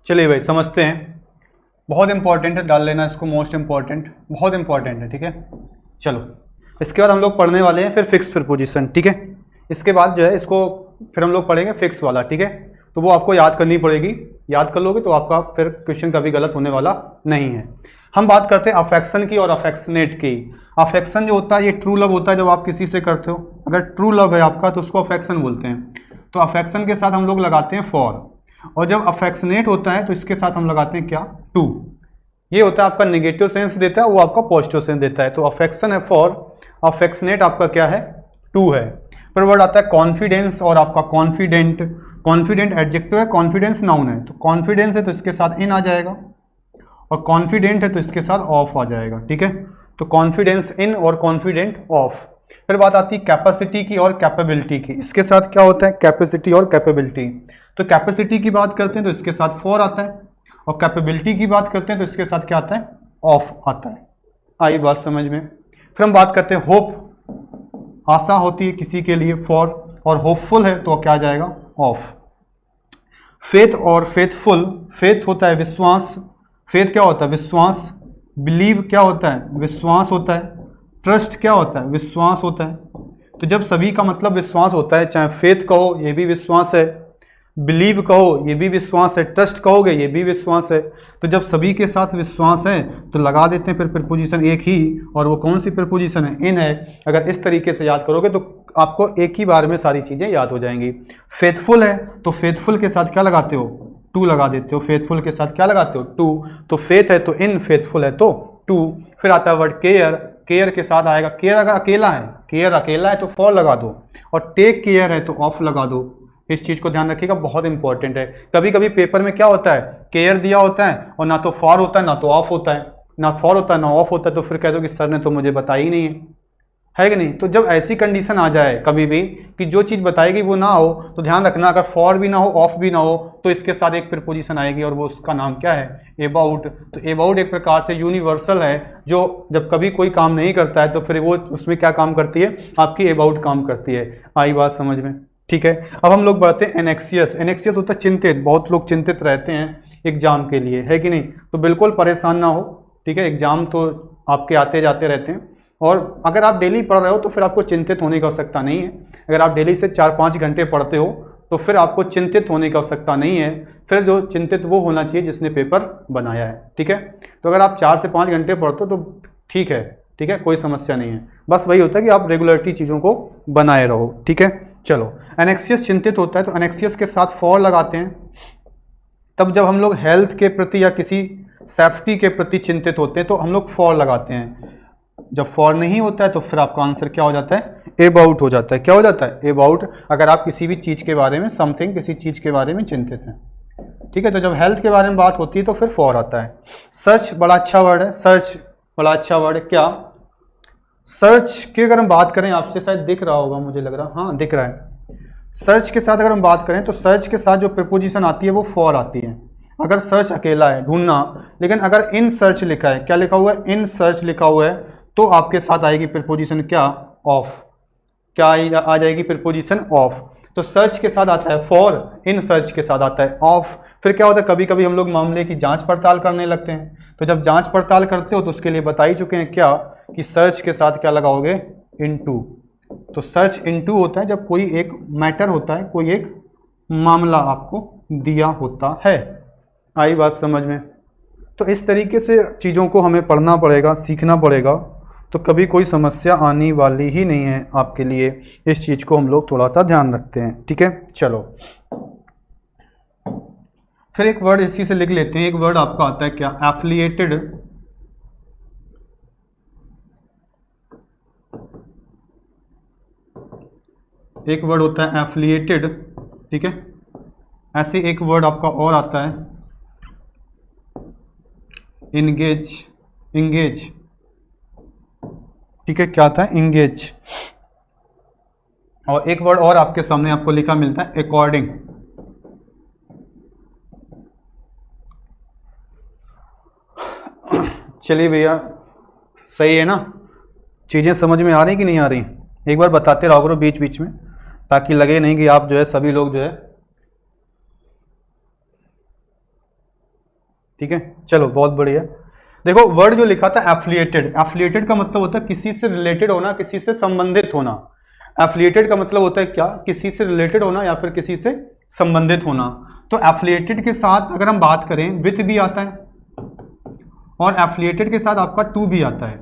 चलिए भाई समझते हैं, बहुत इंपॉर्टेंट है, डाल लेना इसको, मोस्ट इंपॉर्टेंट, बहुत इंपॉर्टेंट है, ठीक है। चलो इसके बाद हम लोग पढ़ने वाले हैं फिर फिक्स प्रीपोजिशन, ठीक है। इसके बाद जो है इसको फिर हम लोग पढ़ेंगे फिक्स वाला, ठीक है। तो वो आपको याद करनी पड़ेगी, याद कर लोगे तो आपका फिर क्वेश्चन कभी गलत होने वाला नहीं है। हम बात करते हैं अफेक्शन की और अफेक्शनेट की। अफेक्शन जो होता है ये ट्रू लव होता है, जब आप किसी से करते हो, अगर ट्रू लव है आपका तो उसको अफेक्शन बोलते हैं। तो अफेक्शन के साथ हम लोग लगाते हैं फॉर, और जब अफेक्शनेट होता है तो इसके साथ हम लगाते हैं क्या, टू। ये होता है आपका नेगेटिव सेंस देता है, वो आपका पॉजिटिव सेंस देता है। तो अफेक्शन है फॉर, अफेक्शनेट आपका क्या है, टू है। फिर वर्ड आता है कॉन्फिडेंस और आपका कॉन्फिडेंट। कॉन्फिडेंट एडजेक्टिव है, कॉन्फिडेंस नाउन है। तो कॉन्फिडेंस है तो इसके साथ इन आ जाएगा, और कॉन्फिडेंट है तो इसके साथ ऑफ आ जाएगा, ठीक है। तो कॉन्फिडेंस इन और कॉन्फिडेंट ऑफ। फिर बात आती है कैपेसिटी की और कैपेबिलिटी की। इसके साथ क्या होता है, कैपेसिटी और कैपेबिलिटी। तो कैपेसिटी की बात करते हैं तो इसके साथ फॉर आता है, और कैपेबिलिटी की बात करते हैं तो इसके साथ क्या आता है, ऑफ आता है। आई बात समझ में। फिर हम बात करते हैं होप, आशा होती है किसी के लिए, फॉर, और होपफुल है तो क्या आ जाएगा, ऑफ। फेथ और फेथफुल, फेथ होता है विश्वास, फेथ क्या होता है, विश्वास। बिलीव क्या होता है, विश्वास होता है। ट्रस्ट क्या होता है, विश्वास होता है। तो जब सभी का मतलब विश्वास होता है, चाहे फेथ कहो ये भी विश्वास है, बिलीव कहो ये भी विश्वास है, ट्रस्ट कहोगे ये भी विश्वास है। तो जब सभी के साथ विश्वास है तो लगा देते हैं फिर प्रीपोजिशन एक ही, और वो कौन सी प्रीपोजिशन है, इन है। अगर इस तरीके से याद करोगे तो आपको एक ही बार में सारी चीज़ें याद हो जाएंगी। फेथफुल है तो फेथफुल के साथ क्या लगाते हो, टू लगा देते हो। फेथफुल के साथ क्या लगाते हो, टू। तो फेथ है तो इन, फेथफुल है तो टू। फिर आता है वर्ड केयर, केयर के साथ आएगा, केयर अगर अकेला है, केयर अकेला है तो फॉर लगा दो, और टेक केयर है तो ऑफ लगा दो। इस चीज़ को ध्यान रखिएगा, बहुत इंपॉर्टेंट है। कभी कभी पेपर में क्या होता है, केयर दिया होता है और ना तो फॉर होता है ना तो ऑफ होता है, ना फॉर होता है ना ऑफ होता है, तो फिर कह दो कि सर ने तो मुझे बताई ही नहीं है कि नहीं। तो जब ऐसी कंडीशन आ जाए कभी भी कि जो चीज़ बताएगी वो ना हो, तो ध्यान रखना अगर फॉर भी ना हो ऑफ भी ना हो तो इसके साथ एक प्रीपोजिशन आएगी, और वो उसका नाम क्या है, अबाउट। तो अबाउट एक प्रकार से यूनिवर्सल है, जो जब कभी कोई काम नहीं करता है तो फिर वो उसमें क्या काम करती है, आपकी अबाउट काम करती है। आई बात समझ में, ठीक है। अब हम लोग बढ़ते हैं एनेक्सियस। एनेक्सियस होता है चिंतित, बहुत लोग चिंतित रहते हैं एग्जाम के लिए, है कि नहीं। तो बिल्कुल परेशान ना हो, ठीक है। एग्जाम तो आपके आते जाते रहते हैं, और अगर आप डेली पढ़ रहे हो तो फिर आपको चिंतित होने की आवश्यकता नहीं है। अगर आप डेली से 4-5 घंटे पढ़ते हो तो फिर आपको चिंतित होने की आवश्यकता नहीं है। फिर जो चिंतित वो होना चाहिए जिसने पेपर बनाया है, ठीक है। तो अगर आप 4 से 5 घंटे पढ़ते हो तो ठीक है, ठीक है, कोई समस्या नहीं है। बस वही होता है कि आप रेगुलरिटी चीज़ों को बनाए रहो, ठीक है। चलो एनेक्सियस चिंतित होता है तो एनेक्सियस के साथ फॉर लगाते हैं। तब जब हम लोग हेल्थ के प्रति या किसी सेफ्टी के प्रति चिंतित होते हैं तो हम लोग फॉर लगाते हैं। जब फॉर नहीं होता है तो फिर आपका आंसर क्या हो जाता है, अबाउट हो जाता है। क्या हो जाता है, अबाउट। अगर आप किसी भी चीज़ के बारे में, समथिंग, किसी चीज़ के बारे में चिंतित हैं, ठीक है। तो जब हेल्थ के बारे में बात होती है तो फिर फॉर आता है। सर्च बड़ा अच्छा वर्ड है, सर्च बड़ा अच्छा वर्ड है। क्या सर्च की अगर हम बात करें, आपसे शायद दिख रहा होगा, मुझे लग रहा, हाँ दिख रहा है। सर्च के साथ अगर हम बात करें तो सर्च के साथ जो प्रीपोजिशन आती है वो फॉर आती है। अगर सर्च अकेला है, ढूंढना, लेकिन अगर इन सर्च लिखा है, क्या लिखा हुआ है, इन सर्च लिखा हुआ है, तो आपके साथ आएगी प्रीपोजिशन क्या, ऑफ। क्या आ जाएगी, प्रीपोजिशन ऑफ। तो सर्च के साथ आता है फॉर, इन सर्च के साथ आता है ऑफ। फिर क्या होता है, कभी कभी हम लोग मामले की जांच पड़ताल करने लगते हैं, तो जब जांच पड़ताल करते हो तो उसके लिए बता ही चुके हैं क्या, कि सर्च के साथ क्या लगाओगे, इनटू। तो सर्च इनटू होता है जब कोई एक मैटर होता है, कोई एक मामला आपको दिया होता है। आई बात समझ में। तो इस तरीके से चीज़ों को हमें पढ़ना पड़ेगा, सीखना पड़ेगा, तो कभी कोई समस्या आने वाली ही नहीं है आपके लिए। इस चीज़ को हम लोग थोड़ा सा ध्यान रखते हैं, ठीक है। चलो फिर एक वर्ड इसी से लिख लेते हैं। एक वर्ड आपका आता है क्या, एफिलिएटेड। एक वर्ड होता है एफिलिएटेड, ठीक है। ऐसे एक वर्ड आपका और आता है इंगेज, इंगेज, ठीक है। क्या आता है, इंगेज। और एक वर्ड और आपके सामने आपको लिखा मिलता है अकॉर्डिंग। चलिए भैया, सही है ना, चीज़ें समझ में आ रही कि नहीं आ रही, एक बार बताते रहो करो बीच बीच में, ताकि लगे नहीं कि आप जो है सभी लोग जो है ठीक है, चलो बहुत बढ़िया। देखो वर्ड जो लिखा था एफिलिएटेड, एफिलिएटेड का मतलब होता है किसी से रिलेटेड होना, किसी से संबंधित होना। एफिलिएटेड का मतलब होता है क्या, किसी से रिलेटेड होना या फिर किसी से संबंधित होना। तो एफिलिएटेड के साथ अगर हम बात करें विथ भी आता है और एफिलिएटेड के साथ आपका टू भी आता है।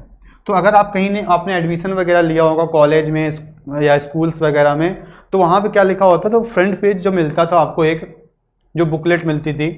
तो अगर आप कहीं ने आपने एडमिशन वगैरह लिया होगा कॉलेज में या स्कूल्स वगैरह में, तो वहाँ पे क्या लिखा होता था, तो फ्रंट पेज जो मिलता था आपको, एक जो बुकलेट मिलती थी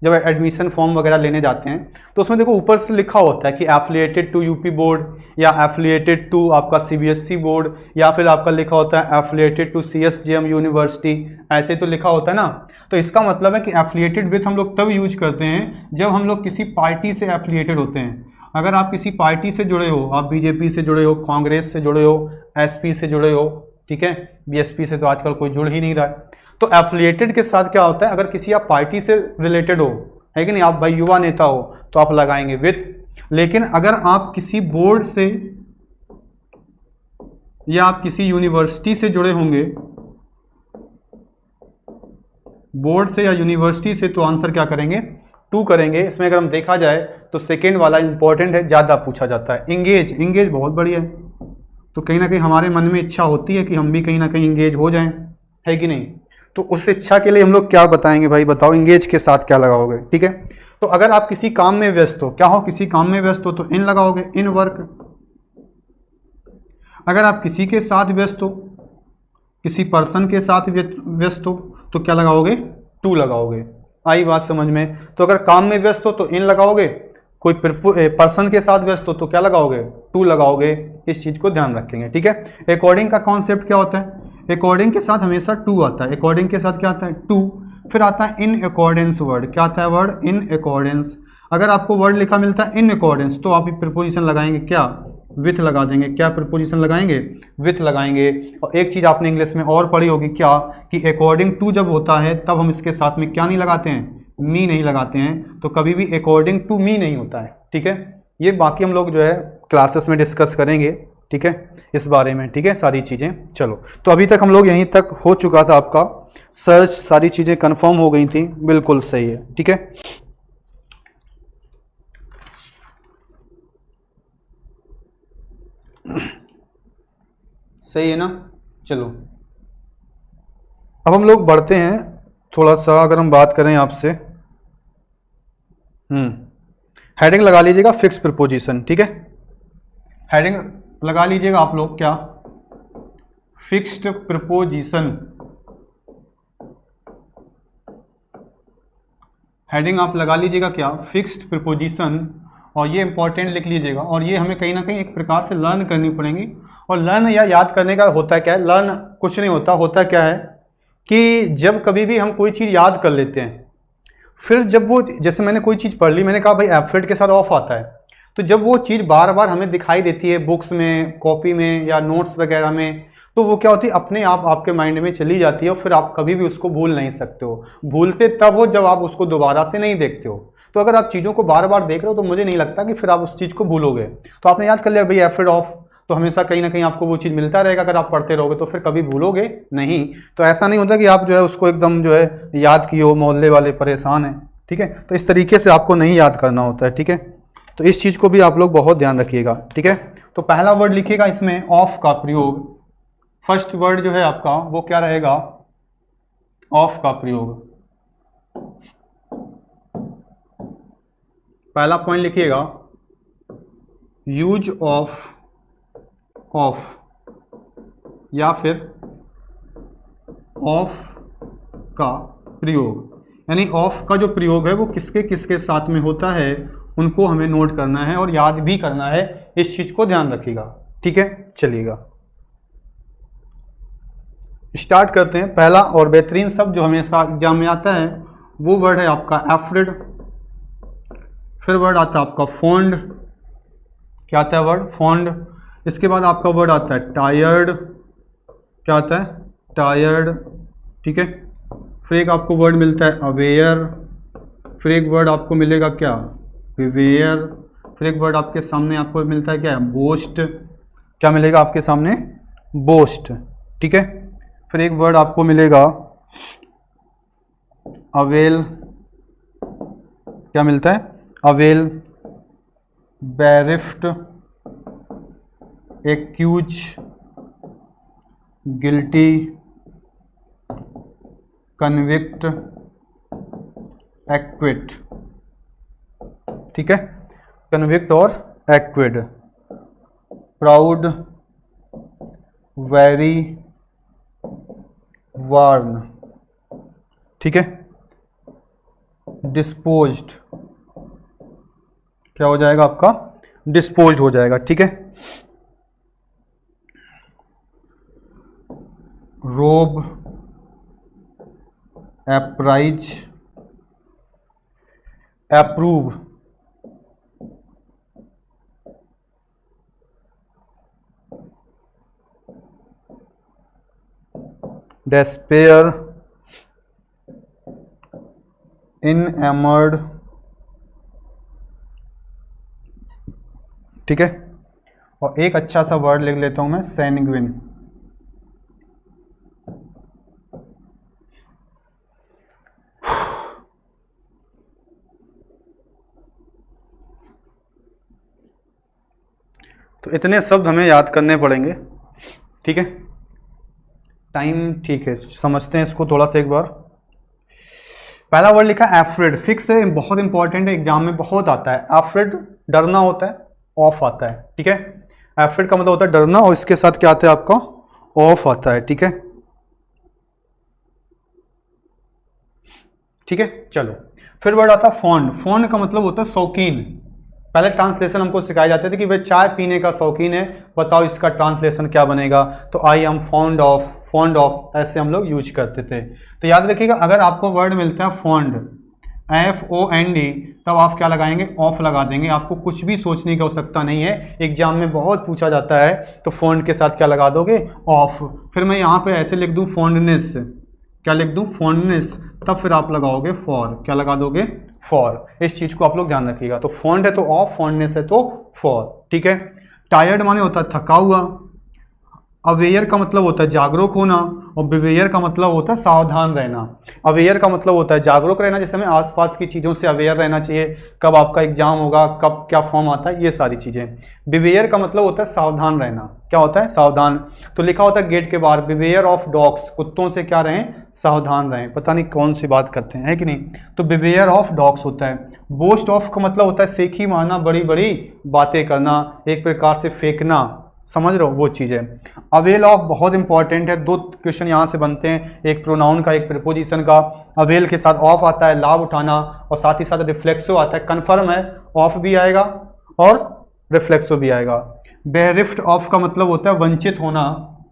जब एडमिशन फॉर्म वगैरह लेने जाते हैं, तो उसमें देखो ऊपर से लिखा होता है कि एफिलिएटेड टू यूपी बोर्ड या एफिलिएटेड टू आपका सीबीएसई बोर्ड, या फिर आपका लिखा होता है एफिलिएटेड टू सीएसजेएम यूनिवर्सिटी, ऐसे तो लिखा होता है ना। तो इसका मतलब है कि एफिलिएटेड विथ हम लोग तब यूज करते हैं जब हम लोग किसी पार्टी से एफिलिएटेड होते हैं। अगर आप किसी पार्टी से जुड़े हो, आप बीजेपी से जुड़े हो, कांग्रेस से जुड़े हो, एसपी से जुड़े हो, ठीक है, बीएसपी से तो आजकल कोई जुड़ ही नहीं रहा है। तो एफिलिएटेड के साथ क्या होता है, अगर किसी आप पार्टी से रिलेटेड हो, है कि नहीं, आप भाई युवा नेता हो तो आप लगाएंगे विथ। लेकिन अगर आप किसी बोर्ड से या आप किसी यूनिवर्सिटी से जुड़े होंगे, बोर्ड से या यूनिवर्सिटी से, तो आंसर क्या करेंगे, टू करेंगे। इसमें अगर हम देखा जाए तो सेकेंड वाला इंपॉर्टेंट है, ज़्यादा पूछा जाता है। इंगेज, इंगेज बहुत बढ़िया है। तो कहीं ना कहीं हमारे मन में इच्छा होती है कि हम भी कहीं ना कहीं इंगेज हो जाएं, है कि नहीं। तो उस इच्छा के लिए हम लोग क्या बताएंगे भाई, बताओ इंगेज के साथ क्या लगाओगे, ठीक है। तो अगर आप किसी काम में व्यस्त हो, क्या हो, किसी काम में व्यस्त हो तो इन लगाओगे, इन वर्क। अगर आप किसी के साथ व्यस्त हो, किसी पर्सन के साथ व्यस्त हो तो क्या लगाओगे, टू लगाओगे। आई बात समझ में। तो अगर काम में व्यस्त हो तो इन लगाओगे, कोई पर्सन के साथ व्यस्त हो तो क्या लगाओगे, टू लगाओगे। इस चीज को ध्यान रखेंगे, ठीक है। अकॉर्डिंग का कॉन्सेप्ट क्या होता है, अकॉर्डिंग के साथ हमेशा टू आता है। अकॉर्डिंग के साथ क्या आता है, टू। फिर आता है इन अकॉर्डेंस वर्ड, क्या आता है वर्ड, इन अकॉर्डेंस। अगर आपको वर्ड लिखा मिलता है इन अकॉर्डेंस तो आप प्रीपोजिशन लगाएंगे क्या, विथ लगा देंगे। क्या प्रीपोजिशन लगाएंगे, विथ लगाएंगे। और एक चीज आपने इंग्लिश में और पढ़ी होगी क्या, कि अकॉर्डिंग टू जब होता है तब हम इसके साथ में क्या नहीं लगाते हैं, मी नहीं लगाते हैं। तो कभी भी अकॉर्डिंग टू मी नहीं होता है, ठीक है। ये बाकी हम लोग जो है क्लासेस में डिस्कस करेंगे, ठीक है, इस बारे में, ठीक है, सारी चीज़ें। चलो, तो अभी तक हम लोग यहीं तक हो चुका था आपका सर्च, सारी चीज़ें कंफर्म हो गई थी, बिल्कुल सही है, ठीक है। सही है ना। चलो अब हम लोग बढ़ते हैं थोड़ा सा। अगर हम बात करें आपसे, हेडिंग लगा लीजिएगा फिक्स प्रीपोजिशन, ठीक है। हेडिंग लगा लीजिएगा आप लोग क्या, फिक्स्ड प्रीपोजिशन। हेडिंग आप लगा लीजिएगा क्या, फिक्स्ड प्रीपोजिशन। और ये इंपॉर्टेंट लिख लीजिएगा, और ये हमें कहीं ना कहीं एक प्रकार से लर्न करनी पड़ेंगी। और लर्न या याद करने का होता क्या है, लर्न कुछ नहीं होता, होता क्या है कि जब कभी भी हम कोई चीज़ याद कर लेते हैं, फिर जब वो, जैसे मैंने कोई चीज़ पढ़ ली, मैंने कहा भाई एफर्ट के साथ ऑफ आता है, तो जब वो चीज़ बार बार हमें दिखाई देती है बुक्स में, कॉपी में या नोट्स वगैरह में, तो वो क्या होती है, अपने आप आपके माइंड में चली जाती है और फिर आप कभी भी उसको भूल नहीं सकते हो। भूलते तब हो जब आप उसको दोबारा से नहीं देखते हो। तो अगर आप चीज़ों को बार बार देख रहे हो तो मुझे नहीं लगता कि फिर आप उस चीज़ को भूलोगे। तो आपने याद कर लिया भाई एफर्ट ऑफ, तो हमेशा कहीं ना कहीं आपको वो चीज़ मिलता रहेगा। अगर आप पढ़ते रहोगे तो फिर कभी भूलोगे नहीं। तो ऐसा नहीं होता कि आप जो है उसको एकदम जो है याद किए हो, मोहल्ले वाले परेशान हैं, ठीक है। तो इस तरीके से आपको नहीं याद करना होता है, ठीक है। तो इस चीज़ को भी आप लोग बहुत ध्यान रखिएगा, ठीक है। तो पहला वर्ड लिखिएगा इसमें ऑफ का प्रयोग। फर्स्ट वर्ड जो है आपका वो क्या रहेगा, ऑफ का प्रयोग। पहला पॉइंट लिखिएगा यूज ऑफ ऑफ, या फिर ऑफ का प्रयोग। यानी ऑफ का जो प्रयोग है वो किसके किसके साथ में होता है उनको हमें नोट करना है और याद भी करना है। इस चीज को ध्यान रखिएगा, ठीक है। चलिएगा स्टार्ट करते हैं। पहला और बेहतरीन शब्द जो हमेशा एग्जाम में आता है वो वर्ड है आपका एफ्रिड। फिर वर्ड आता है आपका फॉन्ड। क्या आता है वर्ड, फॉन्ड। इसके बाद आपका वर्ड आता है टायर्ड। क्या आता है, टायर्ड, ठीक है। फिर एक आपको वर्ड मिलता है अवेयर। फिर एक वर्ड आपको मिलेगा क्या, विवेयर। फिर एक वर्ड आपके सामने आपको मिलता है क्या, बोस्ट। क्या मिलेगा आपके सामने, बोस्ट, ठीक है। फिर एक वर्ड आपको मिलेगा अवेल। क्या मिलता है? Avail, bereft, accuse, guilty, convict, acquit. ठीक है, कन्विक्ट और एक्विट। Proud, very, warn. ठीक है, डिस्पोज्ड, क्या हो जाएगा आपका? डिस्पोज्ड हो जाएगा। ठीक है, रोब, एप्राइज, अप्रूव, डेस्पेयर, इनएमर्ड। ठीक है, और एक अच्छा सा वर्ड लिख लेता हूं मैं, सैंग्विन। तो इतने शब्द हमें याद करने पड़ेंगे। ठीक है, टाइम ठीक है, समझते हैं इसको थोड़ा सा एक बार। पहला वर्ड लिखा एफ्रेड, फिक्स है, बहुत इंपॉर्टेंट है, एग्जाम में बहुत आता है। एफ्रेड डरना होता है, ऑफ आता है। ठीक है, एफ्रेड का मतलब होता है डरना, और इसके साथ क्या आता है आपका? ऑफ आता है। ठीक है, ठीक है, चलो फिर वर्ड आता है फॉन्ड। फॉन्ड का मतलब होता है शौकीन। पहले ट्रांसलेशन हमको सिखाए जाते थे कि भाई चाय पीने का शौकीन है, बताओ इसका ट्रांसलेशन क्या बनेगा? तो I am fond of, fond of, ऐसे हम लोग यूज करते थे। तो याद रखिएगा, अगर आपको वर्ड मिलता है फॉन्ड, FOND, तब आप क्या लगाएंगे? ऑफ लगा देंगे। आपको कुछ भी सोचने की आवश्यकता नहीं है, एग्जाम में बहुत पूछा जाता है। तो फॉन्ड के साथ क्या लगा दोगे? ऑफ। फिर मैं यहाँ पे ऐसे लिख दूँ फॉन्डनेस, क्या लिख दूँ? फॉन्डनेस, तब फिर आप लगाओगे फॉर, क्या लगा दोगे? फॉर। इस चीज को आप लोग ध्यान रखिएगा। तो फॉन्ड है तो ऑफ, फॉन्डनेस है तो फॉर। ठीक है, टायर्ड माने होता है थका हुआ, अवेयर का मतलब होता है जागरूक होना, और बिवेयर का मतलब होता है सावधान रहना। अवेयर का मतलब होता है जागरूक रहना, जैसे हमें आसपास की चीज़ों से अवेयर रहना चाहिए, कब आपका एग्जाम होगा, कब क्या फॉर्म आता है, ये सारी चीज़ें। बिवेयर का मतलब होता है सावधान रहना, क्या होता है? सावधान। तो लिखा होता है गेट के बाहर, बिवेयर ऑफ डॉग्स, कुत्तों से क्या रहें? सावधान रहें। पता नहीं कौन सी बात करते हैं, है कि नहीं? तो बिवेयर ऑफ डॉग्स होता है। बोस्ट ऑफ का मतलब होता है सेखी मारना, बड़ी बड़ी बातें करना, एक प्रकार से फेंकना, समझ रहे हो वो चीज़ है। अवेल ऑफ बहुत इंपॉर्टेंट है, दो क्वेश्चन यहाँ से बनते हैं, एक प्रोनाउन का, एक प्रीपोजिशन का। अवेल के साथ ऑफ आता है, लाभ उठाना, और साथ ही साथ रिफ्लेक्सो आता है। कन्फर्म है, ऑफ भी आएगा और रिफ्लेक्सो भी आएगा। बेरिफ्ट ऑफ का मतलब होता है वंचित होना,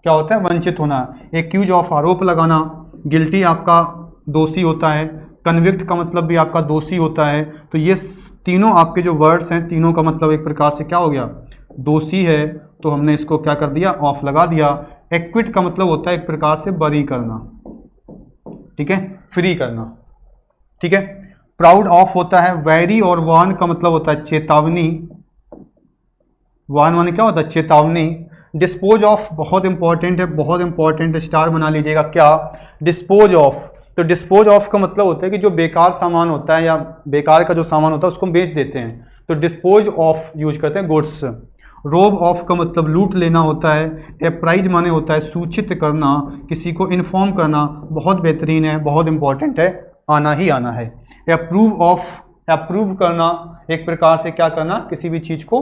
क्या होता है? वंचित होना। एक्यूज ऑफ, आरोप लगाना। गिल्टी आपका दोषी होता है। कन्विक्ट का मतलब भी आपका दोषी होता है। तो ये तीनों आपके जो वर्ड्स हैं, तीनों का मतलब एक प्रकार से क्या हो गया? दोषी है, तो हमने इसको क्या कर दिया? ऑफ लगा दिया। एक्विट का मतलब होता है एक प्रकार से बरी करना, ठीक है, फ्री करना। ठीक है, प्राउड ऑफ होता है। वेरी और वार्न का मतलब होता है चेतावनी। वार्न माने क्या होता है? चेतावनी। डिस्पोज ऑफ बहुत इंपॉर्टेंट है, बहुत इंपॉर्टेंट, स्टार बना लीजिएगा। क्या? Dispose of. तो डिस्पोज ऑफ का मतलब होता है कि जो बेकार सामान होता है या बेकार का जो सामान होता है उसको हम बेच देते हैं, तो डिस्पोज ऑफ यूज करते हैं, गुड्स। रोब ऑफ का मतलब लूट लेना होता है। एप्राइज माने होता है सूचित करना, किसी को इन्फॉर्म करना, बहुत बेहतरीन है, बहुत इंपॉर्टेंट है, आना ही आना है। अप्रूव ऑफ, अप्रूव करना, एक प्रकार से क्या करना? किसी भी चीज़ को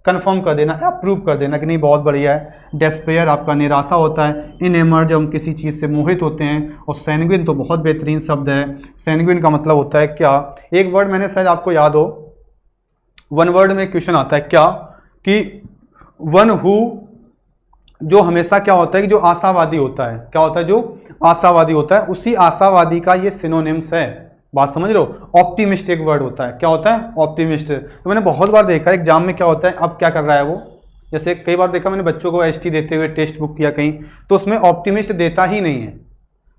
कंफर्म कर देना, अप्रूव कर देना कि नहीं बहुत बढ़िया है। डेस्पेयर आपका निराशा होता है। इनएमर्ड जब हम किसी चीज़ से मोहित होते हैं। और सैंग्विन तो बहुत बेहतरीन शब्द है। सैंग्विन का मतलब होता है क्या? एक वर्ड मैंने शायद आपको याद हो, वन वर्ड में क्वेश्चन आता है क्या कि वन हु, जो हमेशा क्या होता है कि जो आशावादी होता है, क्या होता है? जो आशावादी होता है, उसी आशावादी का ये सिनोनिम्स है। बात समझ रहे हो? ऑप्टिमिस्ट एक वर्ड होता है, क्या होता है? ऑप्टिमिस्ट। तो मैंने बहुत बार देखा है एग्जाम में क्या होता है, अब क्या कर रहा है वो, जैसे कई बार देखा मैंने बच्चों को ST देते हुए टेक्स्ट बुक किया कहीं, तो उसमें ऑप्टिमिस्ट देता ही नहीं है।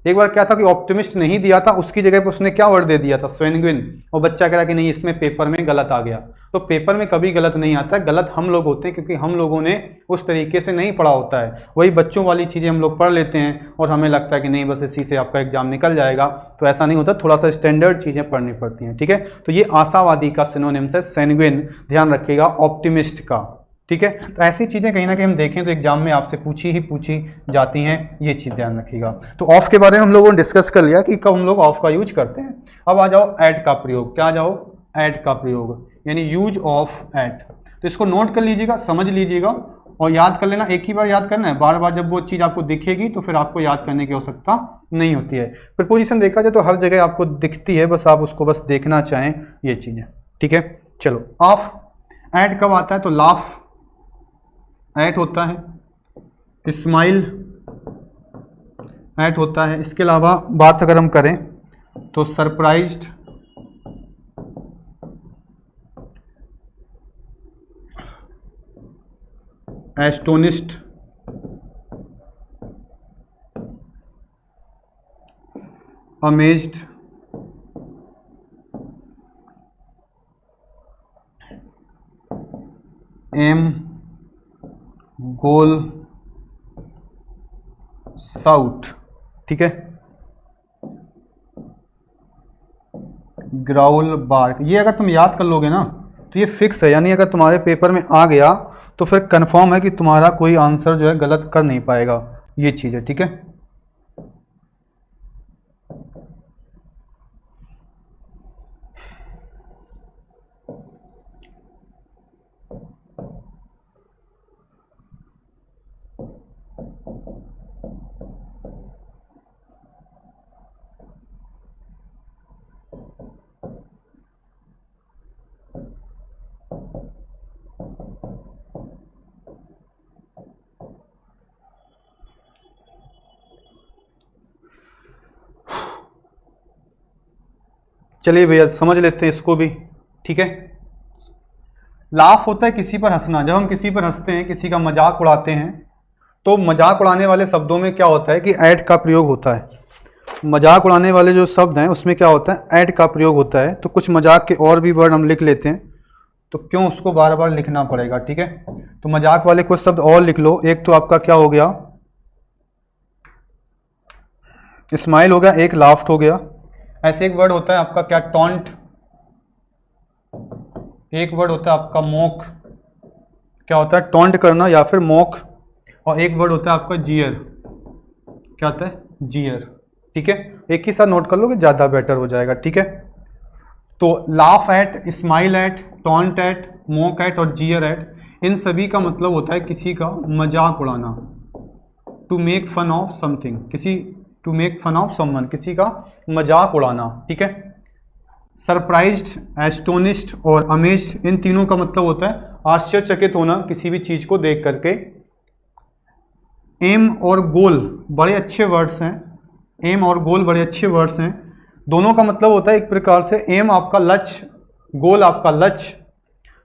एक बार क्या था कि ऑप्टिमिस्ट नहीं दिया था, उसकी जगह पर उसने क्या वर्ड दे दिया था? सैंग्विन। और बच्चा कह रहा कि नहीं इसमें पेपर में गलत आ गया। तो पेपर में कभी गलत नहीं आता, गलत हम लोग होते हैं क्योंकि हम लोगों ने उस तरीके से नहीं पढ़ा होता है। वही बच्चों वाली चीज़ें हम लोग पढ़ लेते हैं और हमें लगता है कि नहीं बस इसी से आपका एग्जाम निकल जाएगा, तो ऐसा नहीं होता, थोड़ा सा स्टैंडर्ड चीज़ें पढ़नी पड़ती हैं। ठीक है, तो ये आशावादी का सिनोनिम्स है सैंग्विन, ध्यान रखिएगा, ऑप्टिमिस्ट का। ठीक है, तो ऐसी चीज़ें कहीं ना कहीं हम देखें तो एग्जाम में आपसे पूछी जाती हैं, ये चीज़ ध्यान रखिएगा। तो ऑफ के बारे में हम लोगों ने डिस्कस कर लिया कि कब हम लोग ऑफ का यूज करते हैं। अब आ जाओ ऐट का प्रयोग। क्या आ जाओ? ऐट का प्रयोग, यानी यूज ऑफ ऐट। तो इसको नोट कर लीजिएगा, समझ लीजिएगा और याद कर लेना। एक ही बार याद करना है, बार बार जब वो चीज़ आपको दिखेगी तो फिर आपको याद करने की आवश्यकता नहीं होती है। प्रीपोजिशन देखा जाए तो हर जगह आपको दिखती है, बस आप उसको बस देखना चाहें, ये चीज़ें। ठीक है, चलो ऑफ। ऐट कब आता है? तो लाफ ऐट होता है, स्माइल ऐट होता है। इसके अलावा बात अगर हम करें तो सरप्राइज्ड, एस्टोनिस्ड, अमेज्ड, एम, गोल, साउट। ठीक है, ग्राउल, बार्क। ये अगर तुम याद कर लोगे ना तो ये फिक्स है, यानी अगर तुम्हारे पेपर में आ गया तो फिर कंफर्म है कि तुम्हारा कोई आंसर जो है गलत कर नहीं पाएगा, ये चीज़ है। ठीक है, चलिए भैया समझ लेते हैं इसको भी। ठीक है, लाफ होता है किसी पर हंसना। जब हम किसी पर हंसते हैं, किसी का मजाक उड़ाते हैं, तो मजाक उड़ाने वाले शब्दों में क्या होता है कि ऐट का प्रयोग होता है। मजाक उड़ाने वाले जो शब्द हैं उसमें क्या होता है? ऐट का प्रयोग होता है। तो कुछ मजाक के और भी वर्ड हम लिख लेते हैं, तो क्यों उसको बार बार लिखना पड़ेगा। ठीक है, तो मजाक वाले कुछ शब्द और लिख लो। एक तो आपका क्या हो गया? स्माइल हो गया, एक लाफ्ट हो गया। ऐसे एक वर्ड होता है आपका क्या? टॉन्ट। एक वर्ड होता है आपका मॉक। क्या होता है? टॉन्ट करना या फिर मॉक। और एक वर्ड होता है आपका जियर। क्या होता है? जियर। ठीक है, एक ही साथ नोट कर लोगे ज़्यादा बेटर हो जाएगा। ठीक है, तो laugh at, smile at, taunt at, mock at और जियर एट, इन सभी का मतलब होता है किसी का मजाक उड़ाना। To make fun of something, to make fun of someone, किसी का मजाक उड़ाना। ठीक है, सरप्राइज्ड, एस्टोनिश्ड और अमेज्ड, इन तीनों का मतलब होता है आश्चर्यचकित होना किसी भी चीज को देख करके। एम और गोल बड़े अच्छे वर्ड्स हैं, एम और गोल बड़े अच्छे वर्ड्स हैं। दोनों का मतलब होता है एक प्रकार से, एम आपका लक्ष्य, गोल आपका लक्ष्य।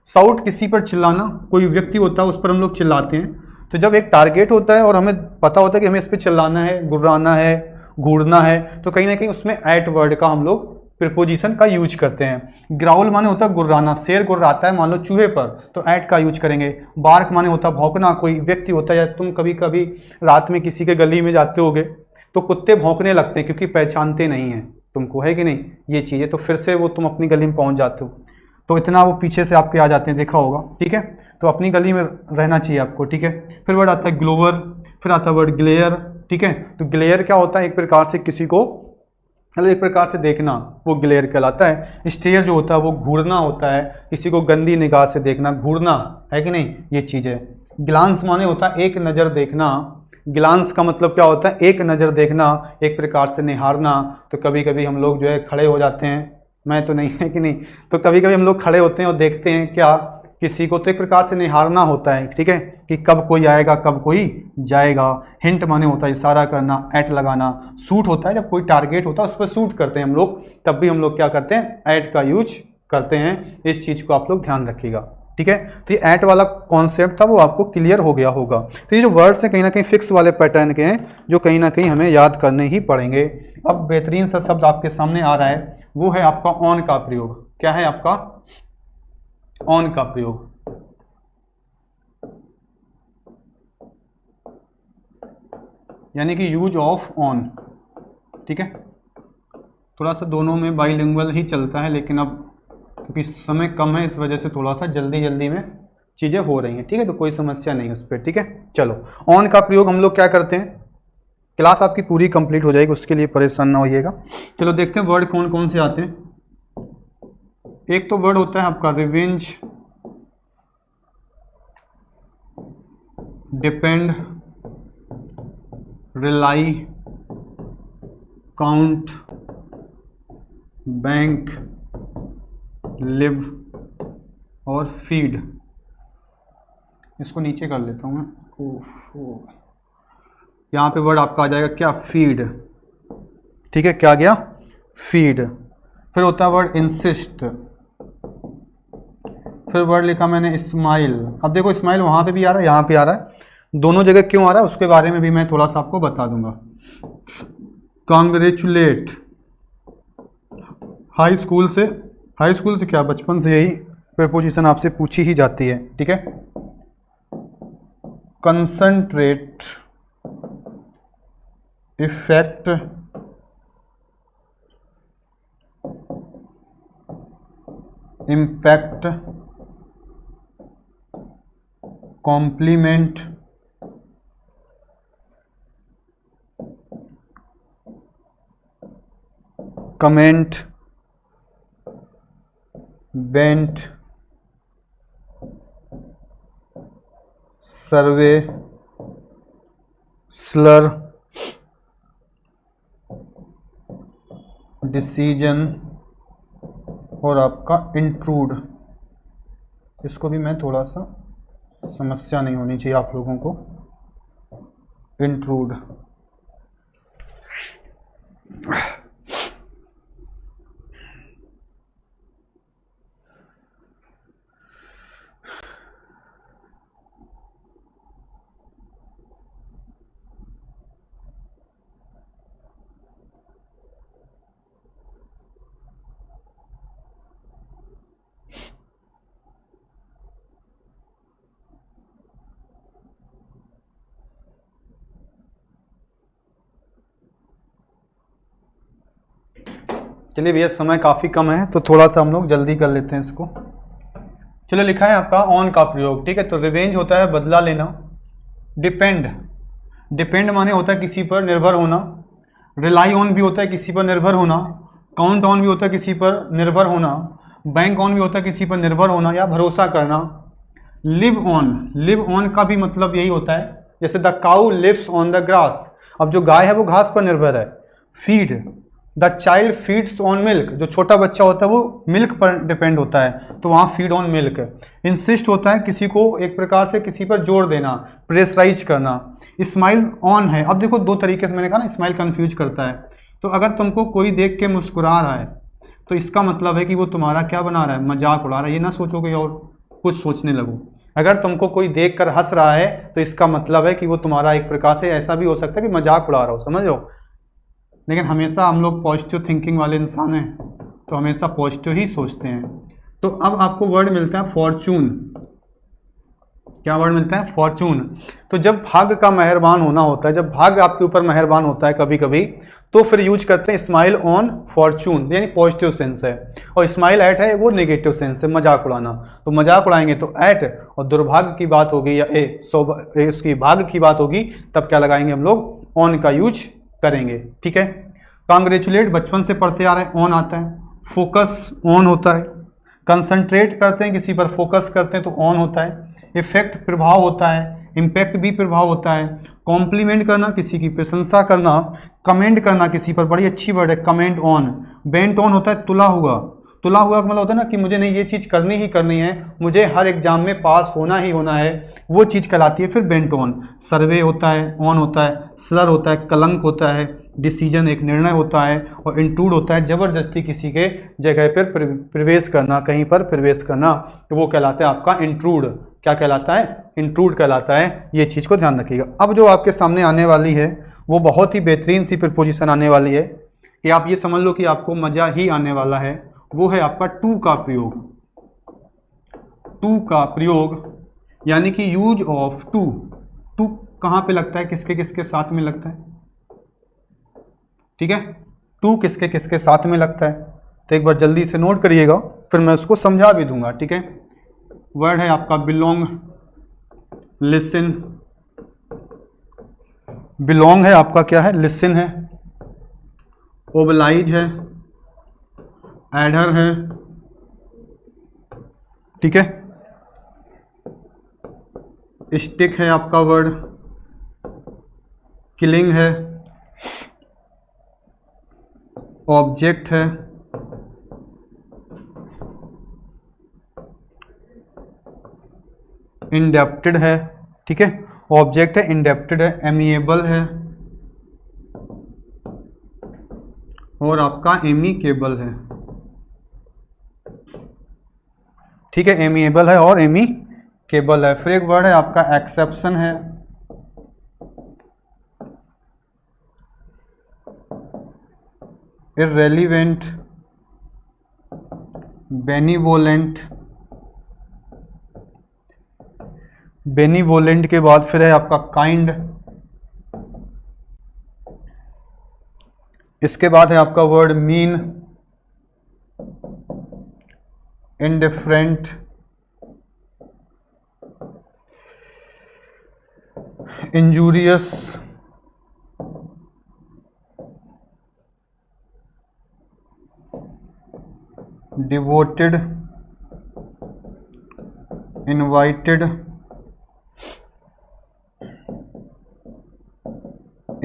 साउट किसी पर चिल्लाना, कोई व्यक्ति होता है उस पर हम लोग चिल्लाते हैं। तो जब एक टारगेट होता है और हमें पता होता है कि हमें इस पर चिल्लाना है, गुर्राना है, घूरना है, तो कहीं ना कहीं उसमें एट वर्ड का हम लोग प्रीपोजिशन का यूज करते हैं। ग्राउल माने होता है गुर्राना, शेर गुर्राता है मान लो चूहे पर, तो एट का यूज करेंगे। बार्क माने होता है भौंकना, कोई व्यक्ति होता है, या तुम कभी कभी रात में किसी के गली में जाते होगे तो कुत्ते भौंकने लगते हैं क्योंकि पहचानते नहीं हैं तुमको, है कि नहीं, ये चीज़ें। तो फिर से वो तुम अपनी गली में पहुंच जाते हो तो इतना वो पीछे से आपके आ जाते हैं, देखा होगा। ठीक है, तो अपनी गली में रहना चाहिए आपको। ठीक है, फिर वर्ड आता है ग्लोवर, फिर आता है वर्ड ग्लेयर। ठीक है, तो ग्लेयर क्या होता है? एक प्रकार से किसी को, मतलब एक प्रकार से देखना, वो ग्लेयर कहलाता है। स्टेयर जो होता है वो घूरना होता है, किसी को गंदी निगाह से देखना, घूरना, है कि नहीं, ये चीज़ है। ग्लांस माने होता है एक नज़र देखना। ग्लांस का मतलब क्या होता है? एक नज़र देखना, एक प्रकार से निहारना। तो कभी कभी हम लोग जो है खड़े हो जाते हैं, मैं तो नहीं, है कि नहीं, तो कभी कभी हम लोग खड़े होते हैं और देखते हैं क्या किसी को, तो एक प्रकार से निहारना होता है। ठीक है, कि कब कोई आएगा कब कोई जाएगा। हिंट माने होता है इशारा करना, एट लगाना। सूट होता है जब कोई टारगेट होता है उस पर सूट करते हैं हम लोग, तब भी हम लोग क्या करते हैं? एट का यूज करते हैं। इस चीज़ को आप लोग ध्यान रखिएगा। ठीक है, तो ये एट वाला कॉन्सेप्ट था वो आपको क्लियर हो गया होगा। तो ये जो वर्ड्स हैं कहीं ना कहीं फिक्स वाले पैटर्न के हैं जो कहीं ना कहीं हमें याद करने ही पड़ेंगे। अब बेहतरीन सा शब्द आपके सामने आ रहा है, वो है आपका ऑन का प्रयोग। क्या है आपका? ऑन का प्रयोग, यानी कि यूज ऑफ ऑन, ठीक है। थोड़ा सा दोनों में बाइलिंगुअल ही चलता है, लेकिन अब क्योंकि समय कम है इस वजह से थोड़ा सा जल्दी जल्दी में चीज़ें हो रही हैं, ठीक है। तो कोई समस्या नहीं उस पर, ठीक है। चलो, ऑन का प्रयोग हम लोग क्या करते हैं, क्लास आपकी पूरी कंप्लीट हो जाएगी, उसके लिए परेशान ना होइएगा। चलो देखते हैं वर्ड कौन कौन से आते हैं। एक तो वर्ड होता है आपका revenge, depend, rely, count, bank, live और फीड। इसको नीचे कर लेता हूँ मैं। यहाँ पे वर्ड आपका आ जाएगा क्या, फीड, ठीक है। क्या गया, फीड। फिर होता है वर्ड इंसिस्ट, फिर वर्ड लिखा मैंने स्माइल। अब देखो स्माइल वहाँ पे भी आ रहा है, यहाँ पे आ रहा है, दोनों जगह क्यों आ रहा है उसके बारे में भी मैं थोड़ा सा आपको बता दूंगा। कांग्रेचुलेट, हाई स्कूल से क्या, बचपन से यही प्रीपोजिशन आपसे पूछी ही जाती है, ठीक है। Concentrate, effect, impact, compliment, comment, bent, survey, slur, decision और आपका इंट्रूड। इसको भी मैं थोड़ा सा, समस्या नहीं होनी चाहिए आप लोगों को, इंट्रूड। चलिए भैया, समय काफ़ी कम है तो थोड़ा सा हम लोग जल्दी कर लेते हैं इसको। चलो, लिखा है आपका ऑन का प्रयोग, ठीक है। तो रिवेंज होता है बदला लेना, डिपेंड माने होता है किसी पर निर्भर होना, रिलाई ऑन भी होता है किसी पर निर्भर होना, काउंट ऑन भी होता है किसी पर निर्भर होना, बैंक ऑन भी होता है किसी पर निर्भर होना या भरोसा करना। लिव ऑन का भी मतलब यही होता है, जैसे the cow lives on the grass, अब जो गाय है वो घास पर निर्भर है। Feed, the child feeds on milk, जो छोटा बच्चा होता है वो मिल्क पर डिपेंड होता है, तो वहाँ फीड ऑन मिल्क। इंसिस्ट होता है किसी को एक प्रकार से किसी पर जोर देना, प्रेशराइज करना। स्माइल ऑन है, अब देखो दो तरीके से मैंने कहा ना, स्माइल कंफ्यूज करता है। तो अगर तुमको कोई देख के मुस्कुरा रहा है तो इसका मतलब है कि वो तुम्हारा क्या बना रहा है, मजाक उड़ा रहा है। ये ना सोचो कि और कुछ सोचने लगो। अगर तुमको कोई देख कर हंस रहा है तो इसका मतलब है कि वो तुम्हारा एक प्रकार से ऐसा भी हो सकता है कि मजाक उड़ा रहा हो, समझ लो। लेकिन हमेशा हम लोग पॉजिटिव थिंकिंग वाले इंसान हैं, तो हमेशा पॉजिटिव ही सोचते हैं। तो अब आपको वर्ड मिलता है फॉर्चून। क्या वर्ड मिलता है, फॉर्चून। तो जब भाग्य का मेहरबान होना होता है, जब भाग्य आपके ऊपर मेहरबान होता है कभी कभी, तो फिर यूज करते हैं स्माइल ऑन फॉर्चून, यानी पॉजिटिव सेंस है। और स्माइल एट है वो नेगेटिव सेंस है, मजाक उड़ाना। तो मजाक उड़ाएंगे तो एट, और दुर्भाग्य की बात होगी या उसकी भाग्य की बात होगी, तब क्या लगाएंगे हम लोग, ऑन का यूज करेंगे, ठीक है। कांग्रेचुलेट बचपन से पढ़ते आ रहे हैं, ऑन आता है। फोकस ऑन होता है। कंसंट्रेट करते हैं किसी पर, फोकस करते हैं तो ऑन होता है। इफेक्ट प्रभाव होता है, इम्पैक्ट भी प्रभाव होता है। कॉम्प्लीमेंट करना, किसी की प्रशंसा करना। कमेंट करना किसी पर, बड़ी अच्छी वर्ड है, कमेंट ऑन। बेंट ऑन होता है तुला हुआ। तुला हुआ का मतलब होता है ना कि मुझे नहीं ये चीज़ करनी ही करनी है, मुझे हर एग्जाम में पास होना ही होना है, वो चीज़ कहलाती है फिर बेंट ऑन। सर्वे होता है, ऑन होता है। स्लर होता है, कलंक होता है। डिसीजन एक निर्णय होता है। और इंट्रूड होता है ज़बरदस्ती किसी के जगह पर प्रवेश करना, कहीं पर प्रवेश करना, तो वो कहलाता है आपका इंट्रूड। क्या कहलाता है, इंट्रूड कहलाता है। ये चीज़ को ध्यान रखिएगा। अब जो आपके सामने आने वाली है वो बहुत ही बेहतरीन सी प्रीपोजिशन आने वाली है कि आप ये समझ लो कि आपको मज़ा ही आने वाला है। वो है आपका टू का प्रयोग। टू का प्रयोग, यानी कि यूज ऑफ टू, टू कहाँ पे लगता है, किसके किसके साथ में लगता है, ठीक है, टू किसके किसके साथ में लगता है, तो एक बार जल्दी से नोट करिएगा, फिर मैं उसको समझा भी दूंगा, ठीक है। वर्ड है आपका बिलोंग, लिसन, बिलोंग है आपका क्या है, लिसन है, ओबलाइज है, एडर है, ठीक है, स्टिक है आपका वर्ड, किलिंग है, ऑब्जेक्ट है, इंडेप्टेड है, ठीक है, ऑब्जेक्ट है, इंडेप्टेड है, एमिएबल है और आपका एमिकेबल है, ठीक है, एमिएबल है और एमिकेबल है। फिर एक वर्ड है आपका एक्सेप्शन है, इररेलीवेंट, बेनिवोलेंट, बेनिवोलेंट के बाद फिर है आपका काइंड, इसके बाद है आपका word mean, indifferent, injurious, devoted, invited,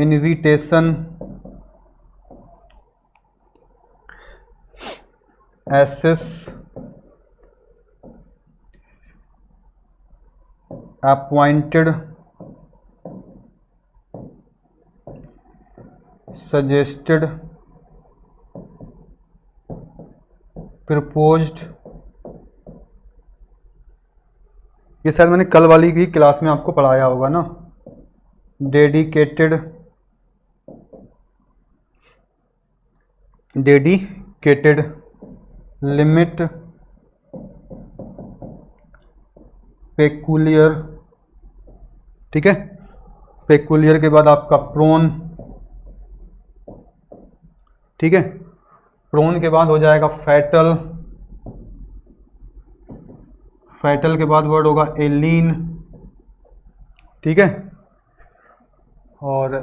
invitation, access, appointed, suggested, proposed, ये शायद मैंने कल वाली की क्लास में आपको पढ़ाया होगा ना, डेडिकेटेड, डेडिकेटेड, लिमिट, पेकुलियर, ठीक है, पेकुलियर के बाद आपका प्रोन, ठीक है, प्रोन के बाद हो जाएगा फैटल, फैटल के बाद वर्ड होगा एलीन, ठीक है, और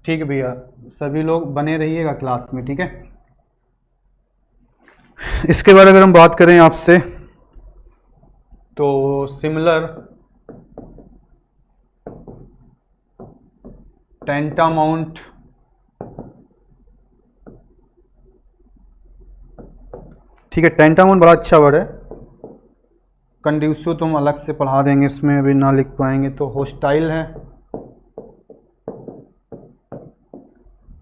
ठीक है भैया, सभी लोग बने रहिएगा क्लास में, ठीक है। इसके बाद अगर हम बात करें आपसे तो सिमिलर, टेंटामाउंट, ठीक है, टेंटामाउंट बड़ा अच्छा वर्ड है, कंड्यूसिव तो हम अलग से पढ़ा देंगे, इसमें अभी ना लिख पाएंगे, तो होस्टाइल है,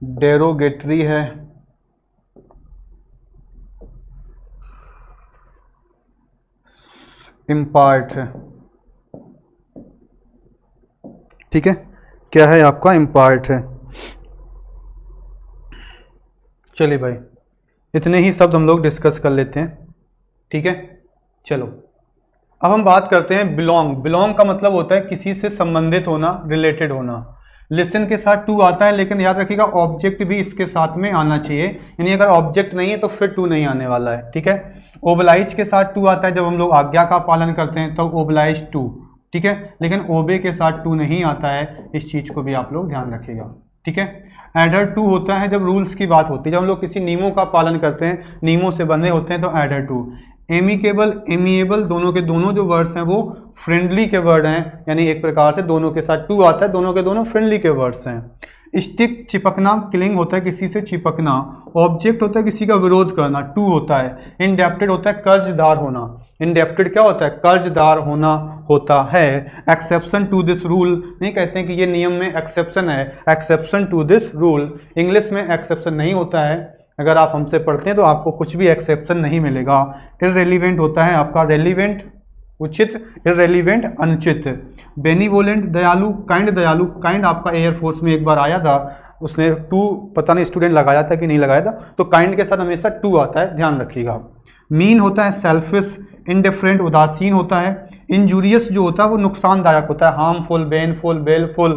डेरोगेटरी है, इम्पार्ट है, ठीक है, क्या है आपका इम्पार्ट है। चलिए भाई, इतने ही शब्द हम लोग डिस्कस कर लेते हैं, ठीक है। चलो अब हम बात करते हैं बिलोंग। बिलोंग का मतलब होता है किसी से संबंधित होना, रिलेटेड होना। लिसन के साथ टू आता है, लेकिन याद रखिएगा ऑब्जेक्ट भी इसके साथ में आना चाहिए, यानी अगर ऑब्जेक्ट नहीं है तो फिर टू नहीं आने वाला है, ठीक है। ओबलाइज के साथ टू आता है, जब हम लोग आज्ञा का पालन करते हैं तो ओबलाइज टू, ठीक है, लेकिन ओबे के साथ टू नहीं आता है, इस चीज को भी आप लोग ध्यान रखिएगा, ठीक है। एडर टू होता है जब रूल्स की बात होती है, जब हम लोग किसी नियमों का पालन करते हैं, नियमों से बंधे होते हैं, तो एडर टू। एमिकेबल, एमिएबल, दोनों के दोनों जो वर्ड्स हैं वो फ्रेंडली के वर्ड हैं, यानी एक प्रकार से दोनों के साथ टू आता है, दोनों के दोनों फ्रेंडली के वर्ड्स हैं। स्टिक, चिपकना, किलिंग होता है किसी से चिपकना। ऑब्जेक्ट होता है किसी का विरोध करना, टू होता है। इंडेप्टेड होता है कर्जदार होना, इंडेप्टेड क्या होता है, कर्जदार होना होता है। एक्सेप्शन टू दिस रूल, नहीं कहते हैं कि ये नियम में एक्सेप्शन है, exception to this rule. English में एक्सेप्शन नहीं होता है, अगर आप हमसे पढ़ते हैं तो आपको कुछ भी एक्सेप्शन नहीं मिलेगा। इररेलीवेंट होता है आपका रेलीवेंट उचित, इररेलीवेंट अनुचित। बेनीवोलेंट दयालु, काइंड दयालु, काइंड आपका एयरफोर्स में एक बार आया था, उसने टू पता नहीं स्टूडेंट लगाया था कि नहीं लगाया था, तो काइंड के साथ हमेशा टू आता है, ध्यान रखिएगा। मीन होता है सेल्फिश, इनडिफरेंट उदासीन होता है, इंजूरियस जो होता है वो नुकसानदायक होता है, हार्मफुल, बेनफुल, बेलफुल,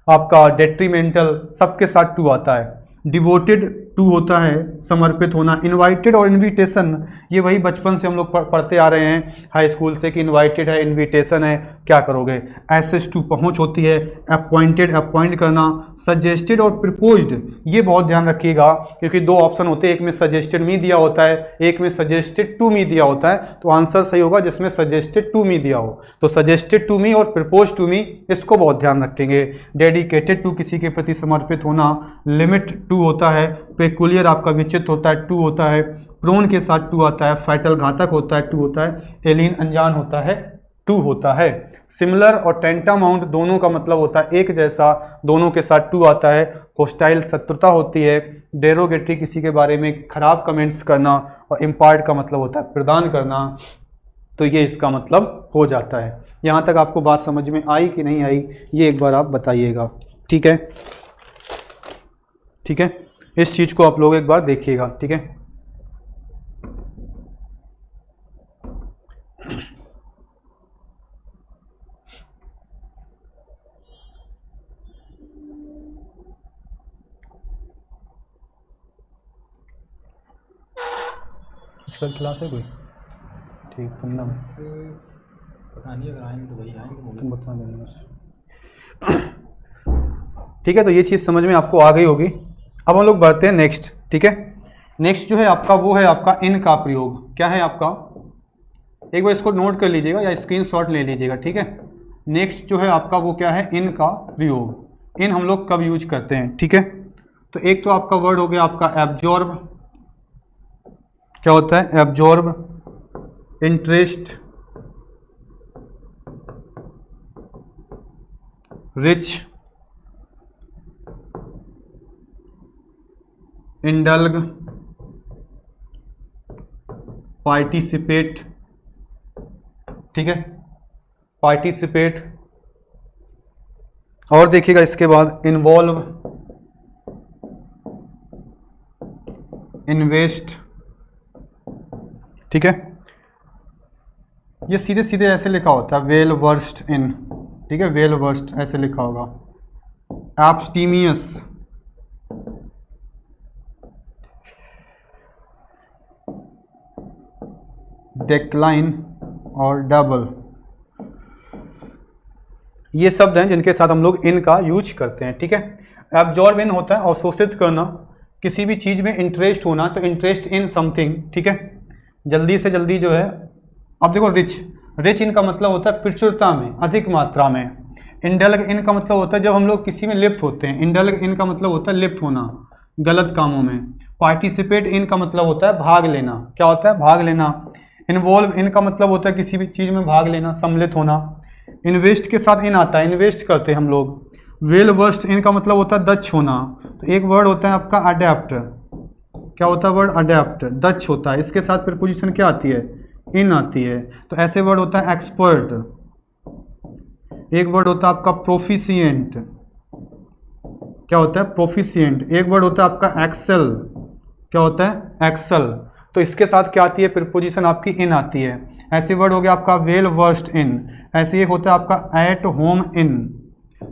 आपका डेट्रीमेंटल, सबके साथ टू आता है। डिवोटेड टू होता है समर्पित होना। इनवाइटेड और इनविटेशन ये वही बचपन से हम लोग पढ़ते आ रहे हैं हाई स्कूल से कि इनवाइटेड है, इनविटेशन है, क्या करोगे। एसेस टू पहुंच होती है। अपॉइंटेड अपॉइंट करना। सजेस्टेड और प्रपोज्ड ये बहुत ध्यान रखिएगा क्योंकि दो ऑप्शन होते हैं, एक में सजेस्टेड मी दिया होता है, एक में सजेस्टेड टू मी दिया होता है, तो आंसर सही होगा जिसमें सजेस्टेड टू मी दिया हो। तो सजेस्टेड टू मी और प्रपोज टू मी इसको बहुत ध्यान रखेंगे। डेडिकेटेड टू किसी के प्रति समर्पित होना। लिमिट टू होता है। पेकुलियर आपका विचित्र होता है, टू होता है। प्रोन के साथ टू आता है। फैटल घातक होता है, टू होता है। एलियन अनजान होता है, टू होता है। सिमिलर और टेंटामाउंट दोनों का मतलब होता है एक जैसा, दोनों के साथ टू आता है। होस्टाइल शत्रुता होती है। डेरोगेटरी किसी के बारे में खराब कमेंट्स करना, और इम्पार्ट का मतलब होता है प्रदान करना। तो ये इसका मतलब हो जाता है। यहाँ तक आपको बात समझ में आई कि नहीं आई ये एक बार आप बताइएगा, ठीक है। ठीक है, इस चीज़ को आप लोग एक बार देखिएगा, ठीक है। इसका क्लास है कोई? ठीक, पन्ना पता नहीं, अगर आएंगे तो वही आएंगे, तुम बता देना। ठीक है, तो ये चीज़ समझ में आपको आ गई होगी। अब हम लोग बढ़ते हैं नेक्स्ट, ठीक है। नेक्स्ट जो है आपका वो है आपका इन का प्रयोग। क्या है आपका, एक बार इसको नोट कर लीजिएगा या स्क्रीनशॉट ले लीजिएगा, ठीक है। नेक्स्ट जो है आपका वो क्या है, इन का प्रयोग। इन हम लोग कब यूज करते हैं, ठीक है। तो एक तो आपका वर्ड हो गया आपका एब्जॉर्ब। क्या होता है एब्जॉर्ब, इंटरेस्ट, रिच, इंडल्ग, पार्टिसिपेट, ठीक है, पार्टिसिपेट। और देखिएगा इसके बाद इन्वॉल्व, इन्वेस्ट, ठीक है। ये सीधे सीधे ऐसे लिखा होता है वेल वर्स्ड इन, ठीक है, वेल वर्स्ड ऐसे लिखा होगा। एब्स्टीमियस, डेक्लाइन और डबल, ये शब्द हैं जिनके साथ हम लोग इन का यूज करते हैं, ठीक है। एब्जॉर्ब इन होता है अवशोषित करना, किसी भी चीज़ में इंटरेस्ट होना, तो इंटरेस्ट इन समथिंग, ठीक है, जल्दी से जल्दी जो है। अब देखो रिच, रिच इन का मतलब होता है प्रचुरता में, अधिक मात्रा में। इंडल्ग इन का मतलब होता है जब हम लोग किसी में लिप्त होते हैं। इंडल्ग इन का मतलब होता है लिप्त होना गलत कामों में। पार्टिसिपेट इन का मतलब होता है भाग लेना। क्या होता है, भाग लेना। इन्वॉल्व इन का मतलब होता है किसी भी चीज़ में भाग लेना, सम्मिलित होना। इन्वेस्ट के साथ इन आता है, इन्वेस्ट करते हैं हम लोग। वेल वर्स्ड इन का मतलब होता है दक्ष होना। तो एक वर्ड होता है आपका अडेप्ट। क्या होता है वर्ड अडेप्ट, दक्ष होता है। इसके साथ प्रीपोजिशन क्या आती है, इन आती है। तो ऐसे वर्ड होता है एक्सपर्ट। एक वर्ड होता है आपका प्रोफिशिएंट। क्या होता है प्रोफिशिएंट। एक वर्ड होता है आपका एक्सेल। क्या होता है एक्सेल। तो इसके साथ क्या आती है प्रीपोजिशन आपकी इन आती है। ऐसे वर्ड हो गया आपका वेल वर्स्ड इन। ऐसे एक होता है आपका एट होम इन।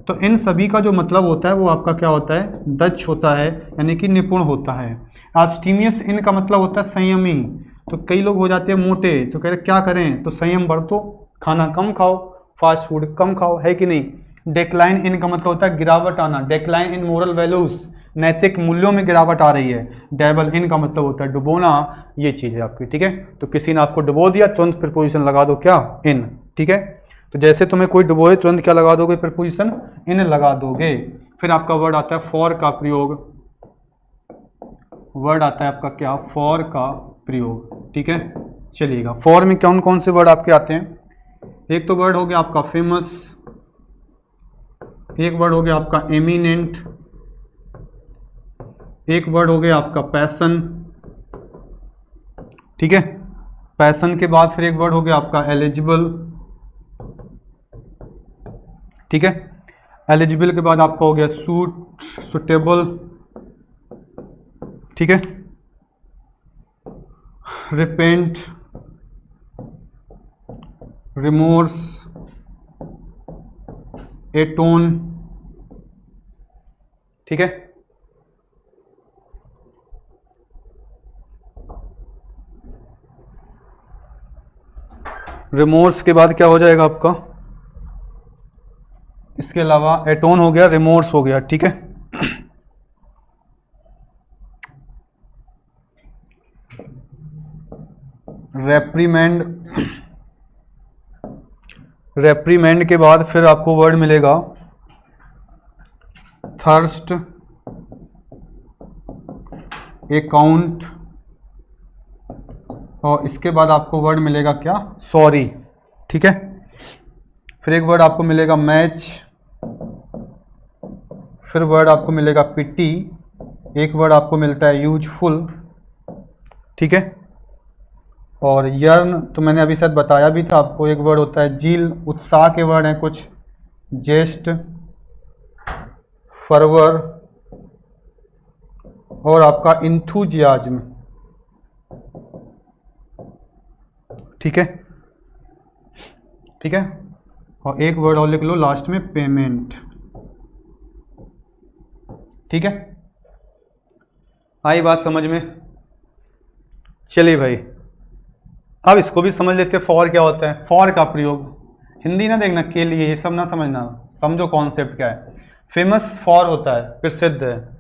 तो इन सभी का जो मतलब होता है वो आपका क्या होता है, दक्ष होता है, यानी कि निपुण होता है। एब्स्टीमियस इन का मतलब होता है संयमी। तो कई लोग हो जाते हैं मोटे, तो कह रहे क्या करें, तो संयम बरतो, खाना कम खाओ, फास्ट फूड कम खाओ, है कि नहीं। डेक्लाइन इन का मतलब होता है गिरावट आना। डेक्लाइन इन मोरल वैल्यूज, नैतिक मूल्यों में गिरावट आ रही है। डेबल इन का मतलब होता है डुबोना। ये चीज़ है आपकी, ठीक है। तो किसी ने आपको डुबो दिया, तुरंत प्रीपोजिशन लगा दो क्या, इन, ठीक है। तो जैसे तुम्हें कोई डुबोए तुरंत क्या लगा दोगे, प्रीपोजिशन इन लगा दोगे। फिर आपका वर्ड आता है फॉर का प्रयोग। वर्ड आता है आपका क्या, फॉर का प्रयोग, ठीक है। चलिएगा, फॉर में कौन कौन से वर्ड आपके आते हैं। एक तो वर्ड हो गया आपका फेमस, एक वर्ड हो गया आपका एमिनेंट, एक वर्ड हो गया आपका पैसन, ठीक है। पैसन के बाद फिर एक वर्ड हो गया आपका एलिजिबल, ठीक है। एलिजिबल के बाद आपका हो गया सूट, सुटेबल, ठीक है। रिपेंट, रिमोर्स, एटोन, ठीक है। रिमोर्स के बाद क्या हो जाएगा आपका, इसके अलावा एटोन हो गया, रिमोर्स हो गया, ठीक है। रेप्रीमेंड, रेप्रीमेंड के बाद फिर आपको वर्ड मिलेगा थर्स्ट, अकाउंट, और इसके बाद आपको वर्ड मिलेगा क्या, सॉरी, ठीक है। फिर एक वर्ड आपको मिलेगा मैच, फिर वर्ड आपको मिलेगा पिटी, एक वर्ड आपको मिलता है यूजफुल, ठीक है। और यर्न तो मैंने अभी शायद बताया भी था आपको, एक वर्ड होता है जील, उत्साह के वर्ड हैं कुछ, जेस्ट, फरवर, और आपका इंथुजियाज्म, ठीक है, ठीक है। और एक वर्ड और लिख लो लास्ट में, पेमेंट, ठीक है। आई बात समझ में? चलिए भाई, अब इसको भी समझ लेते हैं, फॉर क्या होता है। फॉर का प्रयोग, हिंदी ना देखना के लिए, ये सब ना समझना, समझो कॉन्सेप्ट क्या है। फेमस फॉर होता है, प्रसिद्ध है।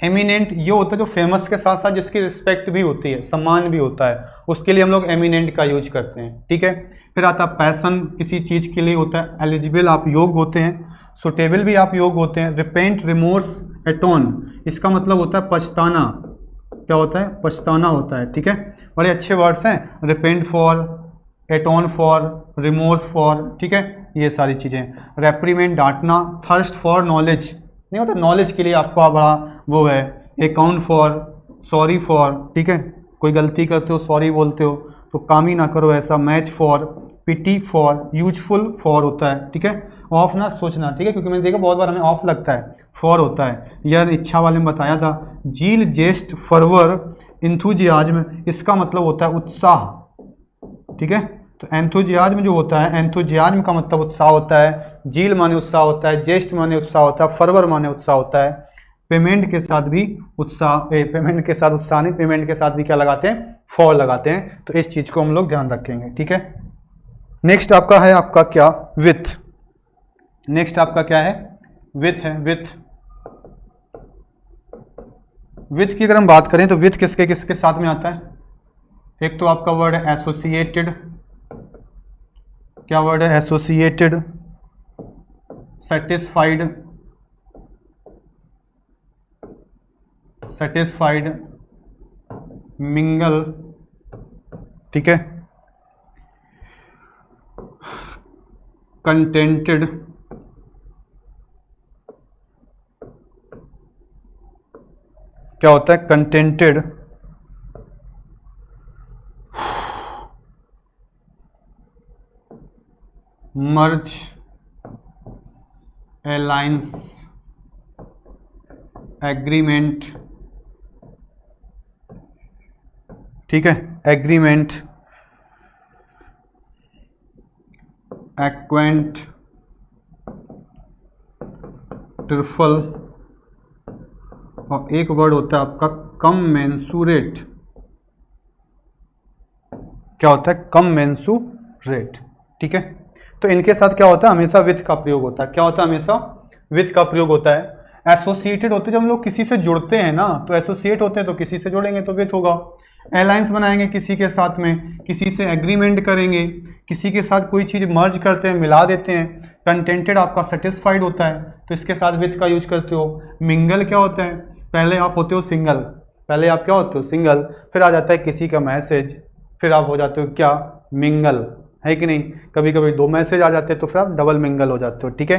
एमिनेंट ये होता है जो फेमस के साथ साथ जिसकी रिस्पेक्ट भी होती है, सम्मान भी होता है, उसके लिए हम लोग एमिनेंट का यूज करते हैं, ठीक है। फिर आता है पैसन, किसी चीज़ के लिए होता है। एलिजिबल, आप योग्य होते हैं। सुटेबल भी आप योग्य होते हैं। रिपेंट, रिमोर्स, एटोन, इसका मतलब होता है पछताना। क्या होता है? पछताना होता है, ठीक है। बड़े अच्छे वर्ड्स हैं, repent for, atone for, remorse for, ठीक है, ये सारी चीज़ें। रेप्रीमेंट, डांटना। थर्स्ट फॉर नॉलेज, नहीं होता नॉलेज के लिए आपका बड़ा वो है। अकाउंट फॉर, सॉरी फॉर, ठीक है, कोई गलती करते हो सॉरी बोलते हो तो काम ही ना करो ऐसा। Match for, pity for, useful for होता है, ठीक है। ऑफ ना सोचना, ठीक है, क्योंकि मैंने देखा बहुत बार हमें ऑफ लगता है, फॉर होता है। यह इच्छा वाले में बताया था। जील, जेस्ट, फरवर, इंथुजियाज्म, इसका मतलब होता है उत्साह, ठीक है। तो एंथुजियाज्म जो होता है, एंथुजियाज्म का मतलब उत्साह होता है। जील माने उत्साह होता है, जेस्ट माने उत्साह होता है, फरवर माने उत्साह होता है। पेमेंट के साथ भी उत्साह, पेमेंट के साथ उत्साह नहीं, पेमेंट के साथ भी क्या लगाते हैं? फॉर लगाते हैं। तो इस चीज को हम लोग ध्यान रखेंगे, ठीक है। नेक्स्ट आपका है आपका क्या? विथ। नेक्स्ट आपका क्या है? विथ है। विथ, विथ की अगर हम बात करें तो विथ किसके किसके साथ में आता है? एक तो आपका वर्ड है एसोसिएटेड। क्या वर्ड है? एसोसिएटेड। सेटिस्फाइड, सेटिस्फाइड, मिंगल, ठीक है, कंटेंटेड, क्या होता है? कंटेंटेड, मर्ज, अलायंस, एग्रीमेंट, ठीक है, एग्रीमेंट, एक्वेंट, ट्रिफल, और एक वर्ड होता है आपका कमेंसुरेट। क्या होता है? कमेंसुरेट, ठीक है। तो इनके साथ क्या होता है? हमेशा विथ का प्रयोग होता है। क्या होता है? हमेशा विथ का प्रयोग होता है। एसोसिएटेड होते हैं जब हम लोग किसी से जुड़ते हैं ना, तो एसोसिएट होते हैं तो किसी से जुड़ेंगे तो विथ होगा। अलायंस बनाएंगे किसी के साथ में, किसी से एग्रीमेंट करेंगे, किसी के साथ कोई चीज़ मर्ज करते हैं, मिला देते हैं। कंटेंटेड आपका सेटिस्फाइड होता है तो इसके साथ विथ का यूज करते हो। मिंगल क्या होता है? पहले आप होते हो सिंगल, पहले आप क्या होते हो? सिंगल, फिर आ जाता है किसी का मैसेज, फिर आप हो जाते हो क्या? मिंगल, है कि नहीं। कभी कभी दो मैसेज आ जाते हैं तो फिर आप डबल मिंगल हो जाते हो, ठीक है।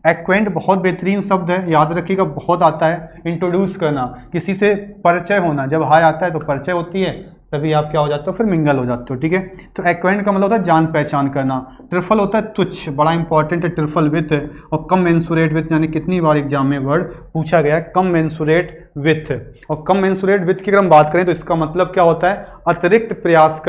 एक्वेंट बहुत बेहतरीन शब्द है, याद रखिएगा, बहुत आता है। इंट्रोड्यूस करना, किसी से परिचय होना, जब हाय आता है तो परिचय होती है, तभी आप क्या हो जाते हो, फिर मिंगल हो जाते हो, ठीक है। तो एक्वाइंट का मतलब होता है जान पहचान करना। ट्रिफल होता है तुच्छ, बड़ा इंपॉर्टेंट है ट्रिफल विथ। और कम मेंसुरेट विथ, यानी कितनी बार एग्जाम में वर्ड पूछा गया है, कम मेंसुरेट विथ। और कम मेंसुरेट विथ की अगर हम बात करें तो इसका मतलब क्या होता है, अतिरिक्त प्रयास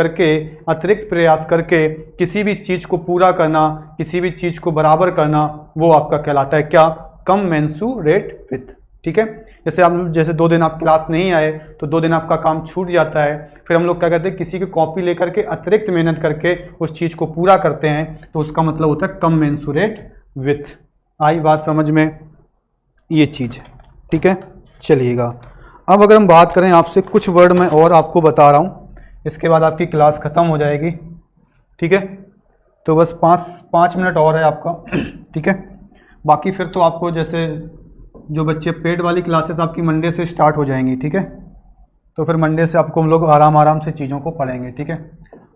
करके किसी भी चीज़ को पूरा करना, किसी भी चीज़ को बराबर करना, वो आपका कहलाता है क्या, कम मेंसुरेट विथ, ठीक है। जैसे 2 दिन आप क्लास नहीं आए तो 2 दिन आपका काम छूट जाता है, फिर हम लोग क्या कहते हैं, किसी की कॉपी लेकर के अतिरिक्त मेहनत करके उस चीज़ को पूरा करते हैं, तो उसका मतलब होता है कम मेंसुरेट विथ। आई बात समझ में, ये चीज़, ठीक है। चलिएगा, अब अगर हम बात करें आपसे कुछ वर्ड मैं और आपको बता रहा हूँ, इसके बाद आपकी क्लास ख़त्म हो जाएगी, ठीक है। तो बस 5 मिनट और है आपका, ठीक है। बाकी फिर तो आपको जैसे जो बच्चे पेड वाली क्लासेस आपकी मंडे से स्टार्ट हो जाएंगी, ठीक है। तो फिर मंडे से आपको हम लोग आराम से चीज़ों को पढ़ेंगे, ठीक है।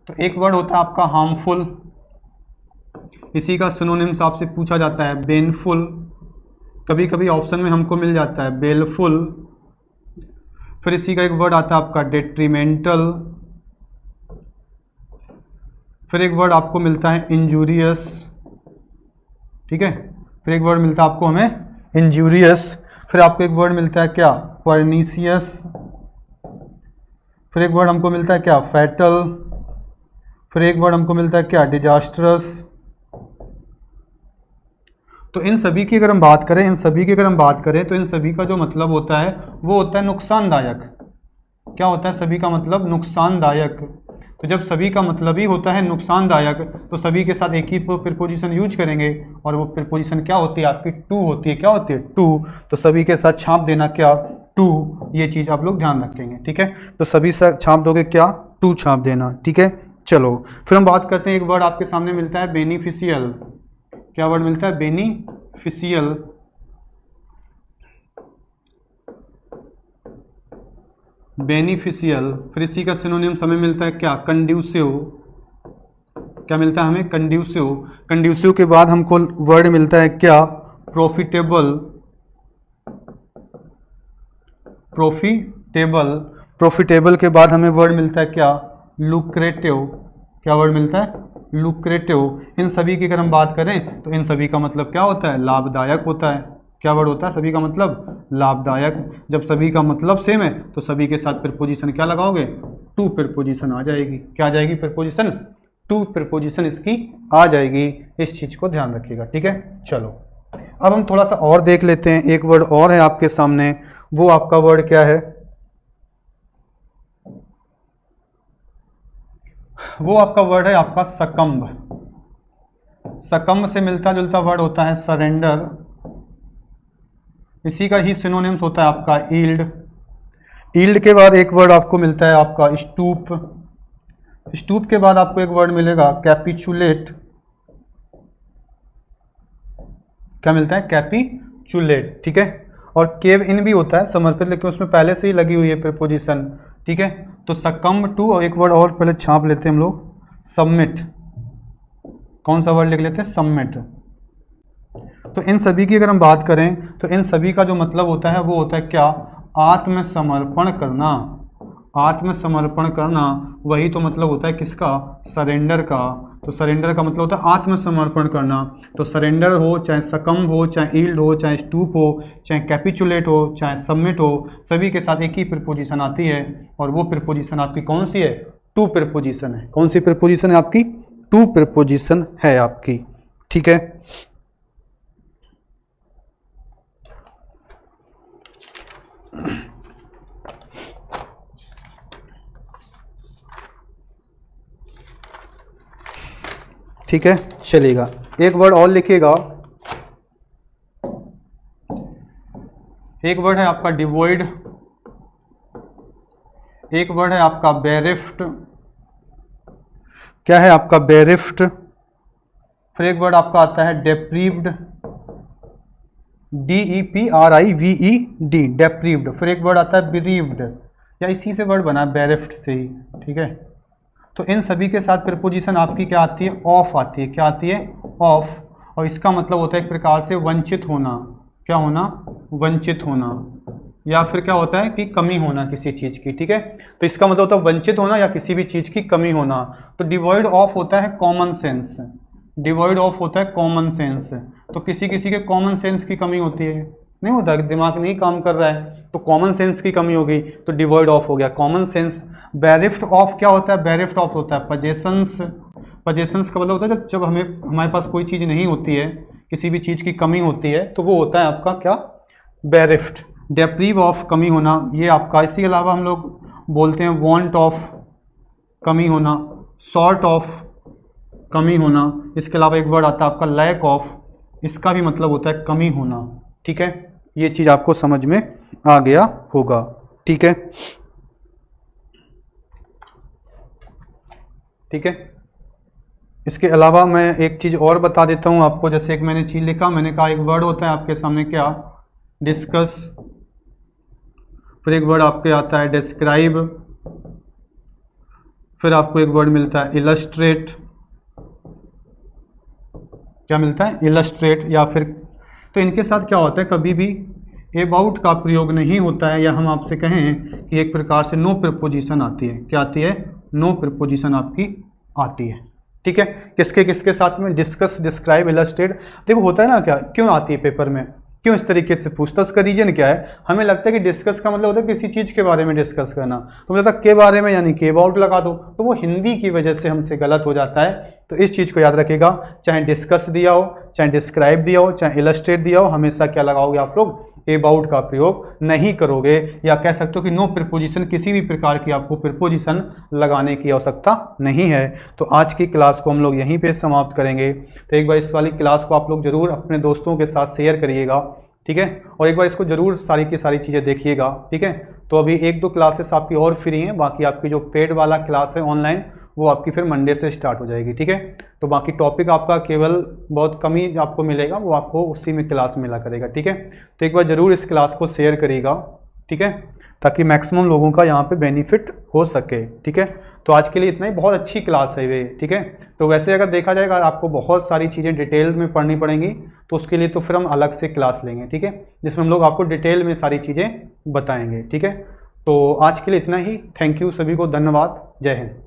तो एक वर्ड होता है आपका हार्मफुल, इसी का सिनोनिम्स आपसे पूछा जाता है बेनफुल, कभी कभी ऑप्शन में हमको मिल जाता है बेलफुल। फिर इसी का एक वर्ड आता है आपका डेट्रीमेंटल। फिर एक वर्ड आपको मिलता है इंजूरियस, ठीक है। फिर एक वर्ड मिलता है आपको हमें इंजूरियस। फिर आपको एक वर्ड मिलता है क्या, परनीसियस। फिर एक वर्ड हमको मिलता है क्या, फैटल। फिर एक वर्ड हमको मिलता है क्या, डिजास्ट्रस। तो इन सभी की अगर हम बात करें तो इन सभी का जो मतलब होता है वो होता है नुकसानदायक। क्या होता है सभी का मतलब, नुकसानदायक। तो जब सभी का मतलब ही होता है नुकसानदायक तो सभी के साथ एक ही प्रीपोजिशन यूज करेंगे, और वो प्रीपोजिशन क्या होती है आपकी, टू होती है। क्या होती है, टू। तो सभी के साथ छाप देना क्या, टू। ये चीज़ आप लोग ध्यान रखेंगे, ठीक है। तो सभी से छाप दोगे क्या, टू छाप देना, ठीक है। चलो फिर हम बात करते हैं, एक वर्ड आपके सामने मिलता है बेनिफिशियल। क्या वर्ड मिलता है, बेनिफिशियल। बेनिफिशियल। फिर इसी का सिनोनिम्स हमें मिलता है क्या, कंड्यूसिव। क्या मिलता है हमें, कंड्यूसिव। कंड्यूसिव के बाद हमको वर्ड मिलता है क्या, प्रॉफिटेबल। प्रॉफिटेबल के बाद हमें वर्ड मिलता है क्या, लुक्रेटिव। क्या वर्ड मिलता है, लुक्रेटिव। इन सभी की अगर हम बात करें तो इन सभी का मतलब क्या होता है, लाभदायक होता है। क्या वर्ड होता है, सभी का मतलब लाभदायक। जब सभी का मतलब सेम है तो सभी के साथ प्रीपोजिशन क्या लगाओगे, टू प्रीपोजिशन आ जाएगी। क्या आ जाएगी प्रीपोजिशन, टू प्रीपोजिशन इसकी आ जाएगी। इस चीज को ध्यान रखिएगा, ठीक है। चलो अब हम थोड़ा सा और देख लेते हैं, एक वर्ड और है आपके सामने, वो आपका वर्ड क्या है, वो आपका वर्ड है आपका सकम्ब। सकम्ब से मिलता जुलता वर्ड होता है सरेंडर। इसी का ही सिनोनिम्स होता है आपका ईल्ड। ईल्ड के बाद एक वर्ड आपको मिलता है आपका स्टूप। स्टूप के बाद आपको एक वर्ड मिलेगा कैपिचुलेट। क्या मिलता है, कैपिचुलेट, ठीक है। और केव इन भी होता है समर्पित, लेकिन उसमें पहले से ही लगी हुई है प्रीपोजिशन, ठीक है। तो सकम्ब टू, और एक वर्ड और पहले छाप लेते हैं हम लोग, सबमिट। कौन सा वर्ड लिख लेते हैं, सबमिट। तो इन सभी की अगर हम बात करें तो इन सभी का जो मतलब होता है वो होता है क्या, आत्मसमर्पण करना। आत्मसमर्पण करना, वही तो मतलब होता है किसका, सरेंडर का। तो सरेंडर का मतलब होता है आत्मसमर्पण करना। तो सरेंडर हो, चाहे सकम्ब हो, चाहे ईल्ड हो, चाहे स्टूप हो, चाहे कैपिचुलेट हो, चाहे सबमिट हो, सभी के साथ एक ही प्रीपोजिशन आती है, और वो प्रीपोजिशन आपकी कौन सी है, टू प्रीपोजिशन है। कौन सी प्रीपोजिशन है आपकी, टू प्रीपोजिशन है आपकी, ठीक है। ठीक है, चलेगा। एक वर्ड और लिखिएगा, एक वर्ड है आपका डिवॉइड, एक वर्ड है आपका बेरिफ्ट। क्या है आपका, बेरिफ्ट। फिर एक वर्ड आपका आता है डेप्रीव्ड, DEPRIVED, डेप्रीव्ड। फिर एक वर्ड आता है बिरीव्ड, या इसी से वर्ड बना है बेरिफ्ट से ही, ठीक है। तो इन सभी के साथ प्रीपोजिशन आपकी क्या आती है, ऑफ आती है। क्या आती है, ऑफ। और इसका मतलब होता है एक प्रकार से वंचित होना। क्या होना, वंचित होना। या फिर क्या होता है कि कमी होना किसी चीज़ की, ठीक है। तो इसका मतलब होता है वंचित होना या किसी भी चीज़ की कमी होना। तो डिवॉइड ऑफ होता है कॉमन सेंस, डिवॉइड ऑफ होता है कॉमन सेंस। तो किसी किसी के कॉमन सेंस की कमी होती है, नहीं होता कि दिमाग नहीं काम कर रहा है तो कॉमन सेंस की कमी हो गई तो डिवॉइड ऑफ हो गया कॉमन सेंस। बेरिफ्ट ऑफ क्या होता है, बेरिफ्ट ऑफ होता है पजेशंस। पजेशंस का मतलब होता है जब हमारे पास कोई चीज़ नहीं होती है, किसी भी चीज़ की कमी होती है तो वो होता है आपका क्या, बेरिफ्ट। डेप्रीव ऑफ कमी होना, ये आपका। इसी के अलावा हम लोग बोलते हैं वांट ऑफ कमी होना, शॉर्ट ऑफ कमी होना। इसके अलावा एक वर्ड आता है आपका लैक ऑफ, इसका भी मतलब होता है कमी होना, ठीक है। ये चीज़ आपको समझ में आ गया होगा, ठीक है, ठीक है। इसके अलावा मैं एक चीज़ और बता देता हूँ आपको, जैसे एक मैंने चीज़ लिखा, मैंने कहा एक वर्ड होता है आपके सामने क्या, डिस्कस, फिर एक वर्ड आपके आता है डिस्क्राइब, फिर आपको एक वर्ड मिलता है इलस्ट्रेट, क्या मिलता है, इलस्ट्रेट। या फिर तो इनके साथ क्या होता है, कभी भी अबाउट का प्रयोग नहीं होता है, या हम आपसे कहें कि एक प्रकार से नो प्रीपोजिशन आती है। क्या आती है, नो प्रीपोजिशन आपकी आती है, ठीक है। किसके किसके साथ में, डिस्कस, डिस्क्राइब, इलस्ट्रेट। देखो होता है ना, क्या क्यों आती है पेपर में, क्यों इस तरीके से पूछता है, उसका रीजन क्या है। हमें लगता है कि डिस्कस का मतलब होता है किसी चीज़ के बारे में डिस्कस करना, तो मतलब के बारे में यानी के अबाउट लगा दो, तो वो हिंदी की वजह से हमसे गलत हो जाता है। तो इस चीज़ को याद रखिएगा, चाहे डिस्कस दिया हो, चाहे डिस्क्राइब दिया हो, चाहे इलस्ट्रेट दिया हो, हमेशा क्या लगाओगे आप लोग, अबाउट का प्रयोग नहीं करोगे। या कह सकते हो कि नो प्रीपोजिशन, किसी भी प्रकार की आपको प्रीपोजिशन लगाने की आवश्यकता नहीं है। तो आज की क्लास को हम लोग यहीं पे समाप्त करेंगे। तो एक बार इस वाली क्लास को आप लोग जरूर अपने दोस्तों के साथ शेयर करिएगा, ठीक है, और एक बार इसको जरूर सारी की सारी चीज़ें देखिएगा, ठीक है। तो अभी 1-2 क्लासेस आपकी और फ्री हैं, बाकी आपकी जो पेड वाला क्लास है ऑनलाइन वो आपकी फिर मंडे से स्टार्ट हो जाएगी, ठीक है। तो बाकी टॉपिक आपका केवल बहुत कम ही आपको मिलेगा, वो आपको उसी में क्लास मिला करेगा, ठीक है। तो एक बार ज़रूर इस क्लास को शेयर करिएगा, ठीक है, ताकि मैक्सिमम लोगों का यहाँ पे बेनिफिट हो सके, ठीक है। तो आज के लिए इतना ही, बहुत अच्छी क्लास है ये, ठीक है। तो वैसे अगर देखा जाएगा आपको बहुत सारी चीज़ें डिटेल में पढ़नी पड़ेंगी, तो उसके लिए तो फिर हम अलग से क्लास लेंगे, ठीक है, जिसमें हम लोग आपको डिटेल में सारी चीज़ें बताएंगे, ठीक है। तो आज के लिए इतना ही, थैंक यू, सभी को धन्यवाद, जय हिंद।